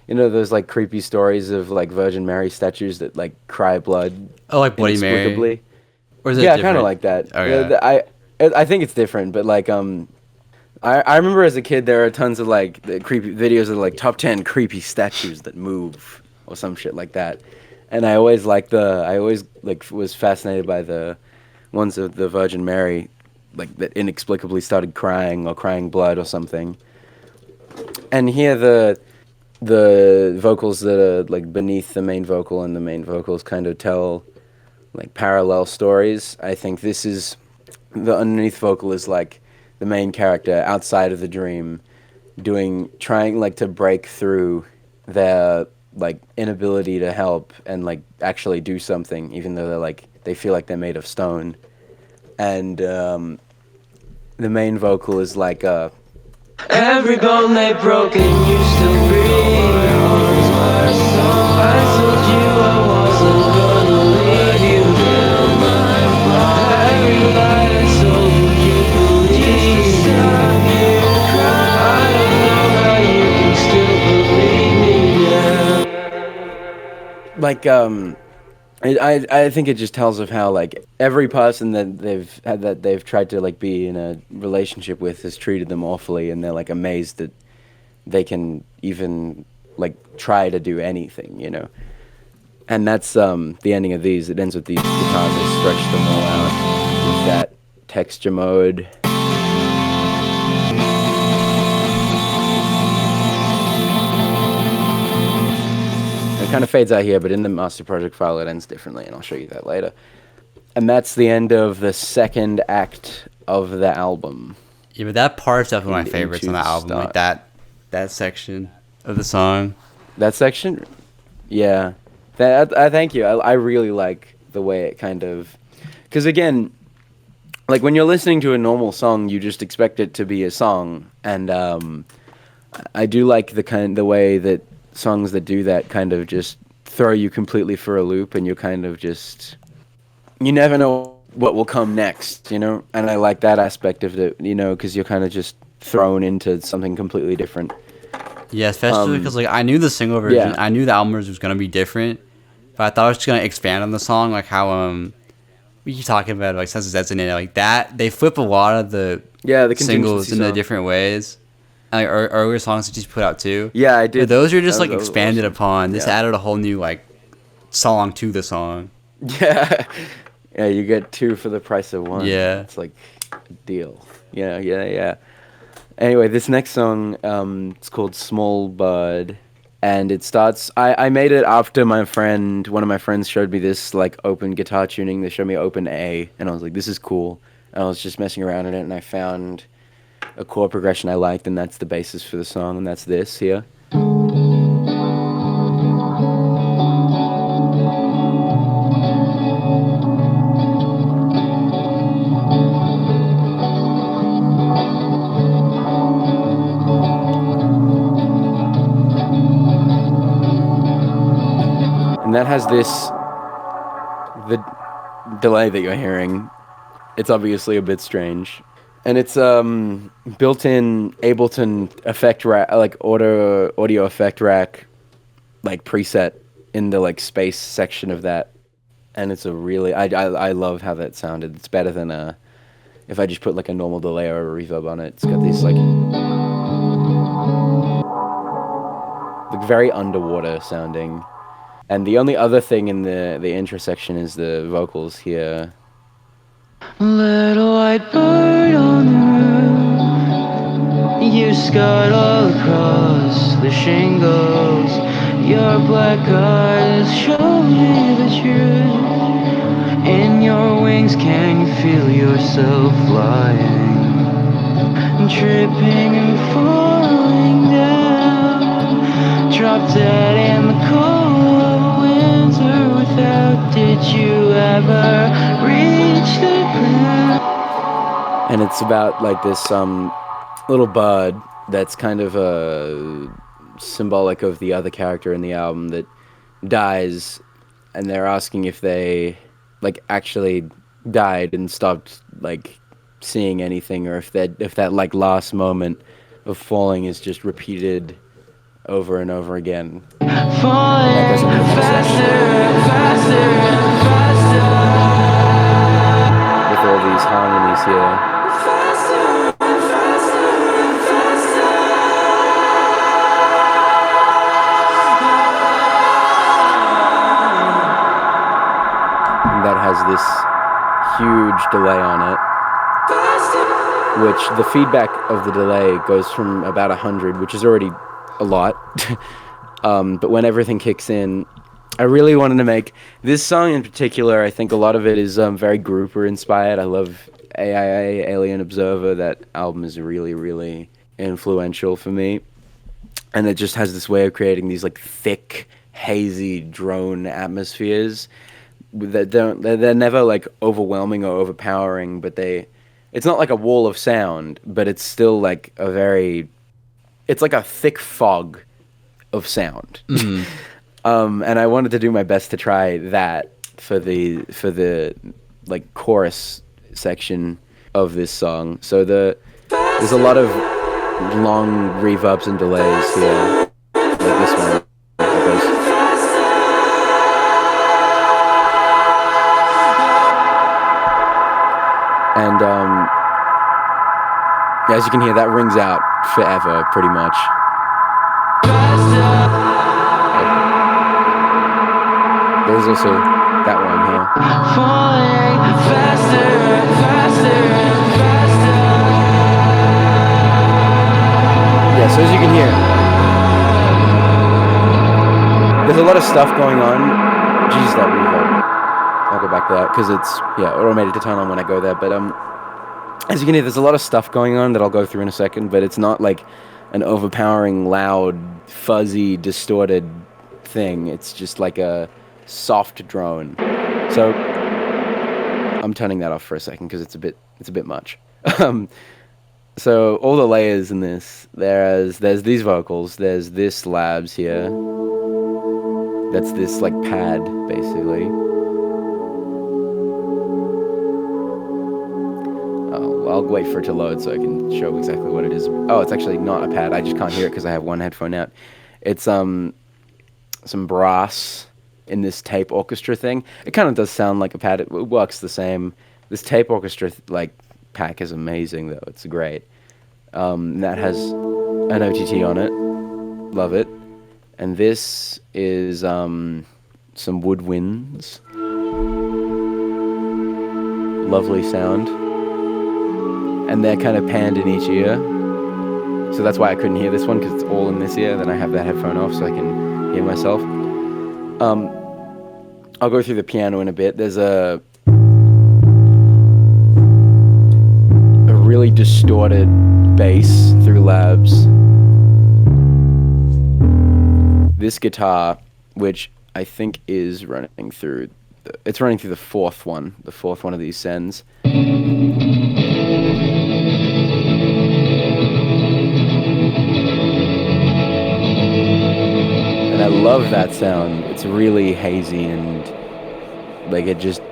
you know, those like creepy stories of like Virgin Mary statues that like cry blood. Oh, like Bloody Mary. Or is it yeah, different? kind of like that. Oh, yeah. I think it's different, but like I remember as a kid there are tons of like the creepy videos of like top 10 creepy statues that move or some shit like that, and I always was fascinated by the ones of the Virgin Mary, like that inexplicably started crying or crying blood or something. And here the vocals that are like beneath the main vocal and the main vocals kind of tell like parallel stories. I think this is, the underneath vocal is like the main character outside of the dream trying like to break through their like inability to help and like actually do something, even though they feel like they're made of stone. And the main vocal is like every bone they broke and you still breathe. I told you I wasn't gonna leave you. Every lie I told you believe. I don't know how you can still believe me now. like I think it just tells of how like every person that they've tried to like be in a relationship with has treated them awfully, and they're like amazed that they can even like try to do anything, you know. And that's the ending of these. It ends with these guitars that stretch them all out with that texture mode. kind of fades out here, but in the master project file it ends differently, and I'll show you that later. And that's the end of the second act of the album. Yeah, but that part's definitely my favorites on the album. Like that section of the song. That section? Yeah. I thank you. I really like the way it kind of... Because again, like when you're listening to a normal song, you just expect it to be a song. And I do like the way that songs that do that kind of just throw you completely for a loop, and you kind of just... You never know what will come next, you know? And I like that aspect of it, you know, because you're kind of just thrown into something completely different. Yeah, especially because like I knew the single version, I knew the album version was gonna be different, but I thought I was just gonna expand on the song, like how we keep talking about like Senses That's in it, like that they flip a lot of the singles into different ways. And, like earlier songs that you put out too. Yeah, I did. But those are just like expanded upon. This added a whole new like song to the song. Yeah, yeah, you get two for the price of one. Yeah, it's like a deal. Yeah. Anyway, this next song, it's called Small Bird, and it starts... I made it after one of my friends showed me this, like, open guitar tuning. They showed me open A, and I was like, this is cool. And I was just messing around in it, and I found a chord progression I liked, and that's the basis for the song, and that's this here. And that has the delay that you're hearing. It's obviously a bit strange. And it's built-in Ableton effect rack, like audio effect rack, like preset in the like space section of that. And it's a really, I love how that sounded. It's better than if I just put like a normal delay or a reverb on it. It's got these like very underwater sounding. And the only other thing in the intro section is the vocals here. Little white bird on the roof, you scarred all across the shingles. Your black eyes show me the truth. In your wings, can you feel yourself flying, tripping and falling down? Drop dead in the cold winter without. Did you ever reach the ground? And it's about like this little bud that's kind of symbolic of the other character in the album that dies, and they're asking if they like actually died and stopped like seeing anything, or if that like last moment of falling is just repeated over and over again. Falling faster and faster and faster. With all these harmonies here. Faster and faster and faster. And that has this huge delay on it, which the feedback of the delay goes from about 100, which is already a lot. But when everything kicks in, I really wanted to make this song in particular. I think a lot of it is very grouper inspired. I love AIA, Alien Observer. That album is really, really influential for me. And it just has this way of creating these like thick, hazy drone atmospheres that they're never like overwhelming or overpowering, but it's not like a wall of sound, but it's still like it's like a thick fog of sound. Mm-hmm. And I wanted to do my best to try that for the like chorus section of this song. So there's a lot of long reverbs and delays here, like this one. And as you can hear, that rings out forever, pretty much. There's also that one here. Falling faster and faster and faster. Yeah, so as you can hear, there's a lot of stuff going on. Jeez, that reverb. I'll go back there because it's automated to turn on when I go there. But as you can hear, there's a lot of stuff going on that I'll go through in a second. But it's not like an overpowering, loud, fuzzy, distorted thing. It's just like a soft drone. So I'm turning that off for a second because it's a bit much. So all the layers in this, there's these vocals, there's this labs here. That's this like pad basically. Oh, I'll wait for it to load so I can show exactly what it is. Oh, it's actually not a pad. I just can't hear it because I have one headphone out. It's some brass in this tape orchestra thing. It kind of does sound like a pad. It works the same. This tape orchestra like pack is amazing though. It's great. That has an OTT on it. Love it. And this is some woodwinds. Lovely sound. And they're kind of panned in each ear. So that's why I couldn't hear this one, because it's all in this ear. Then I have that headphone off so I can hear myself. I'll go through the piano in a bit. There's a really distorted bass through labs. This guitar, which I think is running through, it's running through the fourth one of these sends. And I love that sound. It's really hazy and like it just,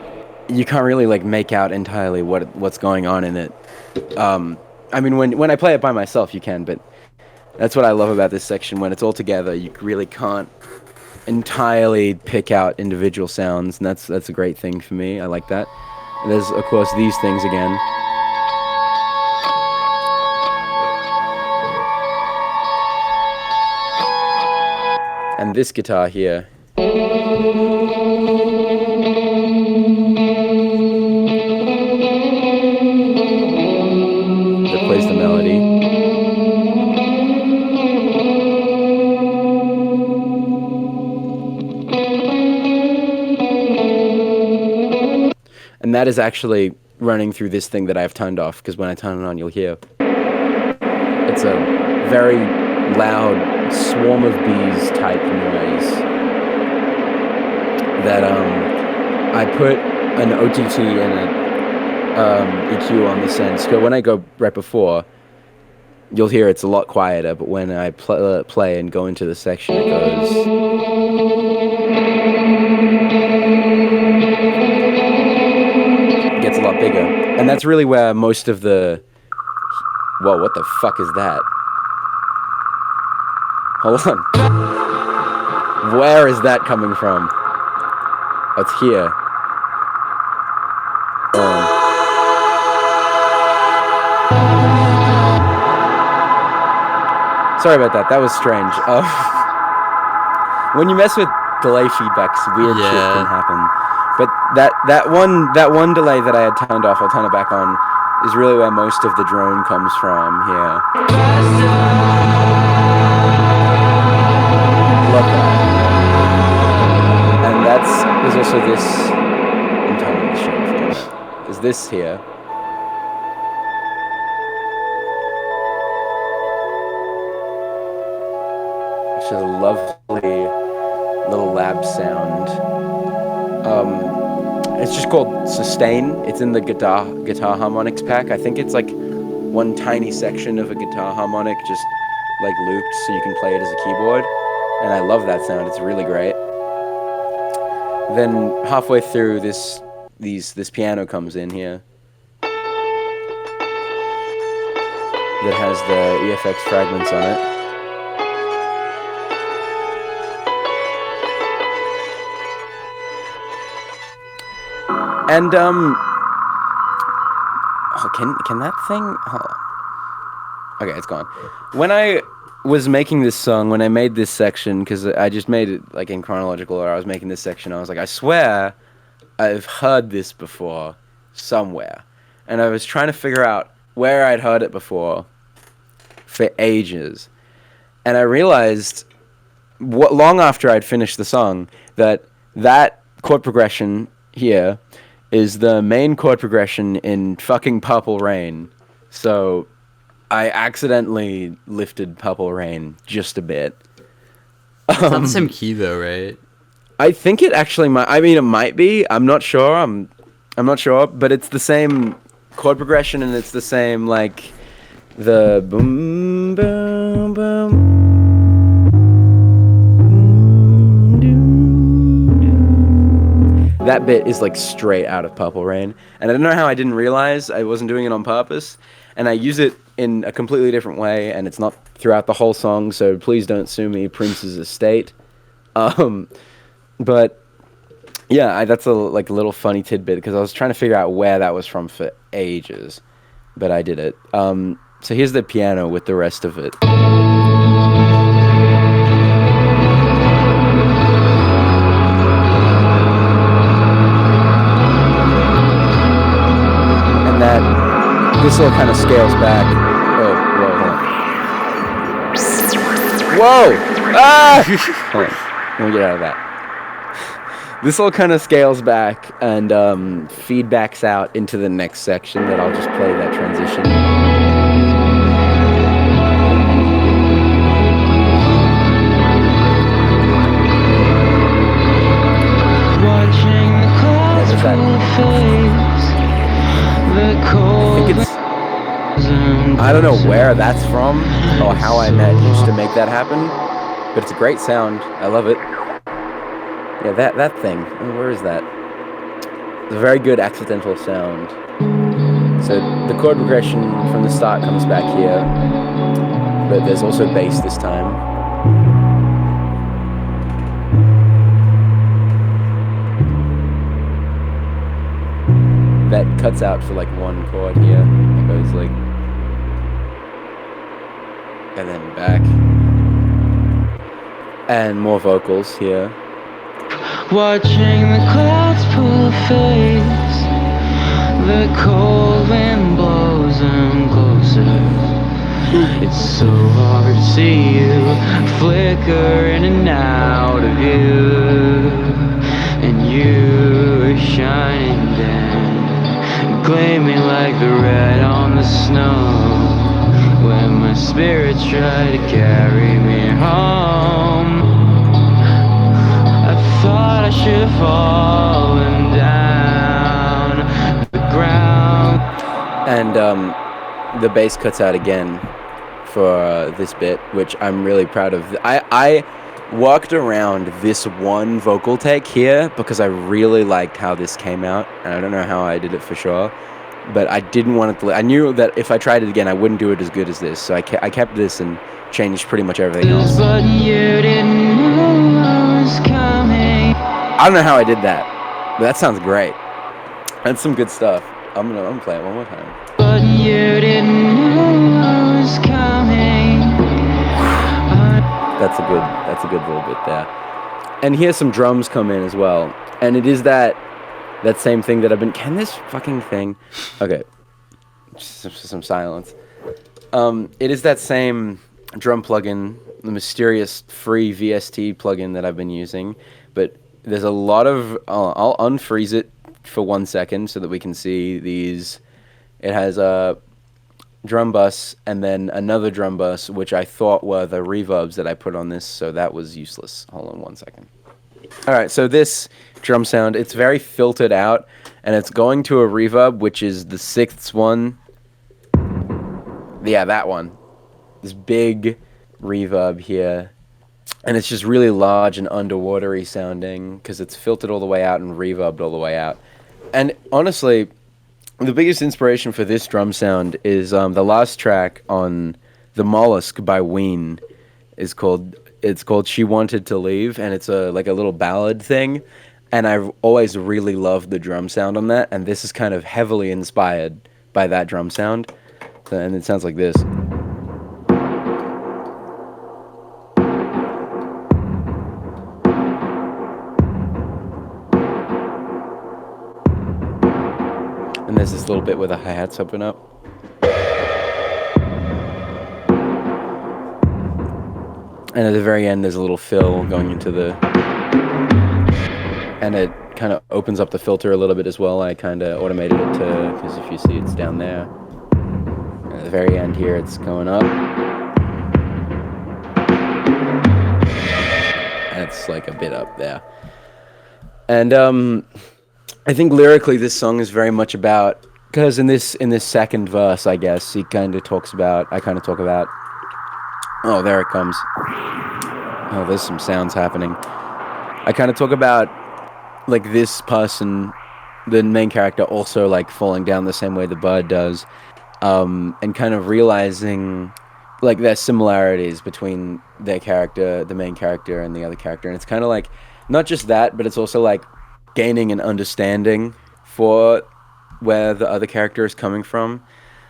you can't really like make out entirely what's going on in it. I mean, when I play it by myself, you can, but that's what I love about this section. When it's all together, you really can't entirely pick out individual sounds, and that's a great thing for me. I like that. And there's, of course, these things again. And this guitar here. That plays the melody. And that is actually running through this thing that I've turned off, because when I turn it on, you'll hear. It's a very loud swarm of bees type noise that I put an OTT and an EQ on the send. So when I go right before, you'll hear it's a lot quieter, but when I play and go into the section, it goes. It gets a lot bigger. And that's really where most of the... Whoa, what the fuck is that? Hold on. Where is that coming from? Oh, it's here. Sorry about that. That was strange. When you mess with delay feedbacks, weird shit can happen. But that one delay that I had turned off, I'll turn it back on, is really where most of the drone comes from here. Love that. And there's also this, I'm turning this shit off. There's this here. Which is a lovely little lab sound. It's just called Sustain. It's in the guitar harmonics pack. I think it's like one tiny section of a guitar harmonic just like looped so you can play it as a keyboard. And I love that sound. It's really great. Then halfway through this piano comes in here. That has the EFX fragments on it. And can that thing? Oh. Okay, it's gone. When I was making this song, when I made this section, because I just made it like in chronological order, I was making this section, I was like, I swear I've heard this before somewhere. And I was trying to figure out where I'd heard it before for ages. And I realized long after I'd finished the song, that chord progression here is the main chord progression in fucking Purple Rain. So I accidentally lifted Purple Rain just a bit. It's not the same key though, right? I think it actually might. I mean, it might be. I'm not sure. I'm not sure, but it's the same chord progression, and it's the same like the boom boom boom. That bit is like straight out of Purple Rain, and I don't know how I didn't realize I wasn't doing it on purpose, and I use it in a completely different way, and it's not throughout the whole song, so please don't sue me, Prince's estate. But yeah, that's a little funny tidbit because I was trying to figure out where that was from for ages, but I did it. So here's the piano with the rest of it. This all kind of scales back. Oh, whoa, ah! Hold on. Let me get out of that. This all kind of scales back and feedbacks out into the next section that I'll just play that transition. I don't know where that's from or how I managed to make that happen, but it's a great sound. I love it. Yeah, that thing. Where is that? It's a very good accidental sound. So the chord progression from the start comes back here, but there's also bass this time. That cuts out for like one chord here. It goes like, and then back, and more vocals here. Watching the clouds pull a face, the cold wind blows them closer. It's so hard to see you flicker in and out of view, and you are shining down, gleaming like the red on the snow. When my spirits try to carry me home, I thought I should have fallen down the ground. And the bass cuts out again for this bit, which I'm really proud of. I worked around this one vocal take here because I really liked how this came out, and I don't know how I did it for sure. But I didn't want it to. I knew that if I tried it again, I wouldn't do it as good as this. So I kept this and changed pretty much everything else. But you didn't know I was coming. I don't know how I did that, but that sounds great. That's some good stuff. I'm gonna play it one more time. But you didn't know I was coming. That's a good little bit there. And here's some drums come in as well, and it is that same thing that I've been. Can this fucking thing? Okay, some silence. It is that same drum plugin, the mysterious free VST plugin that I've been using, but there's a lot of. I'll unfreeze it for 1 second so that we can see these. It has a drum bus and then another drum bus, which I thought were the reverbs that I put on this, so that was useless. Hold on 1 second. All right, so this drum sound, it's very filtered out, and it's going to a reverb, which is the 6th one. Yeah, that one. This big reverb here. And it's just really large and underwatery sounding because it's filtered all the way out and reverbed all the way out. And honestly, the biggest inspiration for this drum sound is the last track on The Mollusk by Ween. It's called She Wanted to Leave, and it's a little ballad thing. And I've always really loved the drum sound on that, and this is kind of heavily inspired by that drum sound. And it sounds like this. And there's this little bit where the hi-hat's open up. And at the very end, there's a little fill going into and it kind of opens up the filter a little bit as well. I kind of automated it because if you see, it's down there. And at the very end here, it's going up. And it's like a bit up there. And I think lyrically, this song is very much about, because in this second verse, I guess, I kind of talk about, oh, there it comes. Oh, there's some sounds happening. I kind of talk about, like, this person, the main character, also, like, falling down the same way the bird does, and kind of realizing, like, there's similarities between their character, the main character, and the other character. And it's kind of like, not just that, but it's also, like, gaining an understanding for where the other character is coming from.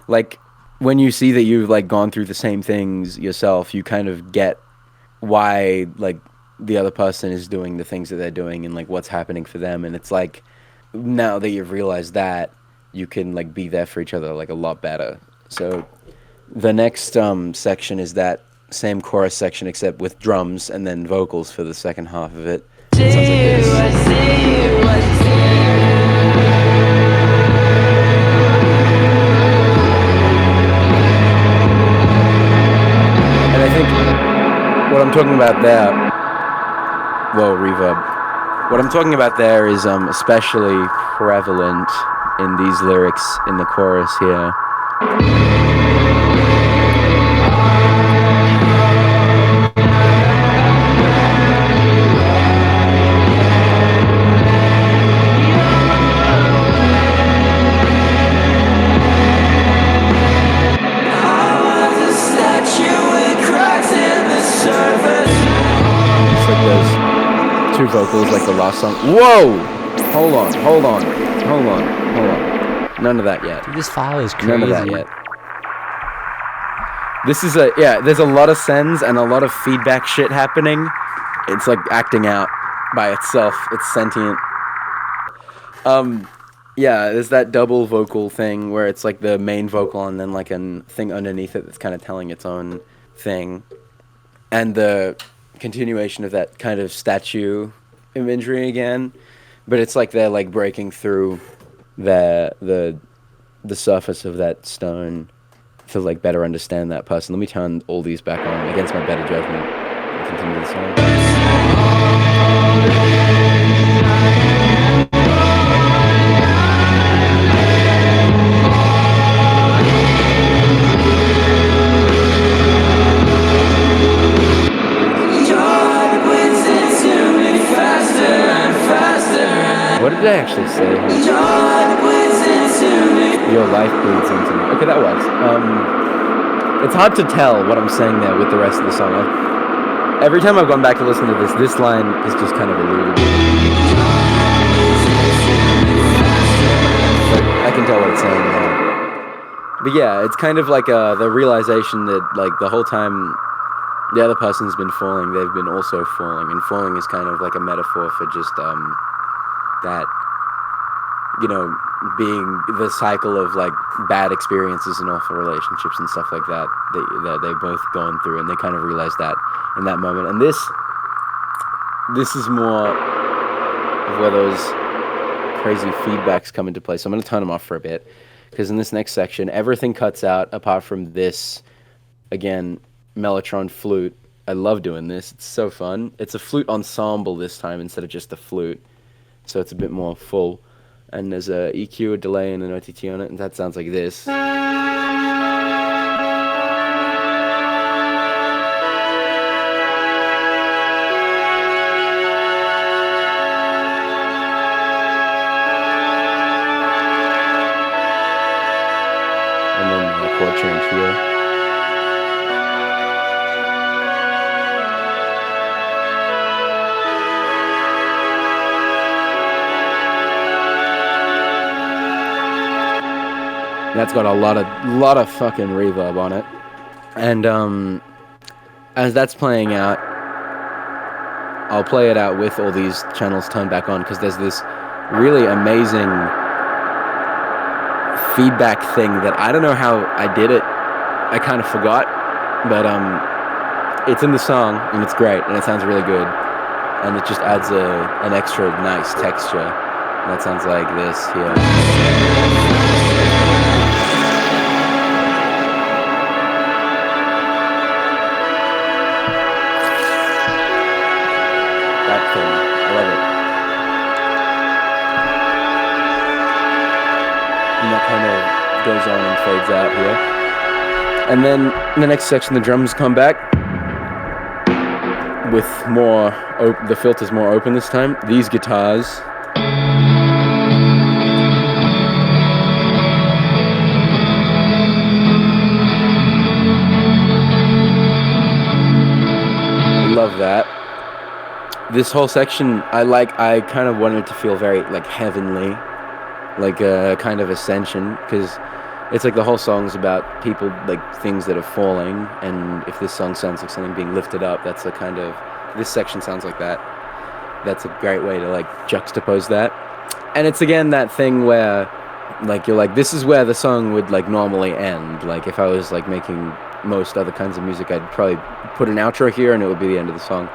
Like, when you see that you've, like, gone through the same things yourself, you kind of get why, like, the other person is doing the things that they're doing and, like, what's happening for them. And it's like, now that you've realized that, you can, like, be there for each other, like, a lot better. So the next section is that same chorus section except with drums and then vocals for the second half of it. It sounds like this. And I think what I'm talking about there, whoa, reverb. What I'm talking about there is especially prevalent in these lyrics in the chorus here. Two vocals like the last song. Whoa! Hold on. None of that yet. Dude, this file is crazy. None of that yet. This is there's a lot of sends and a lot of feedback shit happening. It's like acting out by itself. It's sentient. There's that double vocal thing where it's like the main vocal and then like a thing underneath it that's kind of telling its own thing. And the continuation of that kind of statue imagery again, but it's like they're like breaking through the surface of that stone to like better understand that person. Let me turn all these back on against my better judgment and continue the song. What did I actually say? Your life bleeds into me. Okay, that works. It's hard to tell what I'm saying there with the rest of the song. Every time I've gone back to listen to this line is just kind of eluded. But I can tell what it's saying now. But yeah, it's kind of like the realization that like the whole time the other person's been falling, they've been also falling. And falling is kind of like a metaphor for just that, you know, being the cycle of like bad experiences in awful relationships and stuff like that they've both gone through, and they kind of realize that in that moment. And this is more of where those crazy feedbacks come into play. So I'm going to turn them off for a bit, because in this next section everything cuts out apart from this, again, mellotron flute. I love doing this. It's so fun. It's a flute ensemble this time instead of just a flute. So it's a bit more full. And there's a EQ, a delay, and an OTT on it, and that sounds like this. And then the chord change here. That's got a lot of fucking reverb on it. And as that's playing out, I'll play it out with all these channels turned back on, because there's this really amazing feedback thing that I don't know how I did it. I kind of forgot, but it's in the song, and it's great, and it sounds really good. And it just adds an extra nice texture. And that sounds like this here. That thing, I love it. And that kind of goes on and fades out here. And then in the next section, the drums come back with more, the filter's more open this time. These guitars. Love that. This whole section, I kind of wanted it to feel very, like, heavenly. Like a kind of ascension, because it's like the whole song's about people, like, things that are falling, and if this song sounds like something being lifted up, that's a kind of, this section sounds like that. That's a great way to, like, juxtapose that. And it's, again, that thing where, like, you're like, this is where the song would, like, normally end. Like, if I was, like, making most other kinds of music, I'd probably put an outro here, and it would be the end of the song.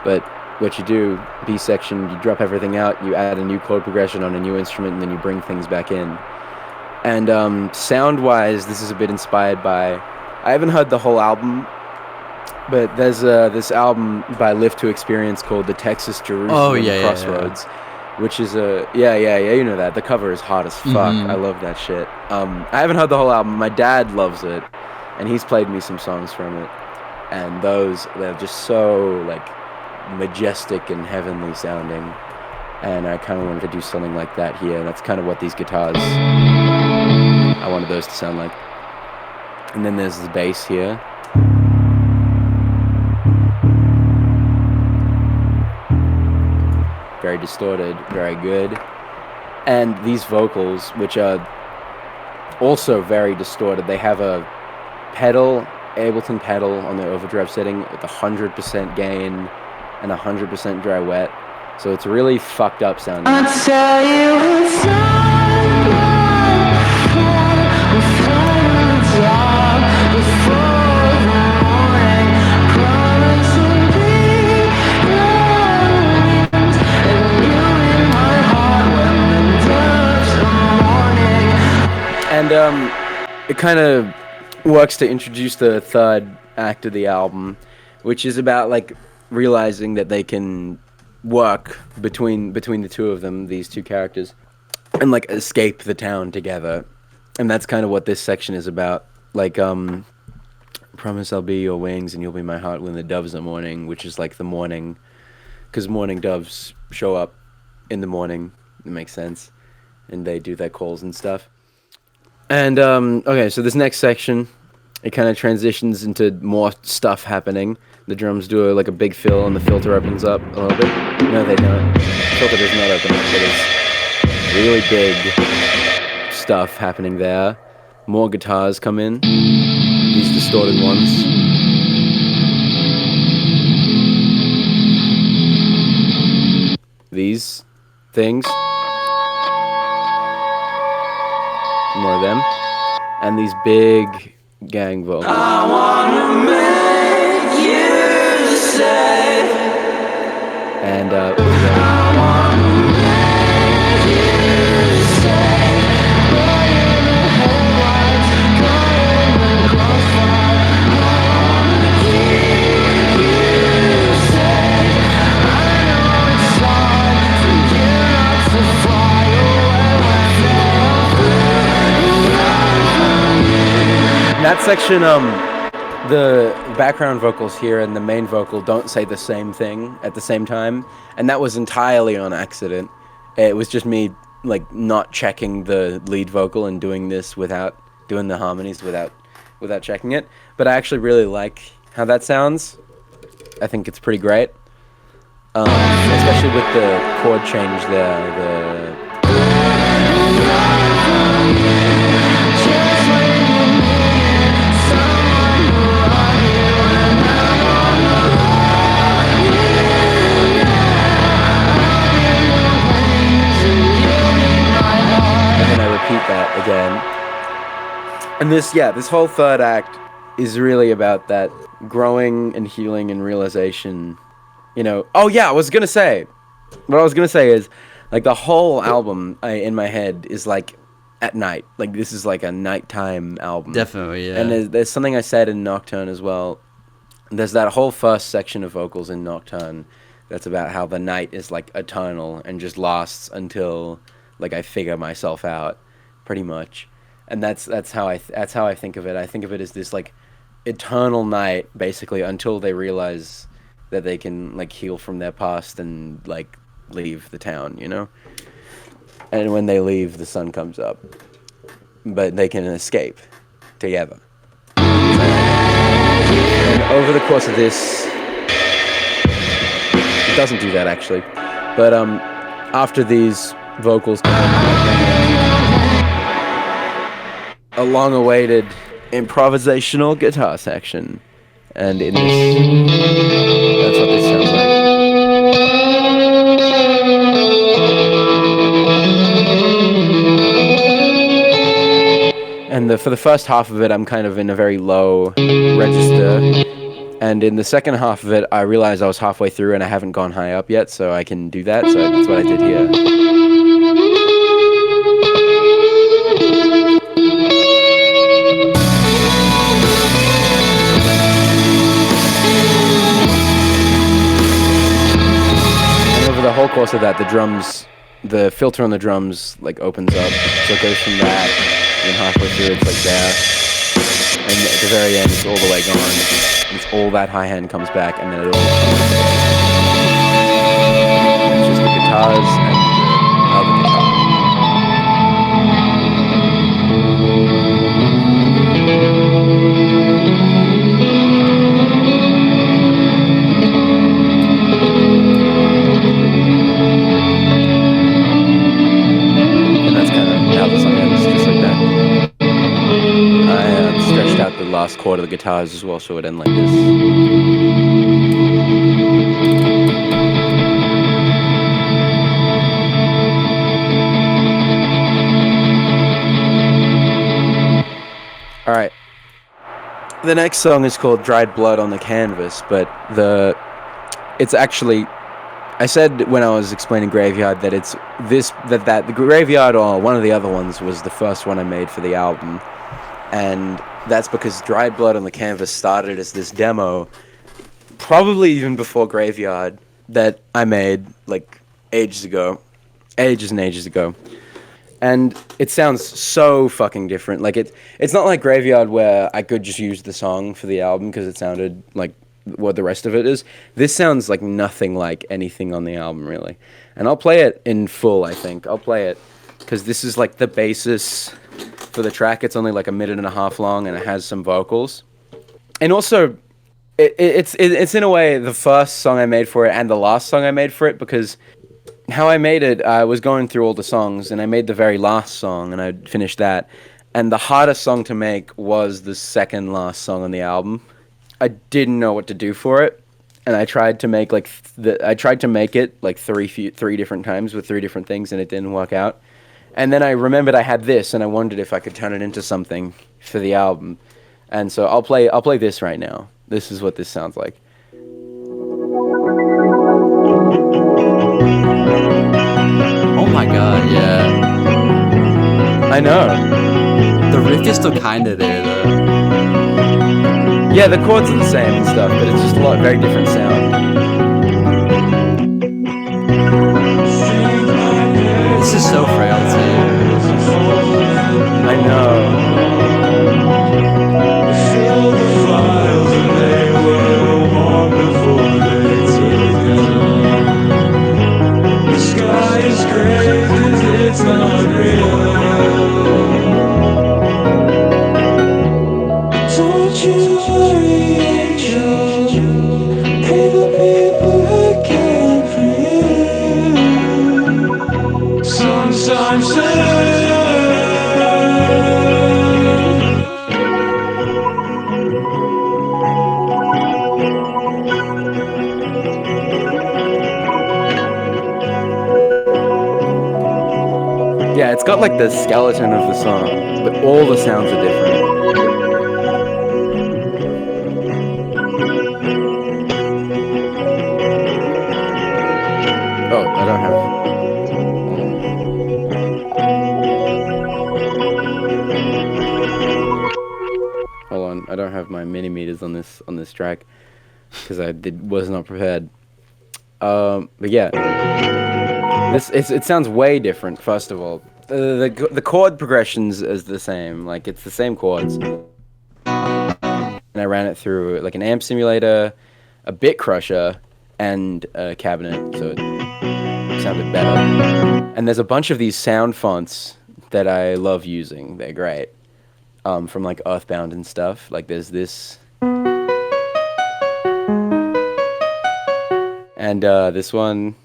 But what you do, B section, you drop everything out, you add a new chord progression on a new instrument, and then you bring things back in. And sound-wise, this is a bit inspired by, I haven't heard the whole album, but there's this album by Live to Experience called The Texas Jerusalem Crossroads, which is you know that. The cover is hot as fuck. I love that shit. I haven't heard the whole album. My dad loves it, and he's played me some songs from it. And they're just so, like, majestic and heavenly sounding. And I kind of wanted to do something like that here. And that's kind of what these guitars, I wanted those to sound like. And then there's the bass here. Very distorted, very good. And these vocals, which are also very distorted, they have a pedal, Ableton pedal on the overdrive setting with 100% gain and 100% dry wet. So it's really fucked up sounding. I'll tell you it's and it kind of works to introduce the third act of the album, which is about, like, realizing that they can work between the two of them, these two characters, and, like, escape the town together. And that's kind of what this section is about. Like, promise I'll be your wings and you'll be my heart when the doves are mourning, which is like the morning, because mourning doves show up in the morning. It makes sense. And they do their calls and stuff. And, okay, so this next section, it kind of transitions into more stuff happening. The drums do like a big fill, and the filter opens up a little bit. No, they don't. The filter does not open up, so there's really big stuff happening there. More guitars come in, these distorted ones. These things. More of them. And these big gang vocals. I wanna make you say. And I wanna make you say. But in the headlights, caught in the crossfire. I wanna hear you say. I know it's hard for you not to fly away when that section, the background vocals here and the main vocal don't say the same thing at the same time, and that was entirely on accident. It was just me, like, not checking the lead vocal and doing this without doing the harmonies without checking it. But I actually really like how that sounds. I think it's pretty great, especially with the chord change there. That again. And this whole third act is really about that growing and healing and realization. Oh yeah, what I was gonna say is, like, the whole album in my head is like at night. Like, this is like a nighttime album. Definitely, yeah. And there's something I said in Nocturne as well. There's that whole first section of vocals in Nocturne that's about how the night is like eternal and just lasts until like I figure myself out, pretty much. And that's how I think of it. I think of it as this like eternal night, basically, until they realize that they can like heal from their past and like leave the town, And when they leave, the sun comes up, but they can escape together. And over the course of this, it doesn't do that actually, but after these vocals come a long-awaited improvisational guitar section, and in this, that's what this sounds like. And for the first half of it, I'm kind of in a very low register, and in the second half of it, I realized I was halfway through and I haven't gone high up yet, so I can do that. So that's what I did here. The whole course of that, the filter on the drums like opens up, so it goes from that, and then halfway through it's like there, and at the very end it's all the way gone. It's all that high end comes back, and then it all comes back. It's just the guitars and the other guitar. The last chord of the guitars as well, so it would end like this. Alright. The next song is called Dried Blood on the Canvas, but it's actually, I said when I was explaining Graveyard that it's that the Graveyard, or one of the other ones, was the first one I made for the album. And that's because Dried Blood on the Canvas started as this demo, probably even before Graveyard, that I made like ages and ages ago. And it sounds so fucking different. Like it's not like Graveyard where I could just use the song for the album because it sounded like what the rest of it is. This sounds like nothing like anything on the album, really. And I'll play it in full, I think. I'll play it because this is like the basis for the track. It's only like 1.5 minutes long, and it has some vocals. And also, it's in a way the first song I made for it and the last song I made for it, because how I made it, I was going through all the songs, and I made the very last song, and I finished that. And the hardest song to make was the second last song on the album. I didn't know what to do for it, and I tried to make it like three different times with 3 different things, and it didn't work out. And then I remembered I had this, and I wondered if I could turn it into something for the album. And so I'll play this right now. This is what this sounds like. Oh my god, yeah. I know. The riff is still kinda there, though. Yeah, the chords are the same and stuff, but it's just a very different sound. This is so frailty. I know. The sky is gray, it's not real. Don't you worry, angel. Hey, the people that care for you. Sometimes Yeah, it's got like the skeleton of the song, but all the sounds are different. Hold on, I don't have my millimeters on this track because was not prepared. But yeah, it sounds way different. First of all, the chord progressions is the same. Like it's the same chords. And I ran it through like an amp simulator, a bit crusher, and a cabinet, so it sounded better. And there's a bunch of these sound fonts that I love using. They're great. From like Earthbound and stuff. Like there's this. And this one.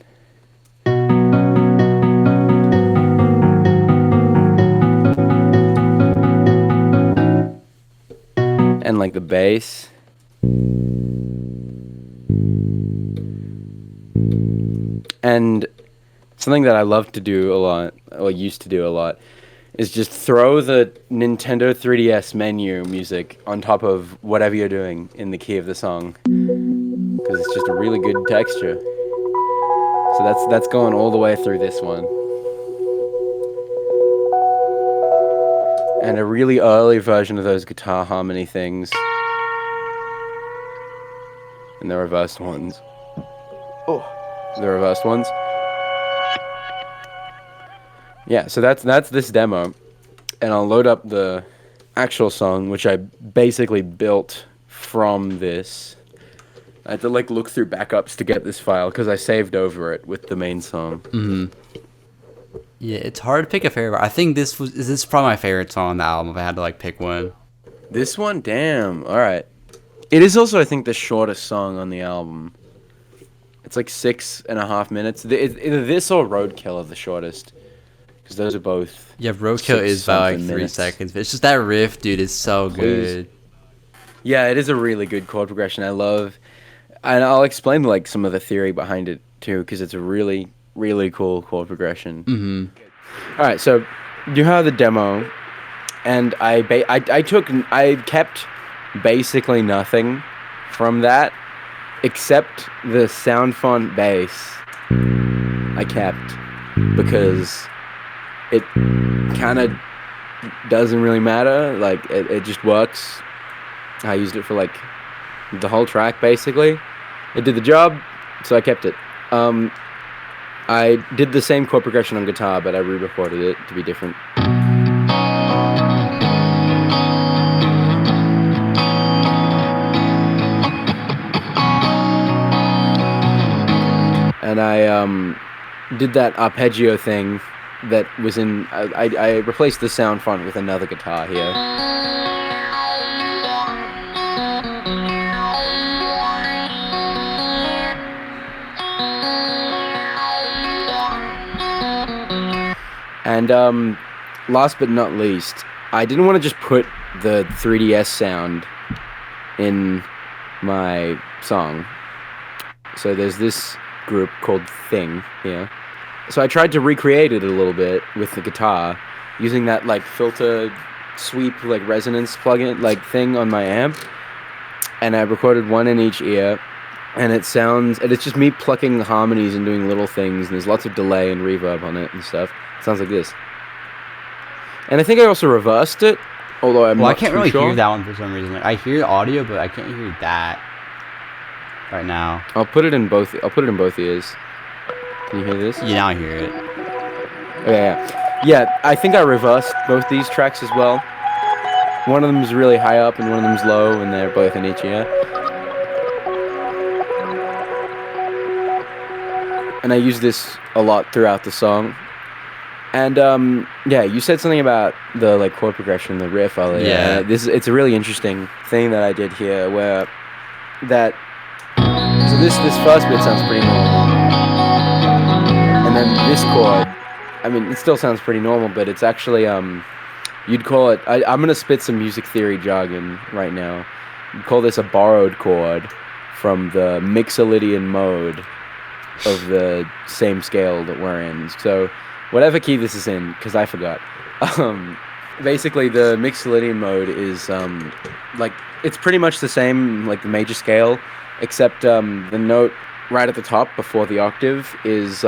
And like the bass. And something that I love to do a lot, or used to do a lot, is just throw the Nintendo 3DS menu music on top of whatever you're doing in the key of the song. Because it's just a really good texture. So that's going all the way through this one. And a really early version of those guitar harmony things. And the reversed ones. Oh, the reversed ones. Yeah, so that's this demo. And I'll load up the actual song, which I basically built from this. I had to like look through backups to get this file because I saved over it with the main song. Mm-hmm. Yeah, it's hard to pick a favorite. I think this is probably my favorite song on the album if I had to like pick one. This one? Damn. All right. It is also, I think, the shortest song on the album. It's like 6.5 minutes. Either this or Roadkill are the shortest. Because those are both... Yeah, Roadkill is about like 3 seconds. But it's just that riff, dude, is so good. Yeah, it is a really good chord progression. I love... And I'll explain like some of the theory behind it, too. Because it's a really, really cool chord progression. Mm-hmm. All right, so you heard the demo. And I kept basically nothing from that. Except the sound font bass. I kept. Because... it kind of doesn't really matter. Like, it just works. I used it for, like, the whole track, basically. It did the job, so I kept it. I did the same chord progression on guitar, but I re-recorded it to be different. And I did that arpeggio thing that was in... I replaced the sound font with another guitar here. And last but not least, I didn't want to just put the 3DS sound in my song. So there's this group called Thing here. So I tried to recreate it a little bit with the guitar, using that like filter sweep like resonance plugin like thing on my amp, and I recorded one in each ear, and it's just me plucking the harmonies and doing little things, and there's lots of delay and reverb on it and stuff. It sounds like this. And I think I also reversed it, although I'm not I can't really sure. hear that one for some reason. Like, I hear audio, but I can't hear that right now. I'll put it in both ears. Can you hear this? Yeah, now I hear it. Yeah, I think I reversed both these tracks as well. One of them is really high up and one of them is low, and they're both in each ear. And I use this a lot throughout the song. And yeah, you said something about the like chord progression, the riff earlier. Yeah. It's a really interesting thing that I did here, where that. So this first bit sounds pretty normal. And then this chord, I mean, it still sounds pretty normal, but it's actually, you'd call it, I'm going to spit some music theory jargon right now. You'd call this a borrowed chord from the Mixolydian mode of the same scale that we're in. So whatever key this is in, because I forgot. Basically, the Mixolydian mode is, like, it's pretty much the same, like the major scale, except the note right at the top before the octave is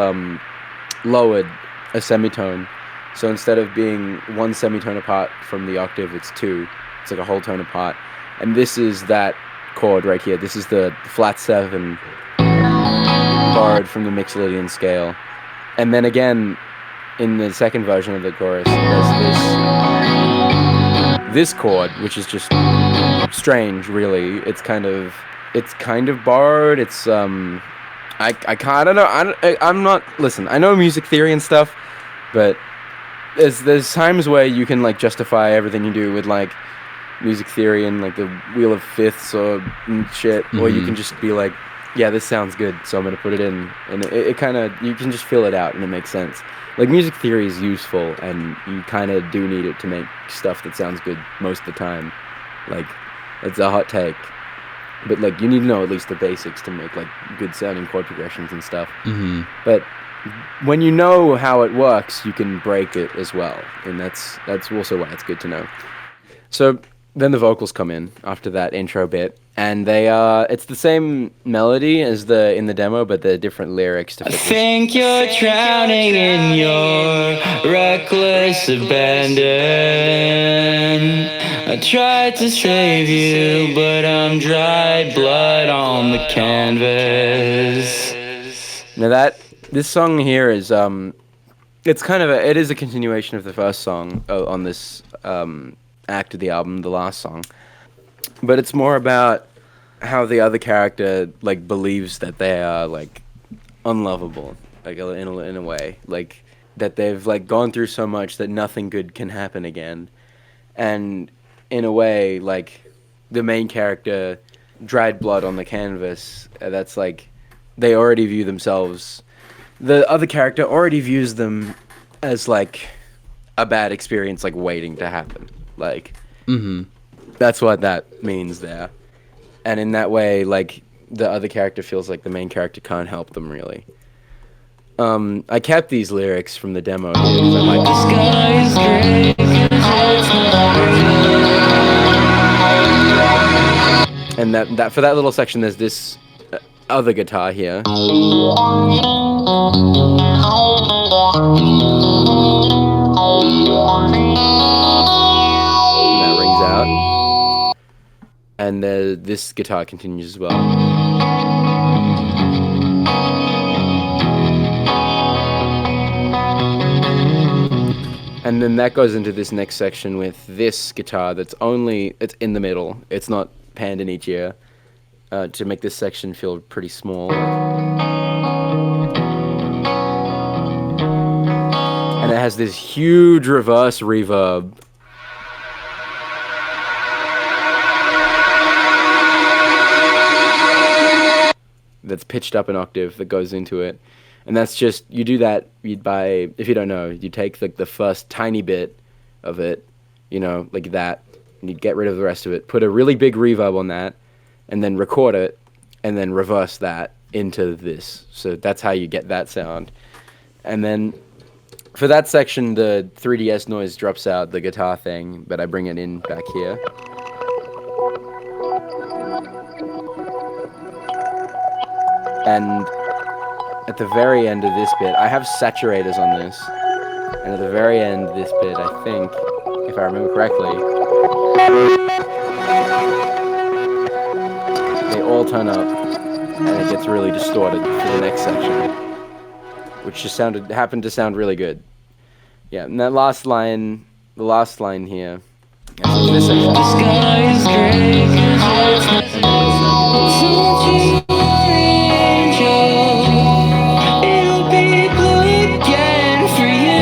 lowered a semitone. So instead of being one semitone apart from the octave, it's two. It's like a whole tone apart. And this is that chord right here. This is the flat 7 borrowed from the Mixolydian scale. And then again, in the second version of the chorus, there's this chord, which is just strange, really. It's kind of borrowed. It's I don't know. I'm not. Listen, I know music theory and stuff, but there's times where you can like justify everything you do with like music theory and like the wheel of fifths or shit, or you can just be like, yeah, this sounds good, so I'm gonna put it in, and it kind of, you can just feel it out and it makes sense. Like music theory is useful, and you kind of do need it to make stuff that sounds good most of the time. Like, it's a hot take, but like you need to know at least the basics to make like good sounding chord progressions and stuff. But when you know how it works, you can break it as well, and that's also why it's good to know. So then the vocals come in after that intro bit, and they it's the same melody as in the demo, but they're different lyrics to fit this. Think you're drowning in your reckless abandon. I tried to save you, but I'm dried blood on the canvas. Now this song here is it's kind of it is a continuation of the first song on this act of the album, the last song, but it's more about how the other character like believes that they are like unlovable, like in a way, like that they've like gone through so much that nothing good can happen again, and in a way like the main character, dried blood on the canvas, that's like they already view themselves, the other character already views them as like a bad experience like waiting to happen. Like, that's what that means there. And in that way, like, the other character feels like the main character can't help them, really. I kept these lyrics from the demo here, 'cause I like The sky is gray, and that for that little section, there's this other guitar here. Out, and this guitar continues as well. And then that goes into this next section with this guitar it's in the middle, it's not panned in each ear, to make this section feel pretty small. And it has this huge reverse reverb. That's pitched up an octave that goes into it, and that's just, you do that if you don't know, you take the first tiny bit of it, you know, like that, and you get rid of the rest of it, put a really big reverb on that, and then record it, and then reverse that into this. So that's how you get that sound. And then for that section, the 3DS noise drops out the guitar thing, but I bring it in back here. And at the very end of this bit, I have saturators on this, and at the very end of this bit, I think, if I remember correctly, they all turn up, and it gets really distorted for the next section, which just happened to sound really good. Yeah, and that last line, the last line here, this section. the sky is gray, it'll be blue again for you.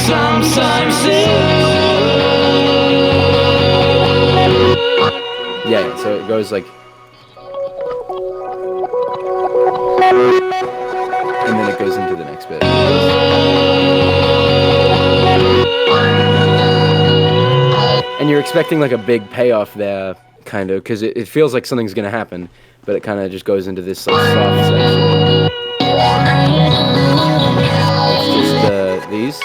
Sometime soon. Yeah, so it goes like, and then it goes into the next bit. And you're expecting like a big payoff there, kind of, because it feels like something's gonna happen, but it kind of just goes into this like soft section. It's just these,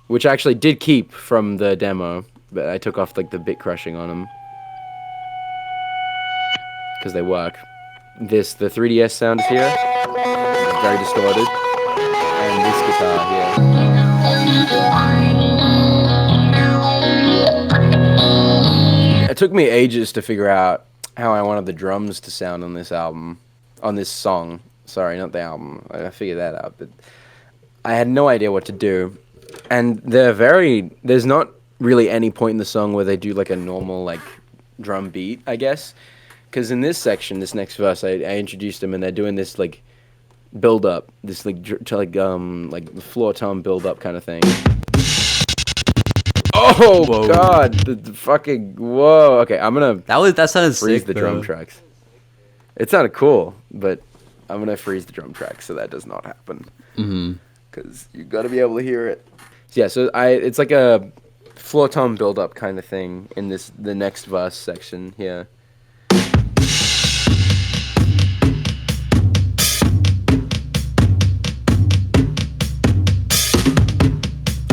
which I actually did keep from the demo, but I took off like the bit crushing on them because they work. The 3DS sound is here, very distorted, and this guitar here. It took me ages to figure out how I wanted the drums to sound on this album, on this song. Sorry, not the album. I figured that out, but I had no idea what to do. And there's not really any point in the song where they do like a normal like drum beat, I guess. Because in this section, this next verse, I introduced them and they're doing this like build up, this like the floor tom build up kind of thing. Oh whoa. God, the fucking whoa. Okay, I'm gonna that sounded freeze sick, the though. drum tracks. It sounded cool, but I'm gonna freeze the drum tracks so that does not happen. Because you gotta be able to hear it. So yeah, so it's like a floor tom build up kind of thing in the next verse section here.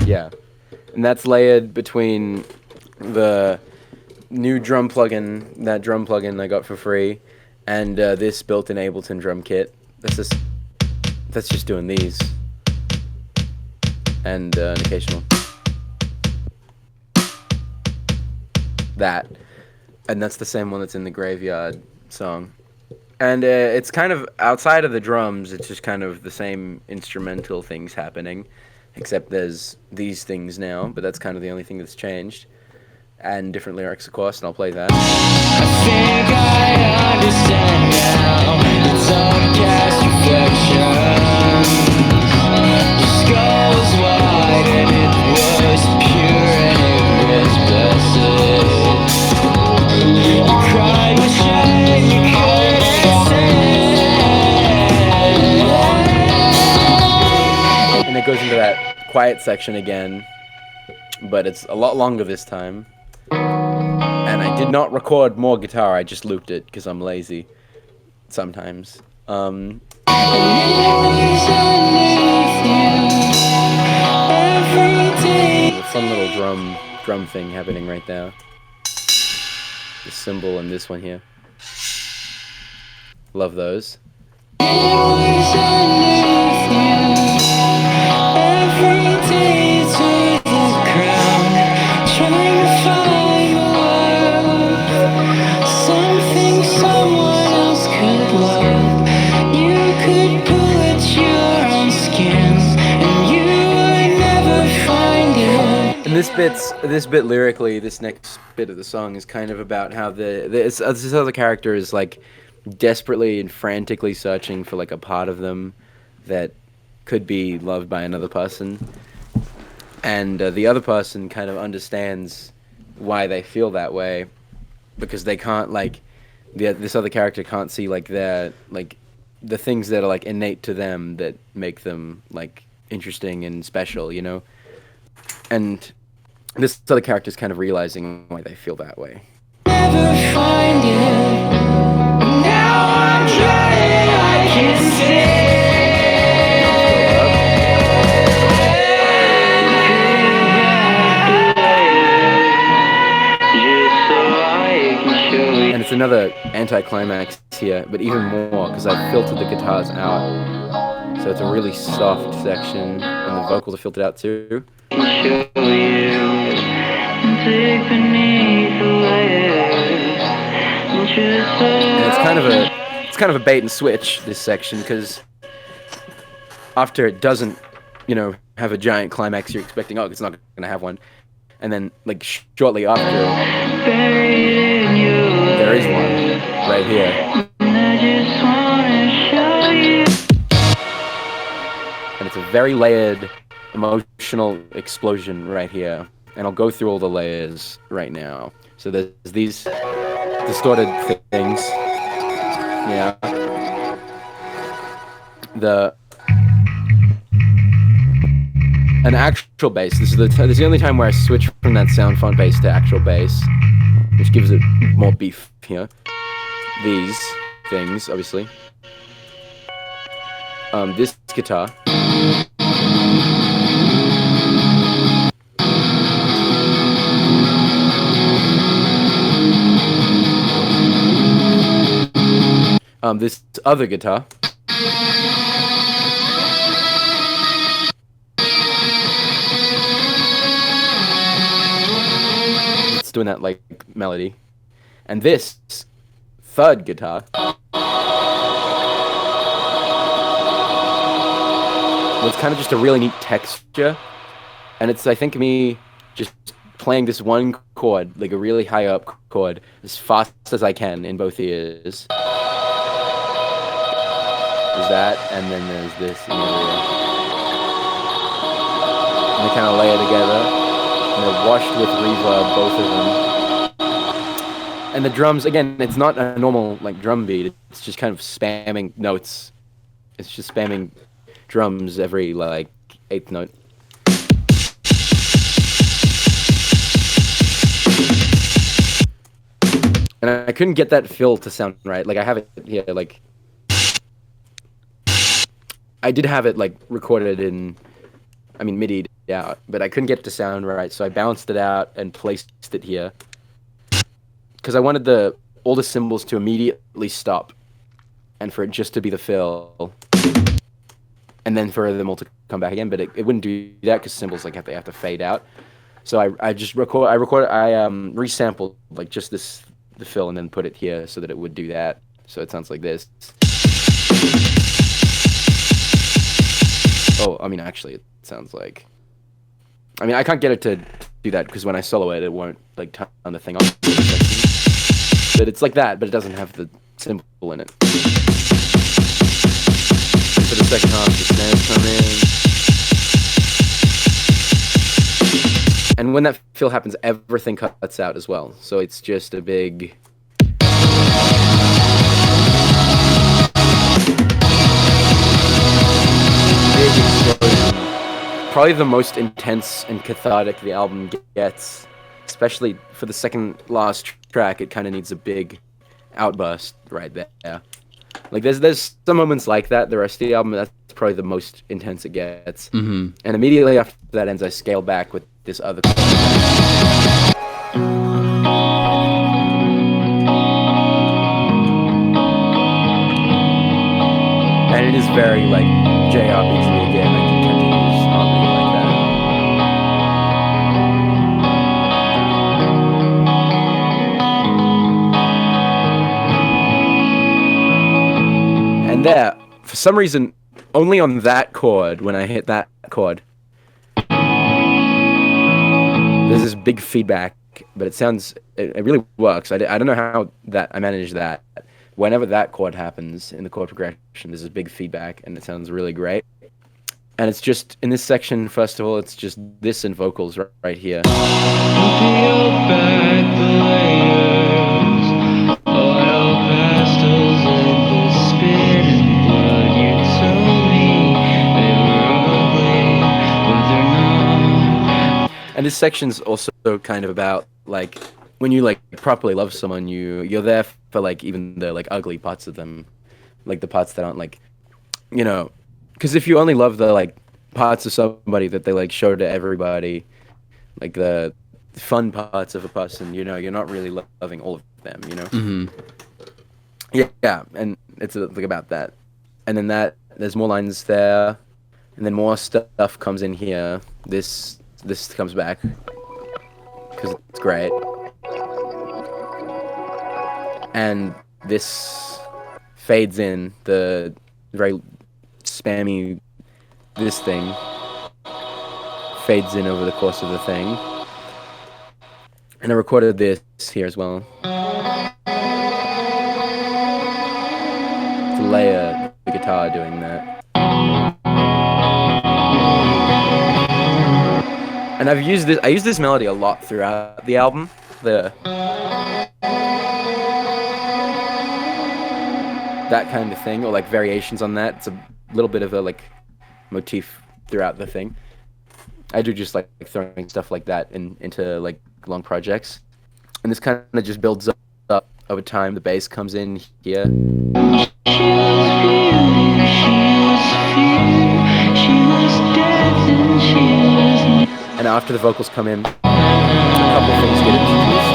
Yeah. And that's layered between the new drum plugin, that drum plugin I got for free, and this built-in Ableton drum kit. That's just doing these. And an occasional. That. And that's the same one that's in the Graveyard song. And it's kind of, outside of the drums, it's just kind of the same instrumental things happening. Except there's these things now, but that's kind of the only thing that's changed. And different lyrics, of course, and I'll play that. I think I understand now. It's all cast reflections. Your skull was wide and it was pure and it was blessed. You cried with shame, you couldn't say. And it goes into that quiet section again, but it's a lot longer this time. And I did not record more guitar, I just looped it because I'm lazy sometimes. Fun little drum thing happening right there. The cymbal and this one here. Love those. And this bit lyrically, this next bit of the song is kind of about how this other character is like desperately and frantically searching for like a part of them that could be loved by another person, and the other person kind of understands why they feel that way, because they can't like this other character can't see like the things that are like innate to them that make them like interesting and special, you know. And this other character is kind of realizing why they feel that way. Never find it. Now I'm trying, I can And it's another anticlimax here, but even more because I filtered the guitars out. So it's a really soft section, and the vocals are filtered out too. And it's kind of a bait and switch, this section, because after it doesn't, you know, have a giant climax you're expecting, oh, it's not going to have one, and then like shortly after there is one right here. And it's a very layered emotional explosion right here, and I'll go through all the layers right now. So there's these distorted things, yeah, an actual bass. This is the only time where I switch from that sound font bass to actual bass, which gives it more beef here. These things, obviously. This guitar. This other guitar. doing that like melody, and this third guitar was kind of just a really neat texture, and it's I think me just playing this one chord, like a really high up chord, as fast as I can in both ears. There's that, and then there's this in the other ear. And they kind of layer together, and they're washed with reverb, both of them. And the drums, again, it's not a normal like drum beat. It's just kind of spamming notes. It's just spamming drums every like 8th note. And I couldn't get that fill to sound right. Like I have it here, like I did have it like recorded in, I mean MIDI'd out, but I couldn't get it to sound right. So I bounced it out and placed it here because I wanted all the cymbals to immediately stop, and for it just to be the fill, and then for them all to come back again. But it wouldn't do that because cymbals like they have to fade out. So I resampled like just the fill and then put it here so that it would do that. So it sounds like this. Oh, I mean, actually, it sounds like... I mean, I can't get it to do that because when I solo it, it won't like turn the thing on. But it's like that, but it doesn't have the cymbal in it. And for the second half, the snares come in. And when that fill happens, everything cuts out as well. So it's just a big... explosion. Probably the most intense and cathartic the album gets. Especially for the second last track, it kind of needs a big outburst right there. Like there's some moments like that. The rest of the album, that's probably the most intense it gets. Mm-hmm. And immediately after that ends, I scale back with this other. And it is very like JRPG again. Like it continues harmony like that. And there, for some reason, only on that chord, when I hit that chord, there's this big feedback, but it really works. I don't know how I managed that. Whenever that chord happens in the chord progression, there's a big feedback, and it sounds really great. And it's just, in this section, first of all, it's just this and vocals right here. And this section's also kind of about, like, when you like properly love someone, you're there for like even the like ugly parts of them, like the parts that aren't like, you know, because if you only love the like parts of somebody that they like show to everybody, like the fun parts of a person, you know, you're not really loving all of them, you know. Mm-hmm. Yeah, and it's like about that, and then there's more lines there, and then more stuff comes in here. This comes back because it's great. And this fades in, the very spammy, this thing fades in over the course of the thing. And I recorded this here as well. To layer the guitar doing that. And I use this melody a lot throughout the album. That kind of thing, or like variations on that. It's a little bit of a like motif throughout the thing. I do just like throwing stuff like that into like long projects, and this kind of just builds up over time. The bass comes in here, and after the vocals come in, a couple of things get introduced.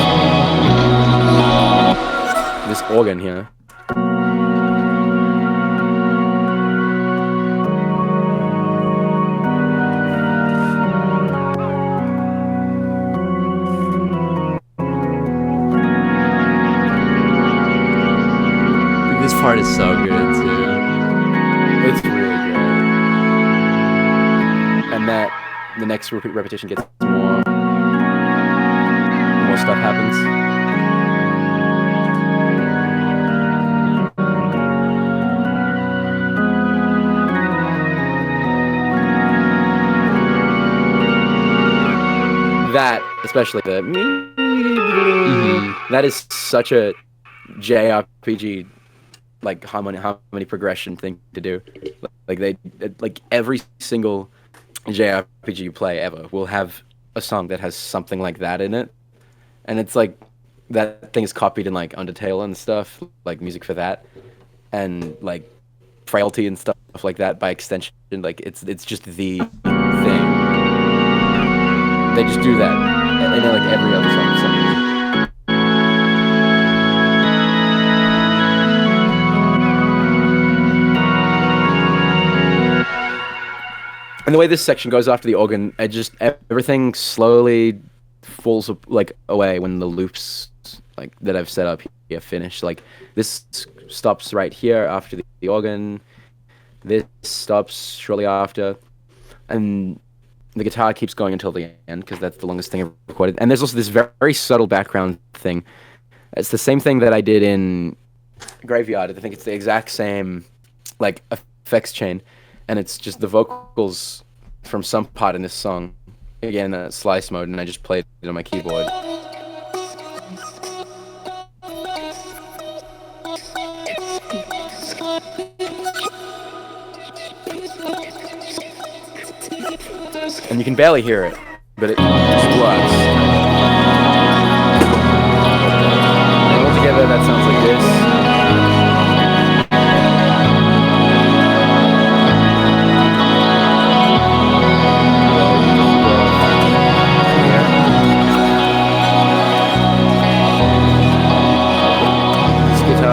This organ here. part is so good too. It's really good. And that the next repetition gets more stuff happens. That, especially the that is such a JRPG like harmony progression thing to do. Like every single JRPG you play ever will have a song that has something like that in it, and it's like that thing is copied in like Undertale and stuff, like music for that, and like Frailty and stuff like that by extension. Like it's just the thing. They just do that, and like every other song. And the way this section goes after the organ, everything slowly falls like away when the loops like that I've set up here finish. Like this stops right here after the organ. This stops shortly after, and the guitar keeps going until the end because that's the longest thing I've recorded. And there's also this very, very subtle background thing. It's the same thing that I did in Graveyard. I think it's the exact same like effects chain. And it's just the vocals from some part in this song, again, slice mode, and I just played it on my keyboard. And you can barely hear it, but it just works. And altogether, that sounds like this.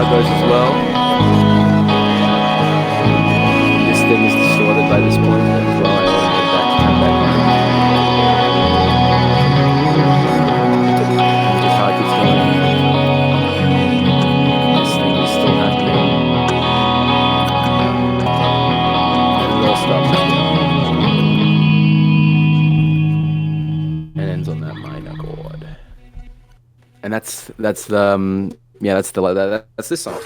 Goes as well. This thing is distorted by this point as well. I want to get that to come back on. Just how it keeps going. This thing is still happening. And it all stops again. And ends on that minor chord. And that's the yeah, that's this song.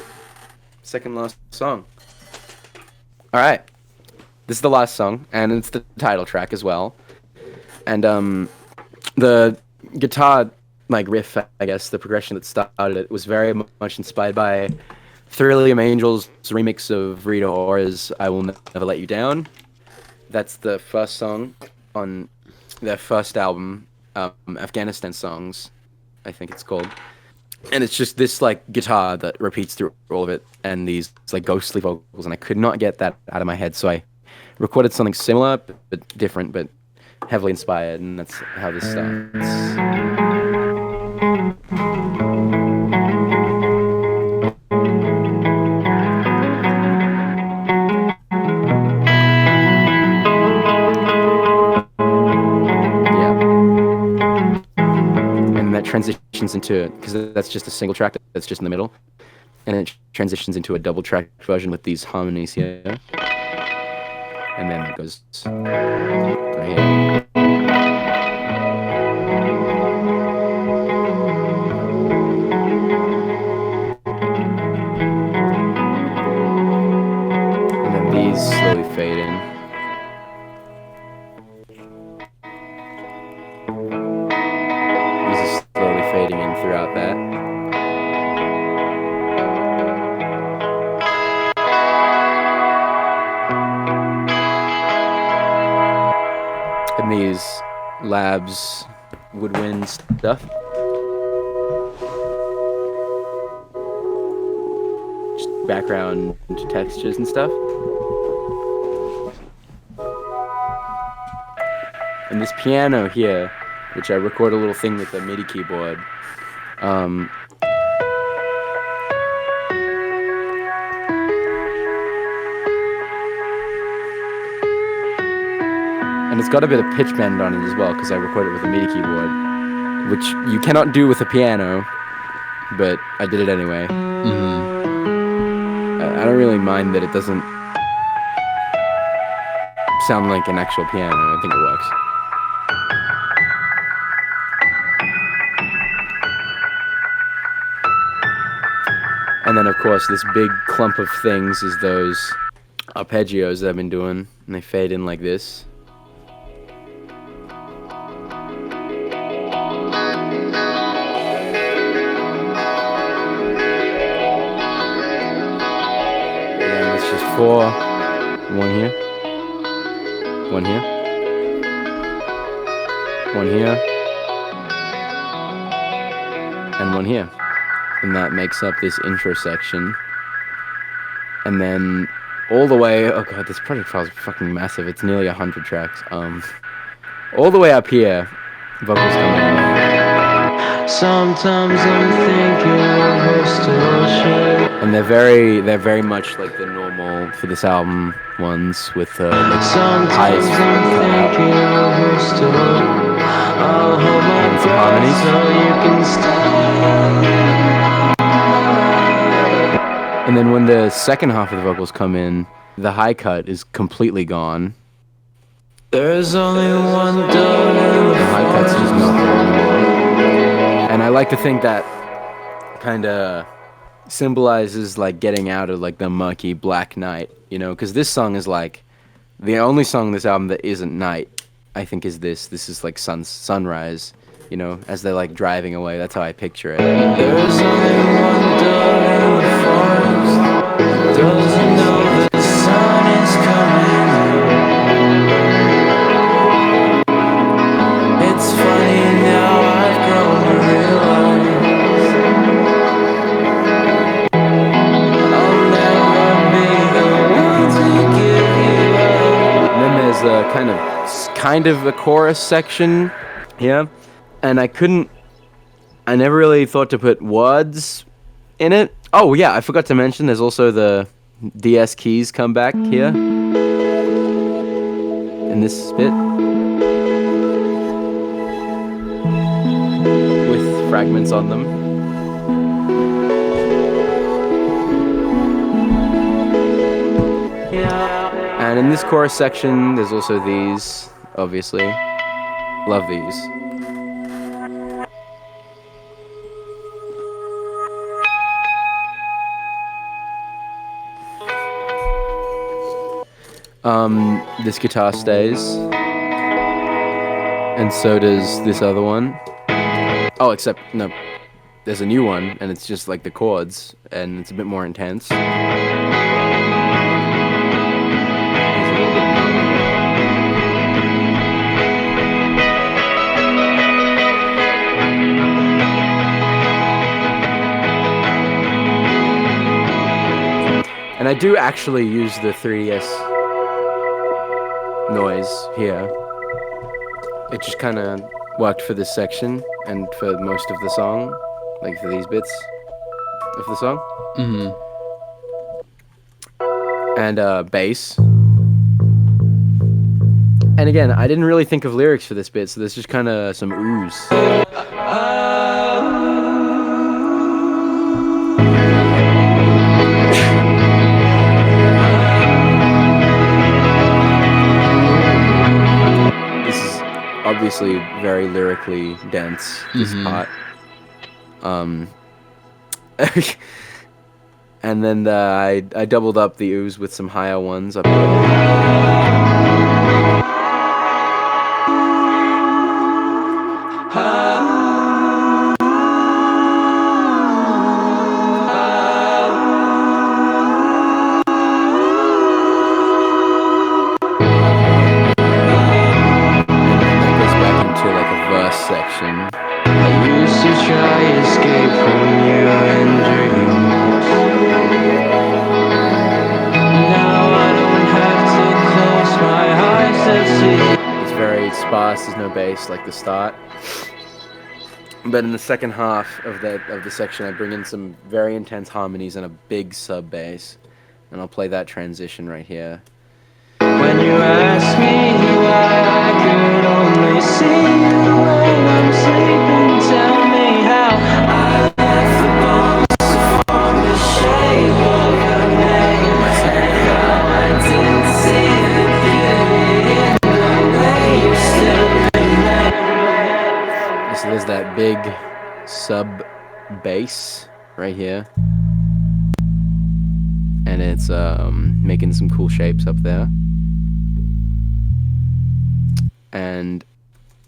Second last song. All right. This is the last song, and it's the title track as well. And the guitar like riff, I guess, the progression that started it was very much inspired by Thrilium Angel's remix of Rita Ora's I Will Never Let You Down. That's the first song on their first album, Afghanistan Songs, I think it's called. And it's just this like guitar that repeats through all of it, and these like ghostly vocals, and I could not get that out of my head, so I recorded something similar but different, but heavily inspired, and that's how this starts. Transitions into, because that's just a single track that's just in the middle, and it transitions into a double track version with these harmonies here, and then it goes right here. And then these slowly fade in. Fading in throughout that. And these labs woodwind stuff. Just background textures and stuff. And this piano here, which I record a little thing with a MIDI keyboard. And it's got a bit of pitch bend on it as well, because I record it with a MIDI keyboard, which you cannot do with a piano, but I did it anyway. I don't really mind that it doesn't sound like an actual piano. I think it works. And then, of course, this big clump of things is those arpeggios that I've been doing, and they fade in like this. And then it's just 4, 1 here, 1 here, 1 here, and 1 here. And that makes up this intro section. And then all the way, oh god, this project file is fucking massive. It's nearly 100 tracks. All the way up here, vocals come in. Sometimes I'm thinking of her still shit. And they're very much like the normal for this album ones with like Sometimes I'm thinking of her still. I'll hold my breath so you can stay. And then when the second half of the vocals come in, the high cut is completely gone. There's only one door in The high cut's just not there anymore. And I like to think that kind of symbolizes like getting out of like the murky black night, you know, because this song is like the only song on this album that isn't night, I think, is this. This is like sunrise, you know, as they're like driving away. That's how I picture it. There's only one door in the forest. Doesn't know the sun is coming. It's funny now I've grown to realize I'll never be the one to give you up. And then there's a kind of a chorus section here, and I never really thought to put words in it. Oh yeah, I forgot to mention there's also the DS keys come back here in this bit with fragments on them. And in this chorus section, there's also these, obviously. Love these. This guitar stays, and so does this other one. Oh, except, no, there's a new one, and it's just like the chords, and it's a bit more intense. And I do actually use the 3DS noise here. It just kind of worked for this section and for most of the song, like for these bits of the song. Mm-hmm. And bass. And again, I didn't really think of lyrics for this bit, so there's just kind of some ooze. Obviously very lyrically dense, this part. And then I doubled up the ooze with some higher ones up here. Section. I used to try escape from you and dreams. Now I don't have to close my eyes to see. It's very sparse, there's no bass like the start. But in the second half of the section I bring in some very intense harmonies and a big sub bass. And I'll play that transition right here. When you ask me why I could only see you when I'm sleeping, tell me how I left the bones to form the shape of your name. big sub bass right here. And it's making some cool shapes up there. And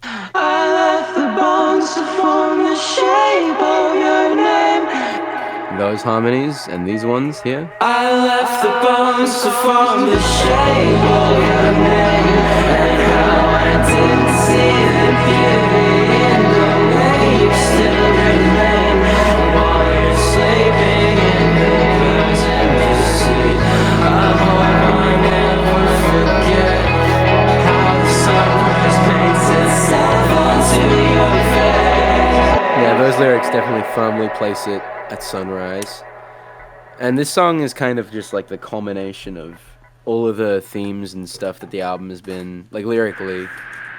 I left the bones to form the shape of your name. those harmonies and these ones here. I left the bones to form the shape of your name. And how I didn't see the beauty in the way you still remain. While you're sleeping in the person you see. I hope I never forget how the sunrise paints itself onto your face. Yeah, those lyrics definitely firmly place it at sunrise. And this song is kind of just like the culmination of all of the themes and stuff that the album has been, like lyrically,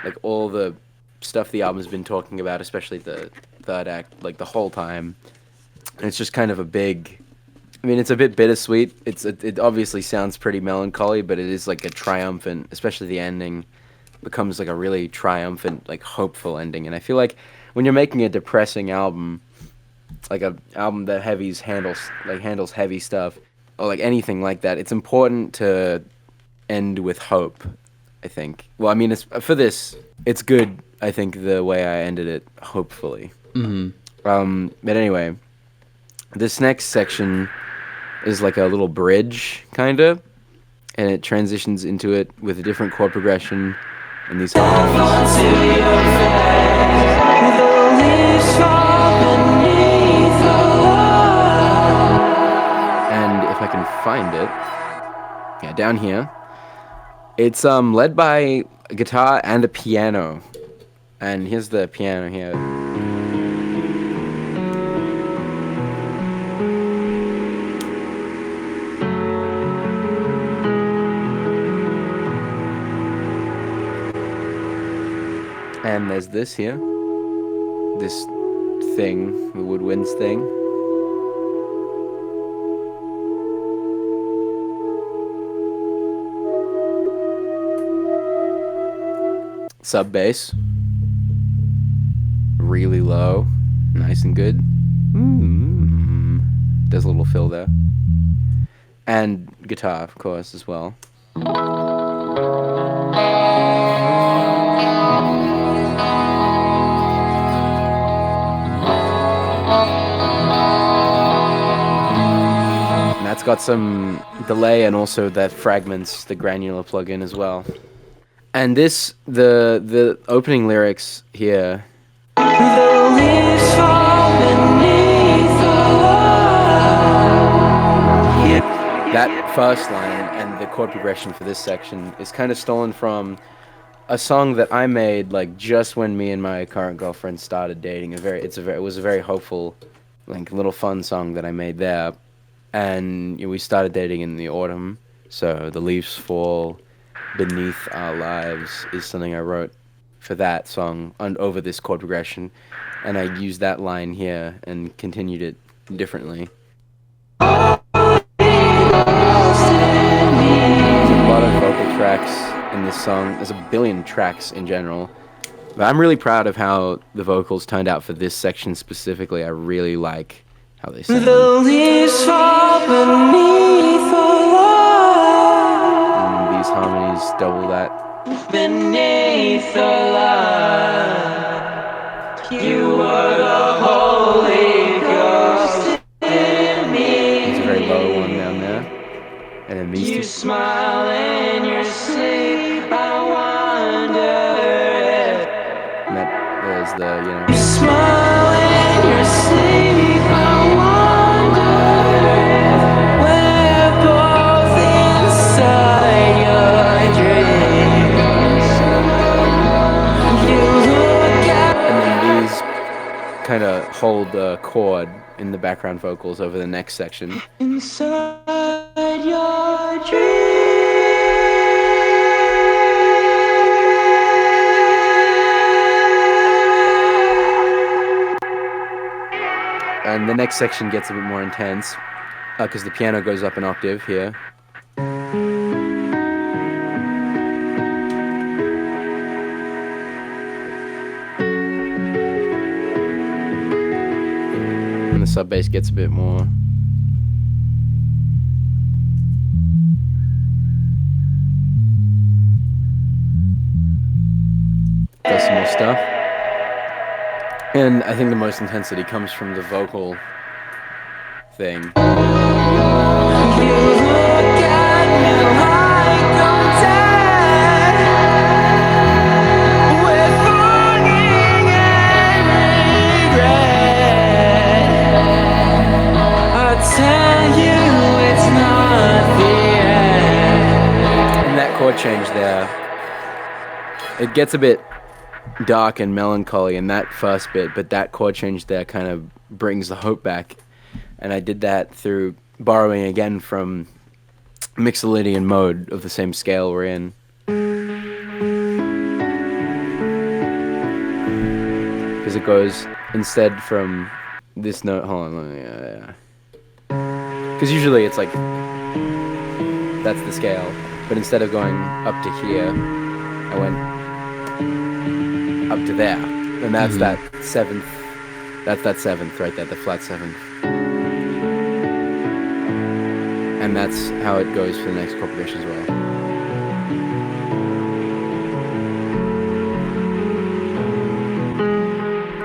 like all the stuff the album has been talking about, especially the third act, like the whole time. And it's just kind of a big, I mean, it's a bit bittersweet. It obviously sounds pretty melancholy, but it is like a triumphant, especially the ending becomes like a really triumphant, like hopeful ending. And I feel like when you're making a depressing album, like an album that handles heavy stuff, or like anything like that, it's important to end with hope, I think. Well, I mean, for this, it's good, I think, the way I ended it, hopefully. But anyway, this next section is like a little bridge, kind of, and it transitions into it with a different chord progression and these harmonies. And if I can find it, yeah, down here, it's led by a guitar and a piano. And here's the piano here. And there's this here, this thing, the woodwinds thing. Sub bass, really low, nice and good. There's a little fill there. And guitar, of course, as well. And that's got some delay and also that fragments, the granular plugin as well. And this, the opening lyrics here. That first line and the chord progression for this section is kind of stolen from a song that I made like just when me and my current girlfriend started dating. It was a very hopeful, like little fun song that I made there, and we started dating in the autumn. So the leaves fall beneath our lives is something I wrote for that song over this chord progression, and I used that line here and continued it differently. There's a lot of vocal tracks in this song. There's a billion tracks in general, but I'm really proud of how the vocals turned out for this section specifically. I really like how they sound. The leaves fall beneath the light. These harmonies double that. Beneath the light, you were the Holy Ghost in me. There's a very low one down there, and then these You two. smile in your sleep, I wonder if And there's the, you smile in your sleep, I wonder if we're both inside your dreams. You look at and then these kind of hold the chord in the background vocals over the next section. inside your dreams. And the next section gets a bit more intense because the piano goes up an octave here. sub bass gets a bit more. Does some more stuff. And I think the most intensity comes from the vocal thing. Chord change there, it gets a bit dark and melancholy in that first bit, but that chord change there kind of brings the hope back, and I did that through borrowing again from Mixolydian mode of the same scale we're in. Because it goes, instead from this note, hold on, because usually it's like, that's the scale. But instead of going up to here, I went up to there. And that's that seventh. That's that seventh right there, the flat seventh. And that's how it goes for the next chord progression as well.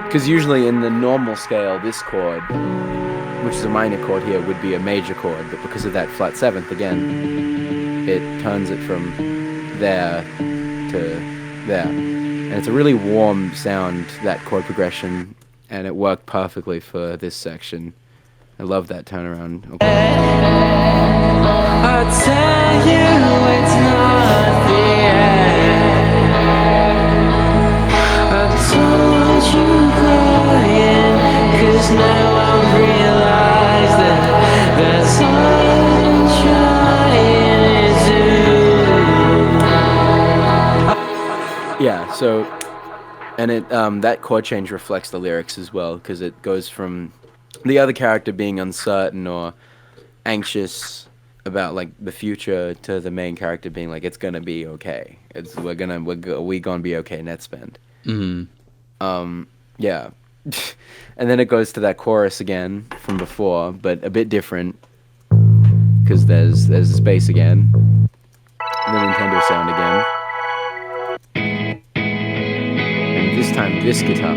Because usually in the normal scale, this chord, which is a minor chord here, would be a major chord. But because of that flat seventh, again, it turns it from there to there. And it's a really warm sound, that chord progression, and it worked perfectly for this section. I love that turnaround. Okay. I'll tell you it's not the end. I told you crying, 'cause now I realize that that's all I'm trying. Yeah, so, and it that chord change reflects the lyrics as well, because it goes from the other character being uncertain or anxious about like the future to the main character being like, it's gonna be okay. We gonna be okay, net spend. Yeah. And then it goes to that chorus again from before, but a bit different, because there's the space again, the Nintendo sound again. This time, this guitar.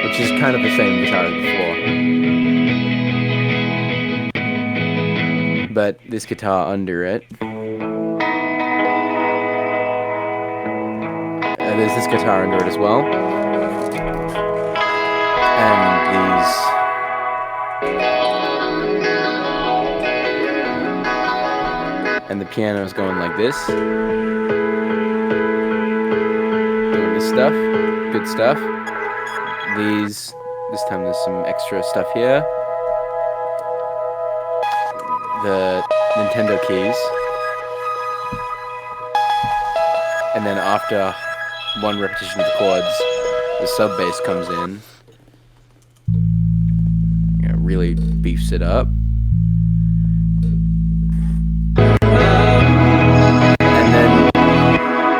Which is kind of the same guitar as before. But this guitar under it. There's this guitar under it as well. And these... And the piano is going like this. Doing this stuff. Good stuff. This time there's some extra stuff here. The Nintendo keys. And then after one repetition of the chords, the sub bass comes in. Yeah, really beefs it up.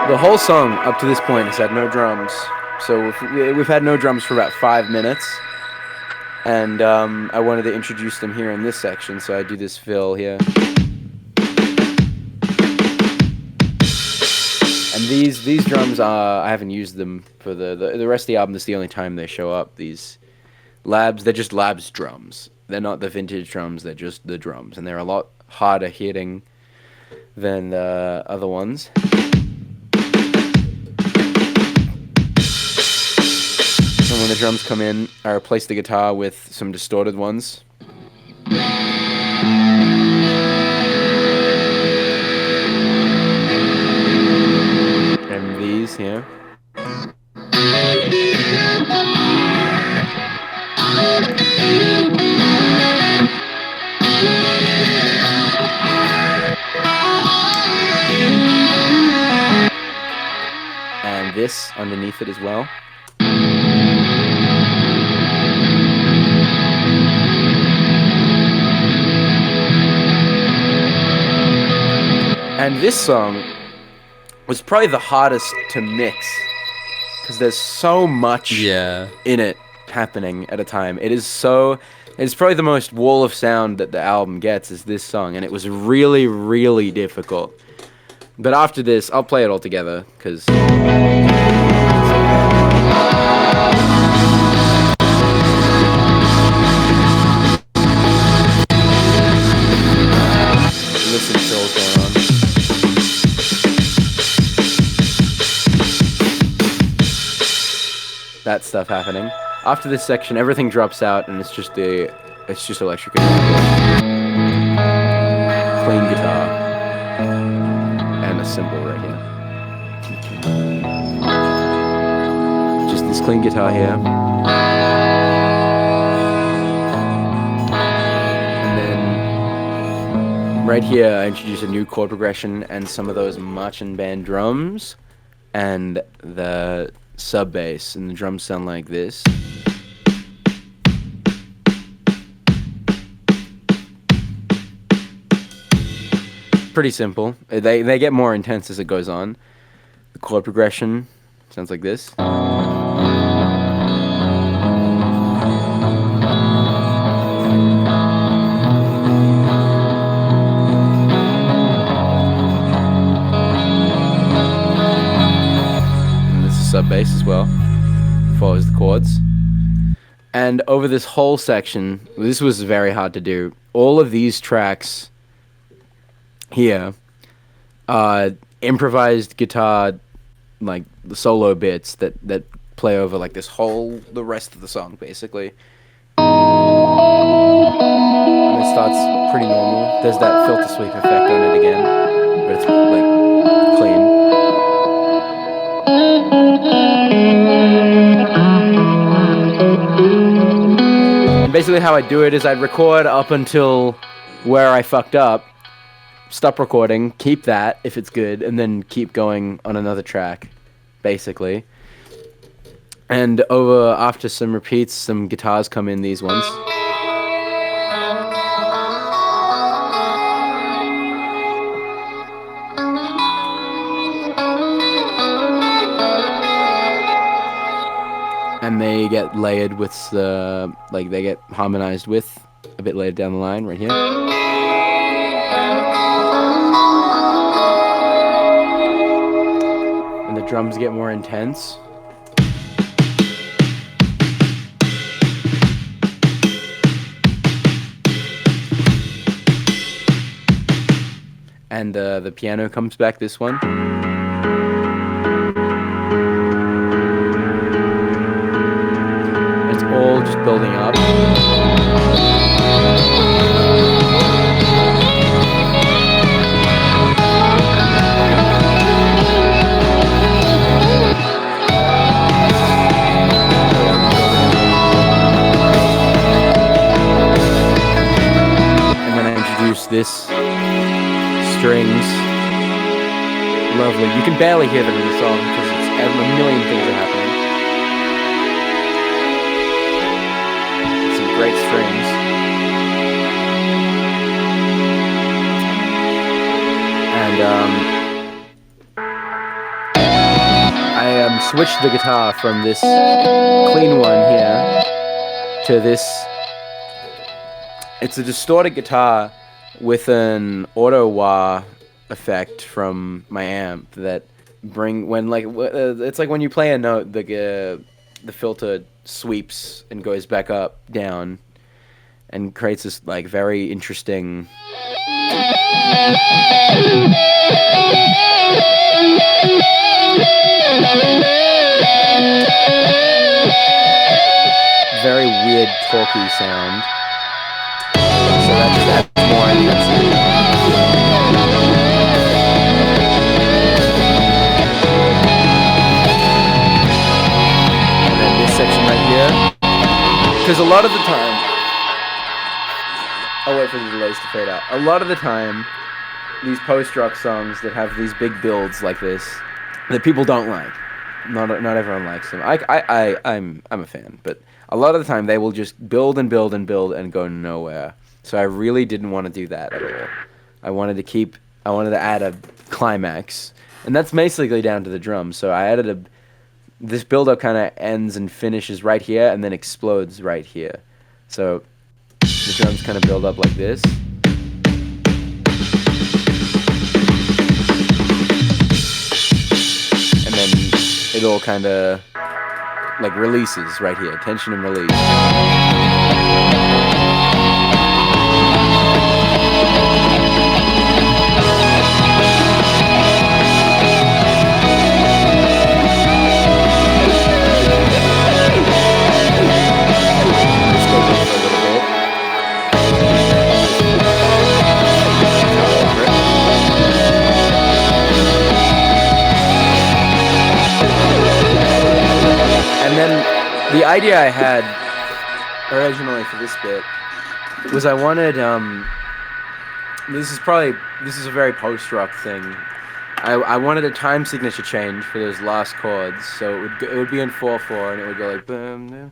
The whole song up to this point has had no drums, so we've had no drums for about 5 minutes, and I wanted to introduce them here in this section, so I do this fill here. And these drums, I haven't used them for the rest of the album. This is the only time they show up. These Labs, they're just Labs drums. They're not the vintage drums, they're just the drums, and they're a lot harder hitting than the other ones. And when the drums come in, I replace the guitar with some distorted ones. And these here. And this underneath it as well. And this song was probably the hardest to mix because there's so much in it happening at a time. It's probably the most wall of sound that the album gets is this song, and it was really, really difficult. But after this, I'll play it all together, because... Listen to what's going on. That stuff happening. After this section, everything drops out, and it's just electric guitar. Clean guitar. And a cymbal right here. Just this clean guitar here. And then right here, I introduce a new chord progression and some of those marching band drums and the sub bass, and the drums sound like this. Pretty simple. They get more intense as it goes on. The chord progression sounds like this. Sub bass as well, follows the chords. And over this whole section, this was very hard to do. All of these tracks here are improvised guitar, like the solo bits that play over like the rest of the song basically. And it starts pretty normal. There's that filter sweep effect on it again, but it's like clean. And basically how I do it is I'd record up until where I fucked up, stop recording, keep that if it's good, and then keep going on another track, basically. And after some repeats, some guitars come in, these ones. And they get layered with they get harmonized with a bit later down the line, right here. And the drums get more intense. And the piano comes back, this one. All just building up. And then I introduce this strings. Lovely. You can barely hear them in the song because it's a million things are happening. Great strings. And I switched the guitar from this clean one here to this. It's a distorted guitar with an auto wah effect from my amp that it's like when you play a note, the filter sweeps and goes back up, down, and creates this like very interesting very weird talky sound. So that just adds more intensity. Section right here, because a lot of the time, I'll wait for the delays to fade out. A lot of the time, these post-rock songs that have these big builds like this, that people don't like, not everyone likes them. I'm a fan, but a lot of the time they will just build and build and build and go nowhere. So I really didn't want to do that at all. I wanted to add a climax, and that's basically down to the drums. So I added this build-up kind of ends and finishes right here and then explodes right here. So the drums kind of build up like this. And then it all kind of like releases right here, tension and release. And then the idea I had originally for this bit was I wanted, this is a very post-rock thing. I wanted a time signature change for those last chords, so it would be in 4/4, and it would go like boom, boom,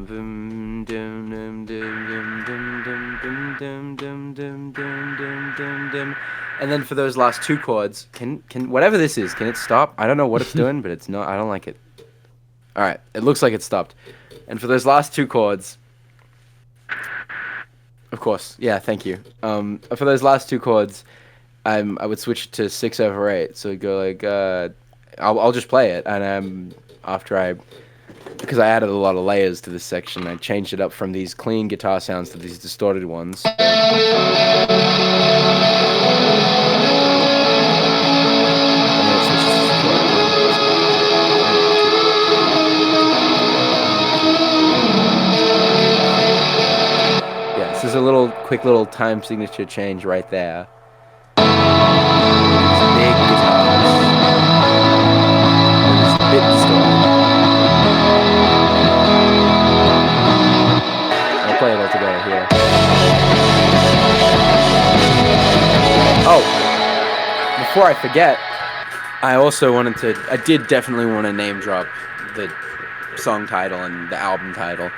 boom, dum, dum, dum, dum, dum, dum, dum, dum, dum, dum, dum, dum. And then for those last two chords, can whatever this is, can it stop? I don't know what it's doing, but it's not. I don't like it. All right, it looks like it stopped. And for those last two chords, of course, yeah, thank you. For those last two chords, I would switch to 6/8. So it'd go like, I'll just play it, and because I added a lot of layers to this section, I changed it up from these clean guitar sounds to these distorted ones. This is a quick little time signature change right there. Big guitars. It's a bit distorted. I'll play it all together here. Oh, before I forget, I did definitely want to name drop the song title and the album title.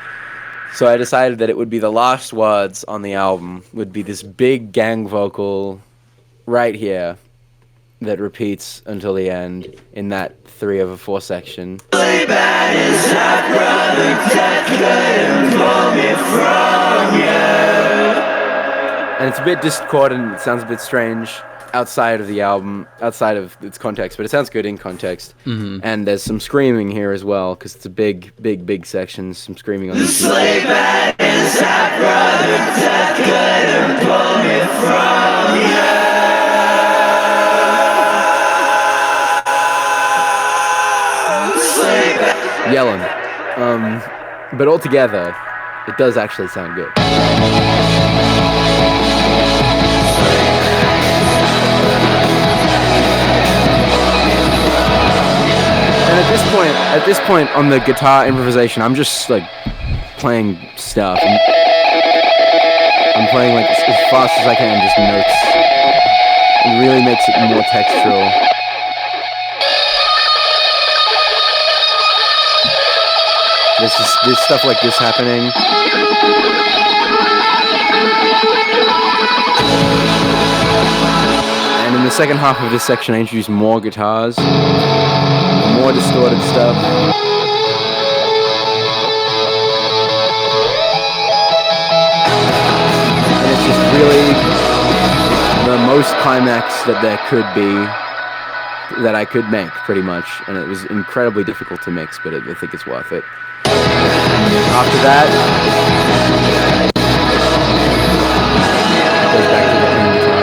So I decided that it would be the last words on the album, would be this big gang vocal right here that repeats until the end in that 3/4 section. And it's a bit discordant, it sounds a bit strange outside of the album, outside of its context, but it sounds good in context. Mm-hmm. And there's some screaming here as well, because it's a big section, some screaming on this. Slay bad inside, brother, death couldn't pull me from you. Yelling. But altogether, it does actually sound good. And at this point on the guitar improvisation, I'm just like playing stuff. I'm playing like as fast as I can, just notes. It really makes it more textural. There's stuff like this happening. And in the second half of this section, I introduce more guitars. More distorted stuff. And it's just really the most climax that there could be, that I could make, pretty much. And it was incredibly difficult to mix, but I think it's worth it. After that, it goes back to the clean guitar.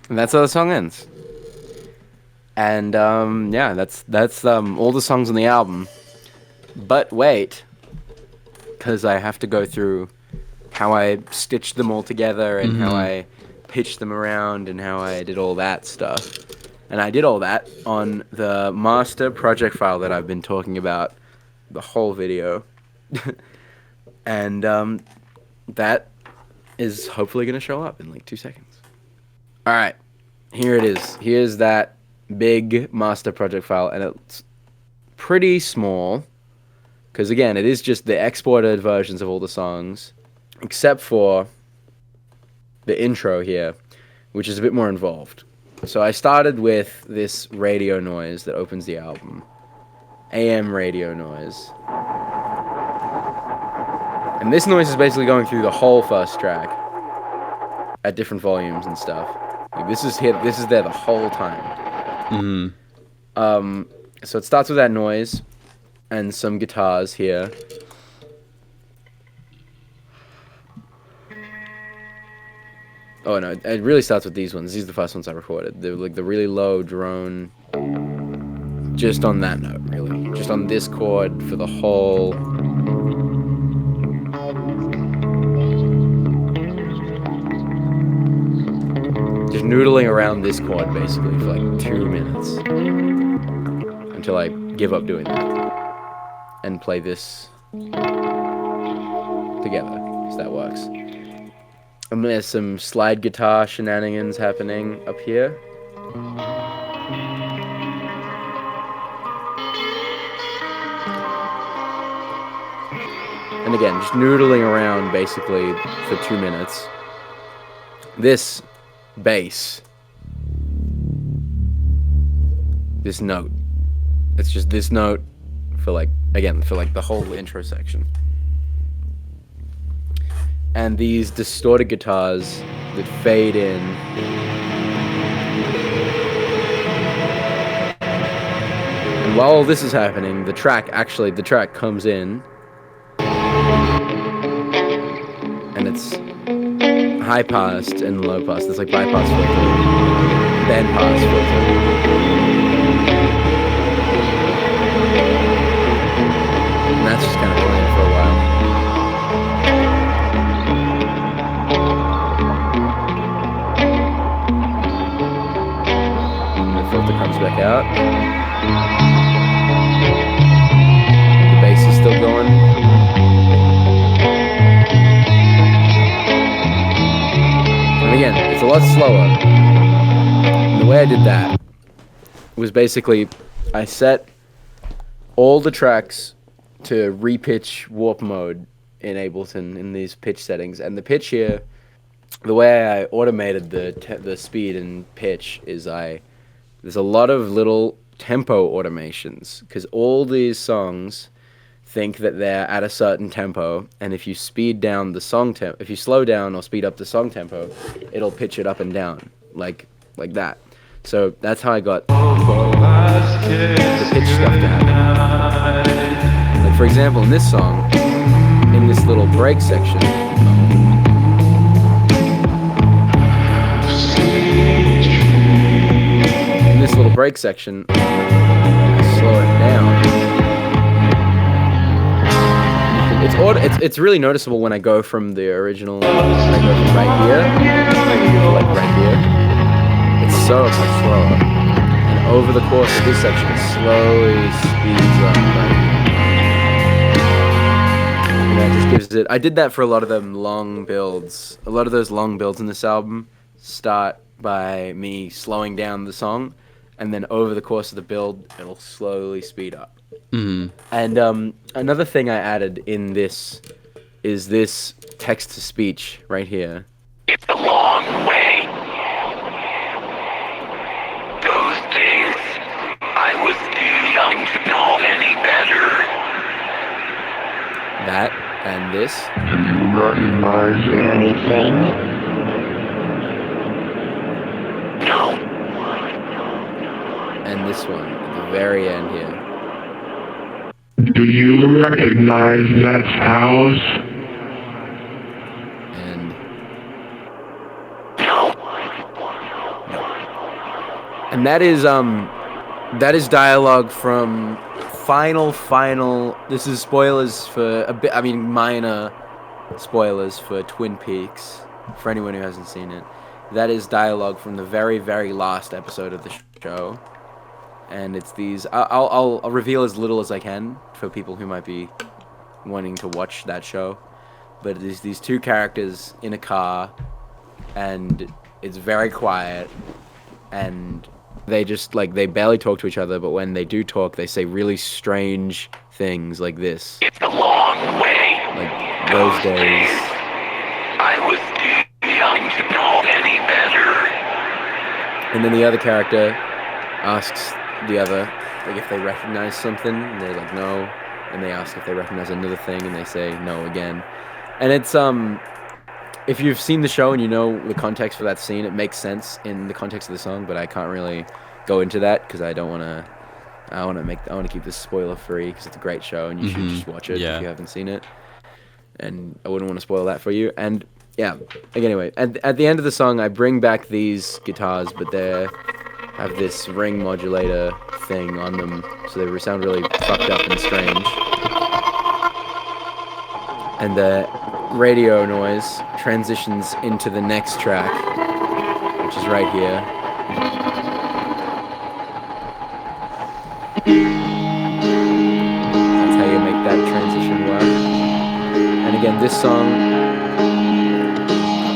And that's how the song ends. And yeah, that's all the songs on the album. But wait, because I have to go through how I stitched them all together and how I pitched them around and how I did all that stuff. And I did all that on the master project file that I've been talking about the whole video. And that is hopefully going to show up in like 2 seconds. All right, here it is. Here's that big master project file, and it's pretty small because, again, it is just the exported versions of all the songs, except for the intro here, which is a bit more involved. So I started with this radio noise that opens the album. AM radio noise. And this noise is basically going through the whole first track at different volumes and stuff. Like this is there the whole time. So it starts with that noise and some guitars here. Oh no, it really starts with these ones. These are the first ones I recorded. They're like the really low drone, just on that note, really. Just on this chord for the whole. Just noodling around this chord basically for like 2 minutes. Until I give up doing that. And play this together, because that works. And there's some slide guitar shenanigans happening up here. And again, just noodling around basically for 2 minutes. This bass. This note. It's just this note for like, again, for like the whole intro section. And these distorted guitars that fade in. And while all this is happening, the track comes in. And it's high passed and low passed. It's like bypass filter, band pass filter. And that's just kind of playing for a while. Filter comes back out. The bass is still going. And again, it's a lot slower. And the way I did that was basically I set all the tracks to repitch warp mode in Ableton in these pitch settings. And the pitch here, the way I automated the speed and pitch is there's a lot of little tempo automations, because all these songs think that they're at a certain tempo, and if you speed down the song tempo, if you slow down or speed up the song tempo, it'll pitch it up and down, like that. So that's how I got the pitch stuff to happen. Like for example, in this song, in this little break section, this little break section, slow it down. It's really noticeable when I go from the original, when I go from right here, like right here. It's so much slower. And over the course of this section, it slowly speeds up. And that just gives it. I did that for a lot of them long builds. A lot of those long builds in this album start by me slowing down the song, and then over the course of the build, it'll slowly speed up. Mm-hmm. And another thing I added in this is this text-to-speech right here. It's a long way. Those days, I was too young to know any better. That and this. Do you recognize anything? No. And this one, at the very end here. Do you recognize that house? And No. and that is dialogue from final. This is spoilers for a bit. I mean, minor spoilers for Twin Peaks for anyone who hasn't seen it. that is dialogue from the very, very last episode of the show. And it's these... I'll reveal as little as I can for people who might be wanting to watch that show. But it is these two characters in a car, and it's very quiet, and they just, like, they barely talk to each other, but when they do talk, they say really strange things like this. It's a long way. Like, those days. I was too young to know any better. And then the other character asks the other, like, if they recognize something, and they're like, no. And they ask if they recognize another thing, and they say no again. And it's, if you've seen the show and you know the context for that scene, it makes sense in the context of the song, but I can't really go into that, because I don't want to, I want to keep this spoiler free, because it's a great show, and you should just watch it if you haven't seen it. And I wouldn't want to spoil that for you. And, yeah, anyway, at the end of the song, I bring back these guitars, but they have this ring modulator thing on them, so they sound really fucked up and strange. And the radio noise transitions into the next track, which is right here. That's how you make that transition work. And again, this song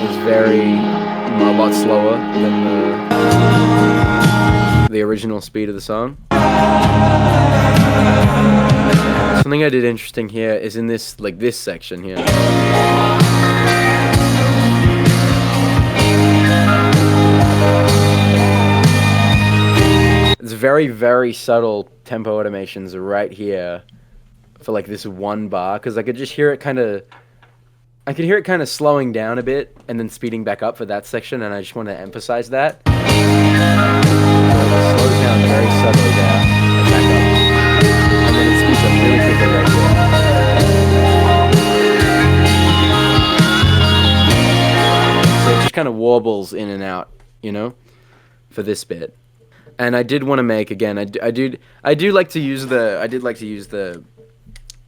is a lot slower than the original speed of the song. Something I did interesting here is in this, like, this section here. It's very, very subtle tempo automations right here for, like, this one bar, because I could just hear it kind of... I could hear it kind of slowing down a bit and then speeding back up for that section, and I just want to emphasize that. So it slows down very subtly there and back up. And then it speeds up really quickly right here. So it just kind of warbles in and out, you know, for this bit. And I did want to make, again, I did like to use the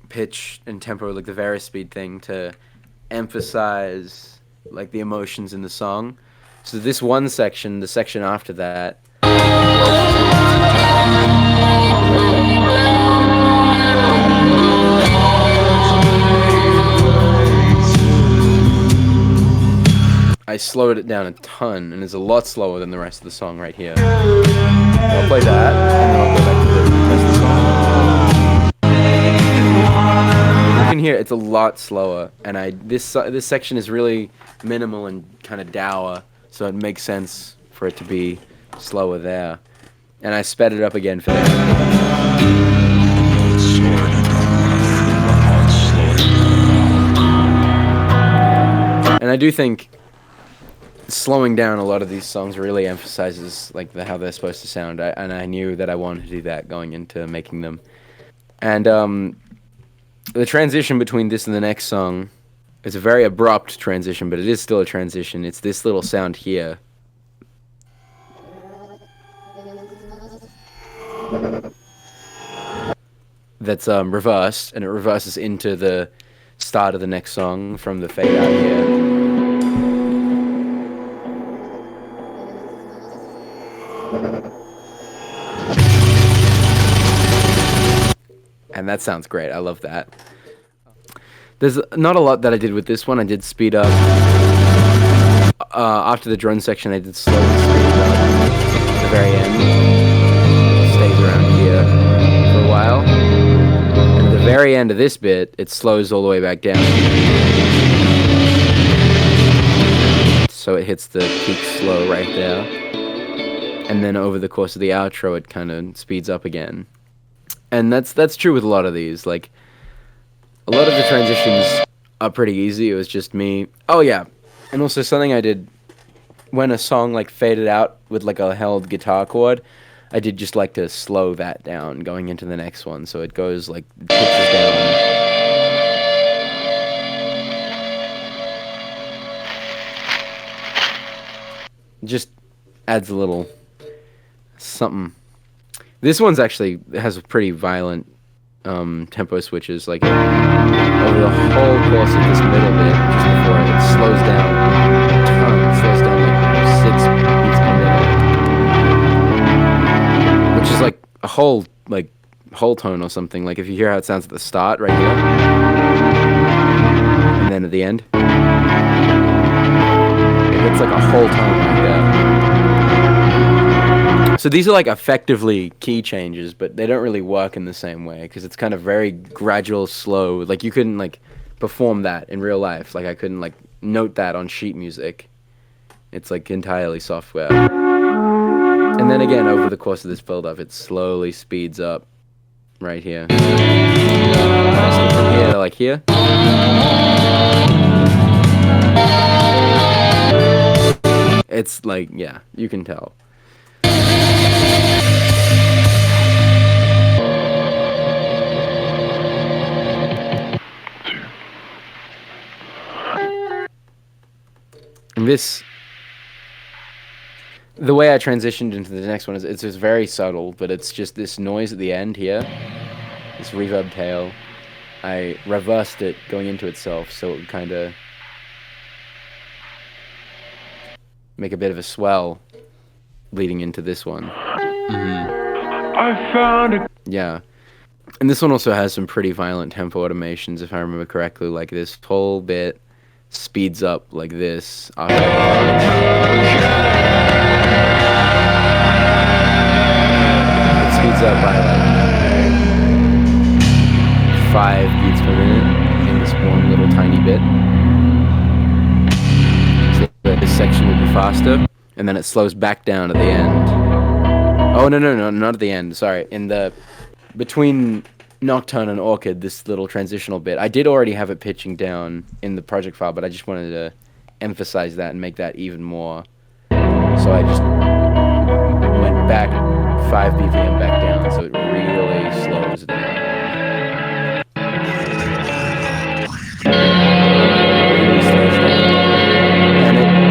pitch and tempo, like the varispeed thing, to emphasize, like, the emotions in the song. So this one section, the section after that, I slowed it down a ton, and it's a lot slower than the rest of the song right here. So I'll play that, and then I'll go back to the rest of the song. You can hear it's a lot slower, and this section is really minimal and kind of dour, so it makes sense for it to be slower there. And I sped it up again for that. And I do think slowing down a lot of these songs really emphasizes, like, how they're supposed to sound, and I knew that I wanted to do that going into making them. And the transition between this and the next song is a very abrupt transition, but it is still a transition. It's this little sound here. That's reversed, and it reverses into the start of the next song from the fade out here. And that sounds great. I love that. There's not a lot that I did with this one. I did speed up. After the drone section, I did slowly speed up at the very end. It stays around here for a while. And at the very end of this bit, it slows all the way back down. So it hits the peak slow right there. And then over the course of the outro, it kind of speeds up again. And that's true with a lot of these. Like, a lot of the transitions are pretty easy. It was just me. Oh, yeah. And also something I did when a song, like, faded out with, like, a held guitar chord, I did just like to slow that down going into the next one. So it goes, like, pitches down. Just adds a little something. This one's actually has pretty violent tempo switches, like over the whole course of this middle bit, just before it slows down a ton. It slows down like a whole tone or something. Like if you hear how it sounds at the start right here, and then at the end, it's like a whole tone right there. So these are like effectively key changes, but they don't really work in the same way because it's kind of very gradual, slow. Like you couldn't like perform that in real life. Like I couldn't like note that on sheet music. It's like entirely software. And then again, over the course of this build-up, it slowly speeds up right here. From here to like here. It's like, yeah, you can tell. And this, the way I transitioned into the next one is it's just very subtle, but it's just this noise at the end here, this reverb tail. I reversed it going into itself, so it would kind of make a bit of a swell leading into this one. I found it. Yeah. And this one also has some pretty violent tempo automations, if I remember correctly. Like this whole bit speeds up like this. It speeds up by like 5 beats per minute in this one little tiny bit. So this section will be faster, and then it slows back down at the end. Oh, no, not at the end. Sorry. In the between Nocturne and Orchid, this little transitional bit, I did already have it pitching down in the project file, but I just wanted to emphasize that and make that even more. So I just went back 5 BPM back down, so it really slows down. Really slows down.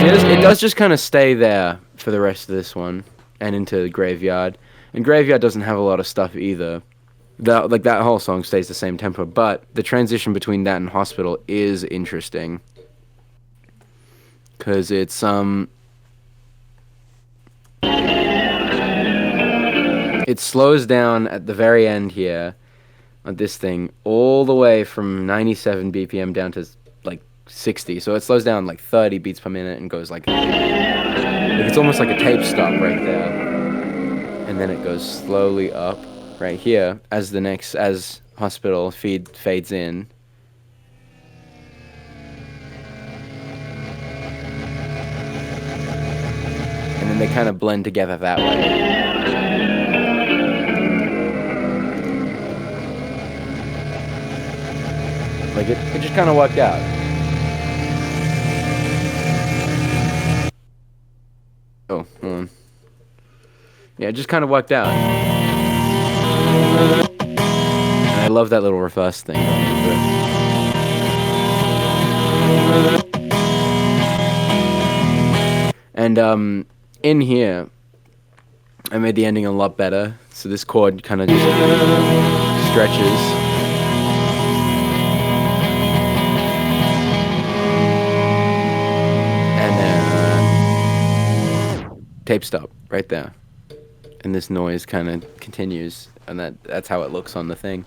And it does just kind of stay there for the rest of this one and into Graveyard. And Graveyard doesn't have a lot of stuff either. That whole song stays the same tempo, but the transition between that and Hospital is interesting. Cause it's it slows down at the very end here on this thing all the way from 97 BPM down to like 60. So it slows down like 30 beats per minute and goes like it's almost like a tape stop right there. And then it goes slowly up right here as Hospital fades in. And then they kind of blend together that way. Like it just kind of worked out. Oh, hold on. Yeah, it just kind of worked out. And I love that little reverse thing. And in here, I made the ending a lot better. So this chord kind of just stretches. And then tape stop right there. And this noise kind of continues, and that's how it looks on the thing.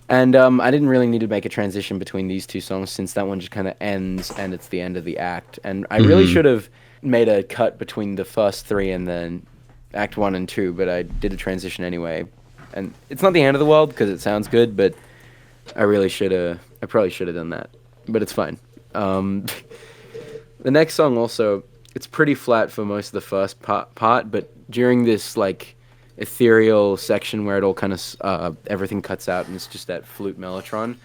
And I didn't really need to make a transition between these two songs since that one just kind of ends and it's the end of the act. And I really should have made a cut between the first 3 and then Act 1 and 2, but I did a transition anyway. And it's not the end of the world because it sounds good, but I probably should have done that. But it's fine. The next song also, it's pretty flat for most of the first part, but during this like ethereal section where it all kind of everything cuts out and it's just that flute mellotron,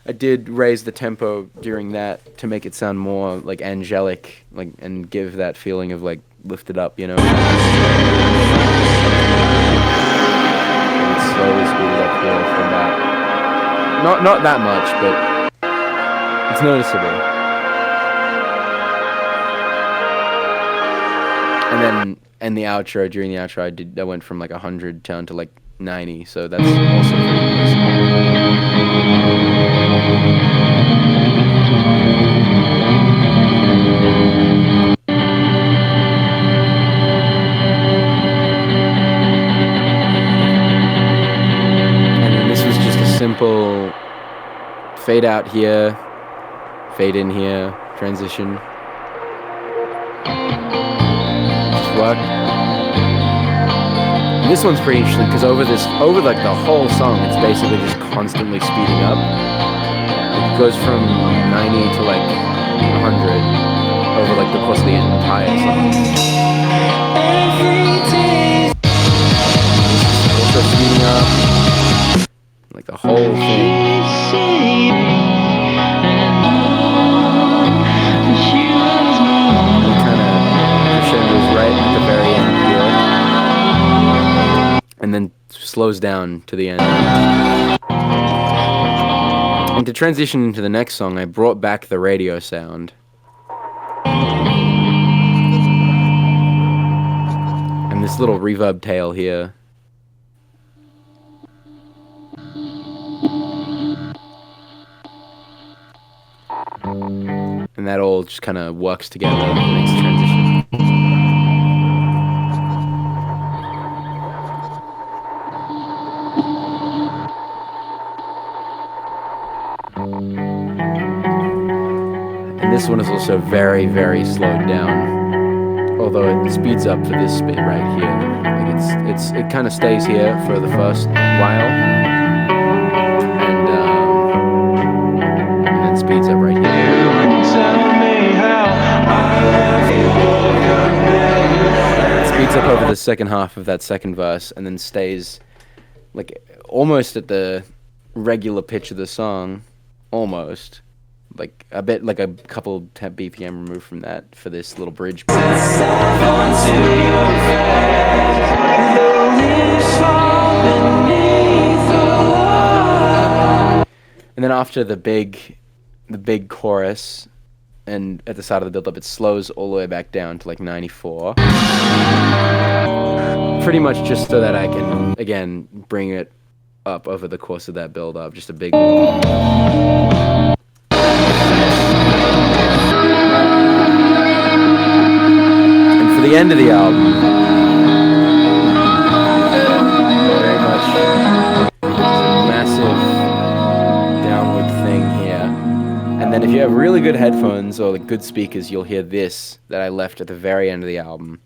I did raise the tempo during that to make it sound more like angelic, like, and give that feeling of like lifted up, you know. And it's slowly speeded up here from that. Not that much, but it's noticeable. And then during the outro, I went from like 100 down to like 90, so that's also pretty fade out here, fade in here, transition. Just work. And this one's pretty interesting because over like the whole song, it's basically just constantly speeding up. It goes from 90 to like 100 over like the course of the entire song. Also speeding up, like the whole thing. Right at the very end here, and then slows down to the end. And to transition into the next song, I brought back the radio sound. And this little reverb tail here. And that all just kind of works together and makes the transition. And this one is also very, very slowed down. Although it speeds up for this bit right here. Like it kind of stays here for the first while. And then speeds up right here. It speeds up over the second half of that second verse and then stays like almost at the regular pitch of the song. Almost. Like a bit, like a couple BPM removed from that for this little bridge. And then after the big chorus, and at the start of the build-up, it slows all the way back down to like 94. Pretty much just so that I can, again, bring it up over the course of that build-up. Just a big... And for the end of the album, very much massive downward thing here. And then if you have really good headphones or like good speakers, you'll hear this that I left at the very end of the album.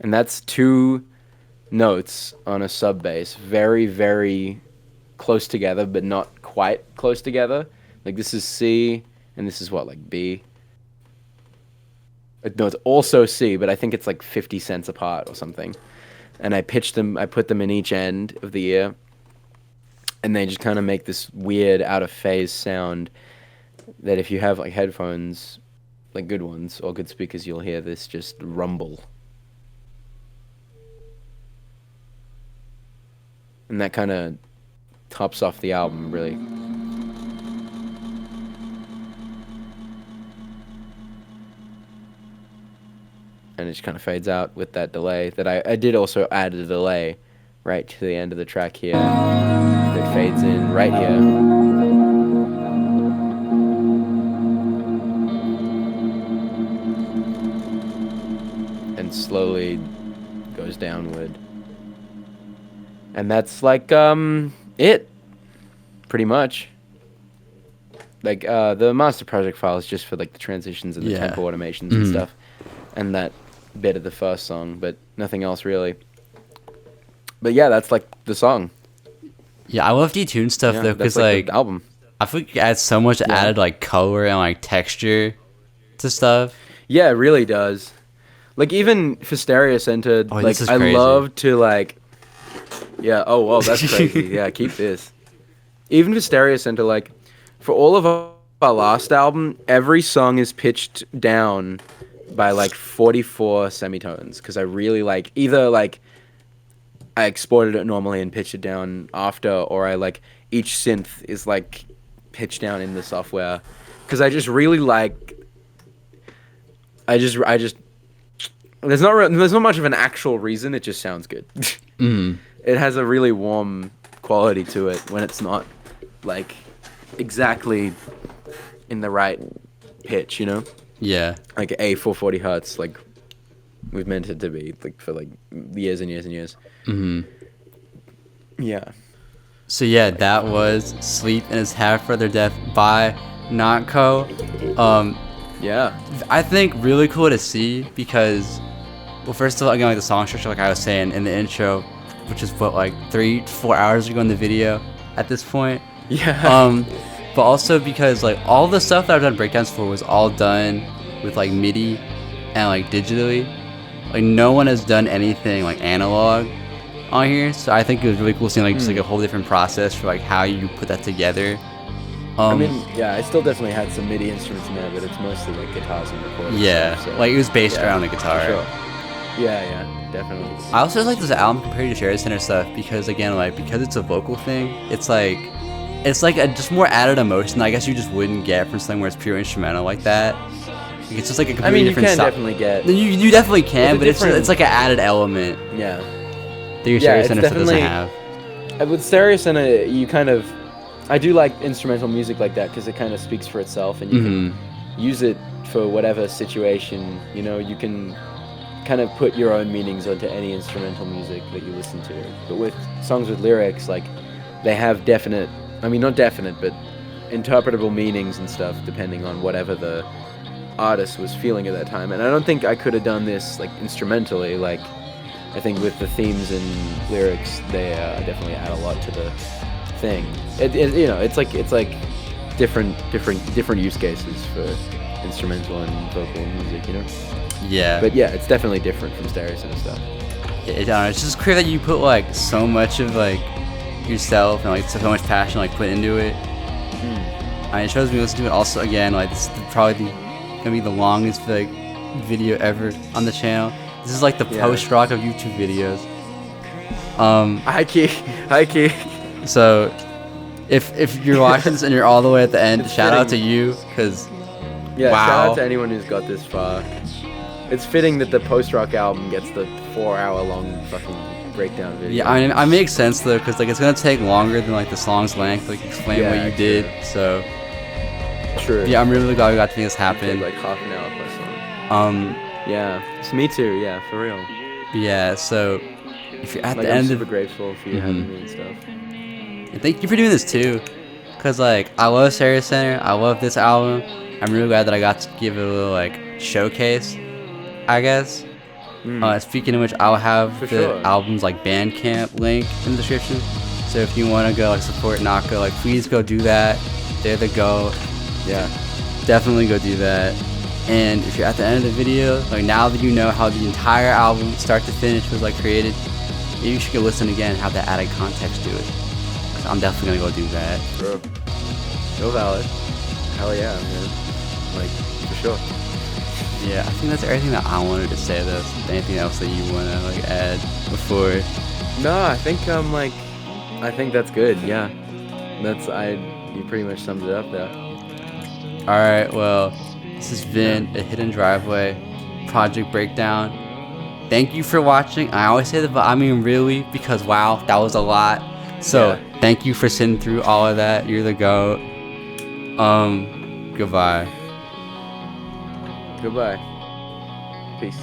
And that's 2 notes on a sub bass, very, very close together, but not quite close together. Like this is C, and this is what, like B? No, it's also C, but I think it's like 50 cents apart or something. And I pitched them, I put them in each end of the ear, and they just kind of make this weird out of phase sound that if you have like headphones, like good ones or good speakers, you'll hear this just rumble. And that kind of tops off the album, really. And it just kind of fades out with that delay. That I did also add a delay right to the end of the track here. That fades in right here. And slowly goes downward. And that's like it, pretty much. Like the master project file is just for like the transitions and the tempo automations and stuff, and that bit of the first song, but nothing else really. But yeah, that's like the song. Yeah, I love detune stuff though, because like the album. I feel like it adds so much added like color and like texture to stuff. Yeah, it really does. Like even for stereocenter, like I love to like. Yeah, oh, well, that's crazy. Yeah, keep this. Even for stereocenter, like, for all of our last album, every song is pitched down by, like, 44 semitones. Because I really like, either, like, I exported it normally and pitched it down after, or I, like, each synth is, like, pitched down in the software. Because I just really like, there's not much of an actual reason, it just sounds good. It has a really warm quality to it when it's not, like, exactly in the right pitch, you know? Yeah. Like A 440 hertz, like, we've meant it to be, like, for, like, years and years and years. Yeah. So yeah, that was Sleep and His Half Brother Death by NOTKO. Yeah. I think really cool to see because, well, first of all, again, like the song structure, like I was saying in the intro, which is what, like 3-4 hours ago in the video at this point. Yeah. But also because like all the stuff that I've done breakdowns for was all done with like MIDI and like digitally. Like no one has done anything like analog on here, so I think it was really cool seeing like just like a whole different process for like how you put that together. I mean, yeah, I still definitely had some MIDI instruments in there, but it's mostly like guitars and recordings. Yeah, stuff, so. like it was based around the guitar. Sure. Yeah, definitely. I also like this album compared to SHOUTOUT stuff because again, like because it's a vocal thing, it's like a just more added emotion that I guess you just wouldn't get from something where it's pure instrumental like that. Like, it's just like a completely different you can style. definitely get. You definitely can, but different... it's like an added element. Yeah. That your StereoCenter stuff doesn't have. With StereoCenter, you kind of. I do like instrumental music like that because it kind of speaks for itself, and you can use it for whatever situation. You know, you can kind of put your own meanings onto any instrumental music that you listen to. But with songs with lyrics, like they have definite. I mean, not definite, but interpretable meanings and stuff, depending on whatever the artist was feeling at that time. And I don't think I could have done this like instrumentally. Like, I think with the themes and lyrics, they definitely add a lot to the thing. You know, it's like different use cases for instrumental and vocal music. You know. Yeah. But yeah, it's definitely different from StereoCenter stuff. It's just clear that you put like so much of like yourself and like so much passion like put into it. I mean, it shows me listening to it. Also, again, like this is probably gonna be the longest like video ever on the channel. This is like the post rock of YouTube videos. Hi key. So, if you're watching this and you're all the way at the end, shout out to you, cause wow. Shout out to anyone who's got this far. It's fitting that the post rock album gets the 4-hour long fucking breakdown video. Yeah, I mean, it makes sense though, cause like it's gonna take longer than like the song's length, like explain what you did. So. True. Yeah, I'm really glad we got to make this happen. Like half an hour per song. Yeah, it's me too. Yeah, for real. Yeah, so if you're at like, the I'm end super grateful for you having me and stuff. And thank you for doing this too, cause like I love StereoCenter. I love this album. I'm really glad that I got to give it a little like showcase, I guess. Speaking of which, I'll have the album's like Bandcamp link in the description. So if you want to go like support NOTKO, like please go do that. They're the go. Yeah, definitely go do that. And if you're at the end of the video, like now that you know how the entire album, start to finish, was like created, maybe you should go listen again and have that added context to it. Cause I'm definitely gonna go do that. Bro, so valid. Hell yeah, man. Like for sure. Yeah, I think that's everything that I wanted to say. Though, anything else that you wanna like add before? No, I think I think that's good. Yeah, you pretty much summed it up there. Alright, well, this has been a Hidden Driveway project breakdown. Thank you for watching. I always say that, but I mean really, because wow, that was a lot. So, thank you for sitting through all of that. You're the GOAT. Goodbye. Goodbye. Peace.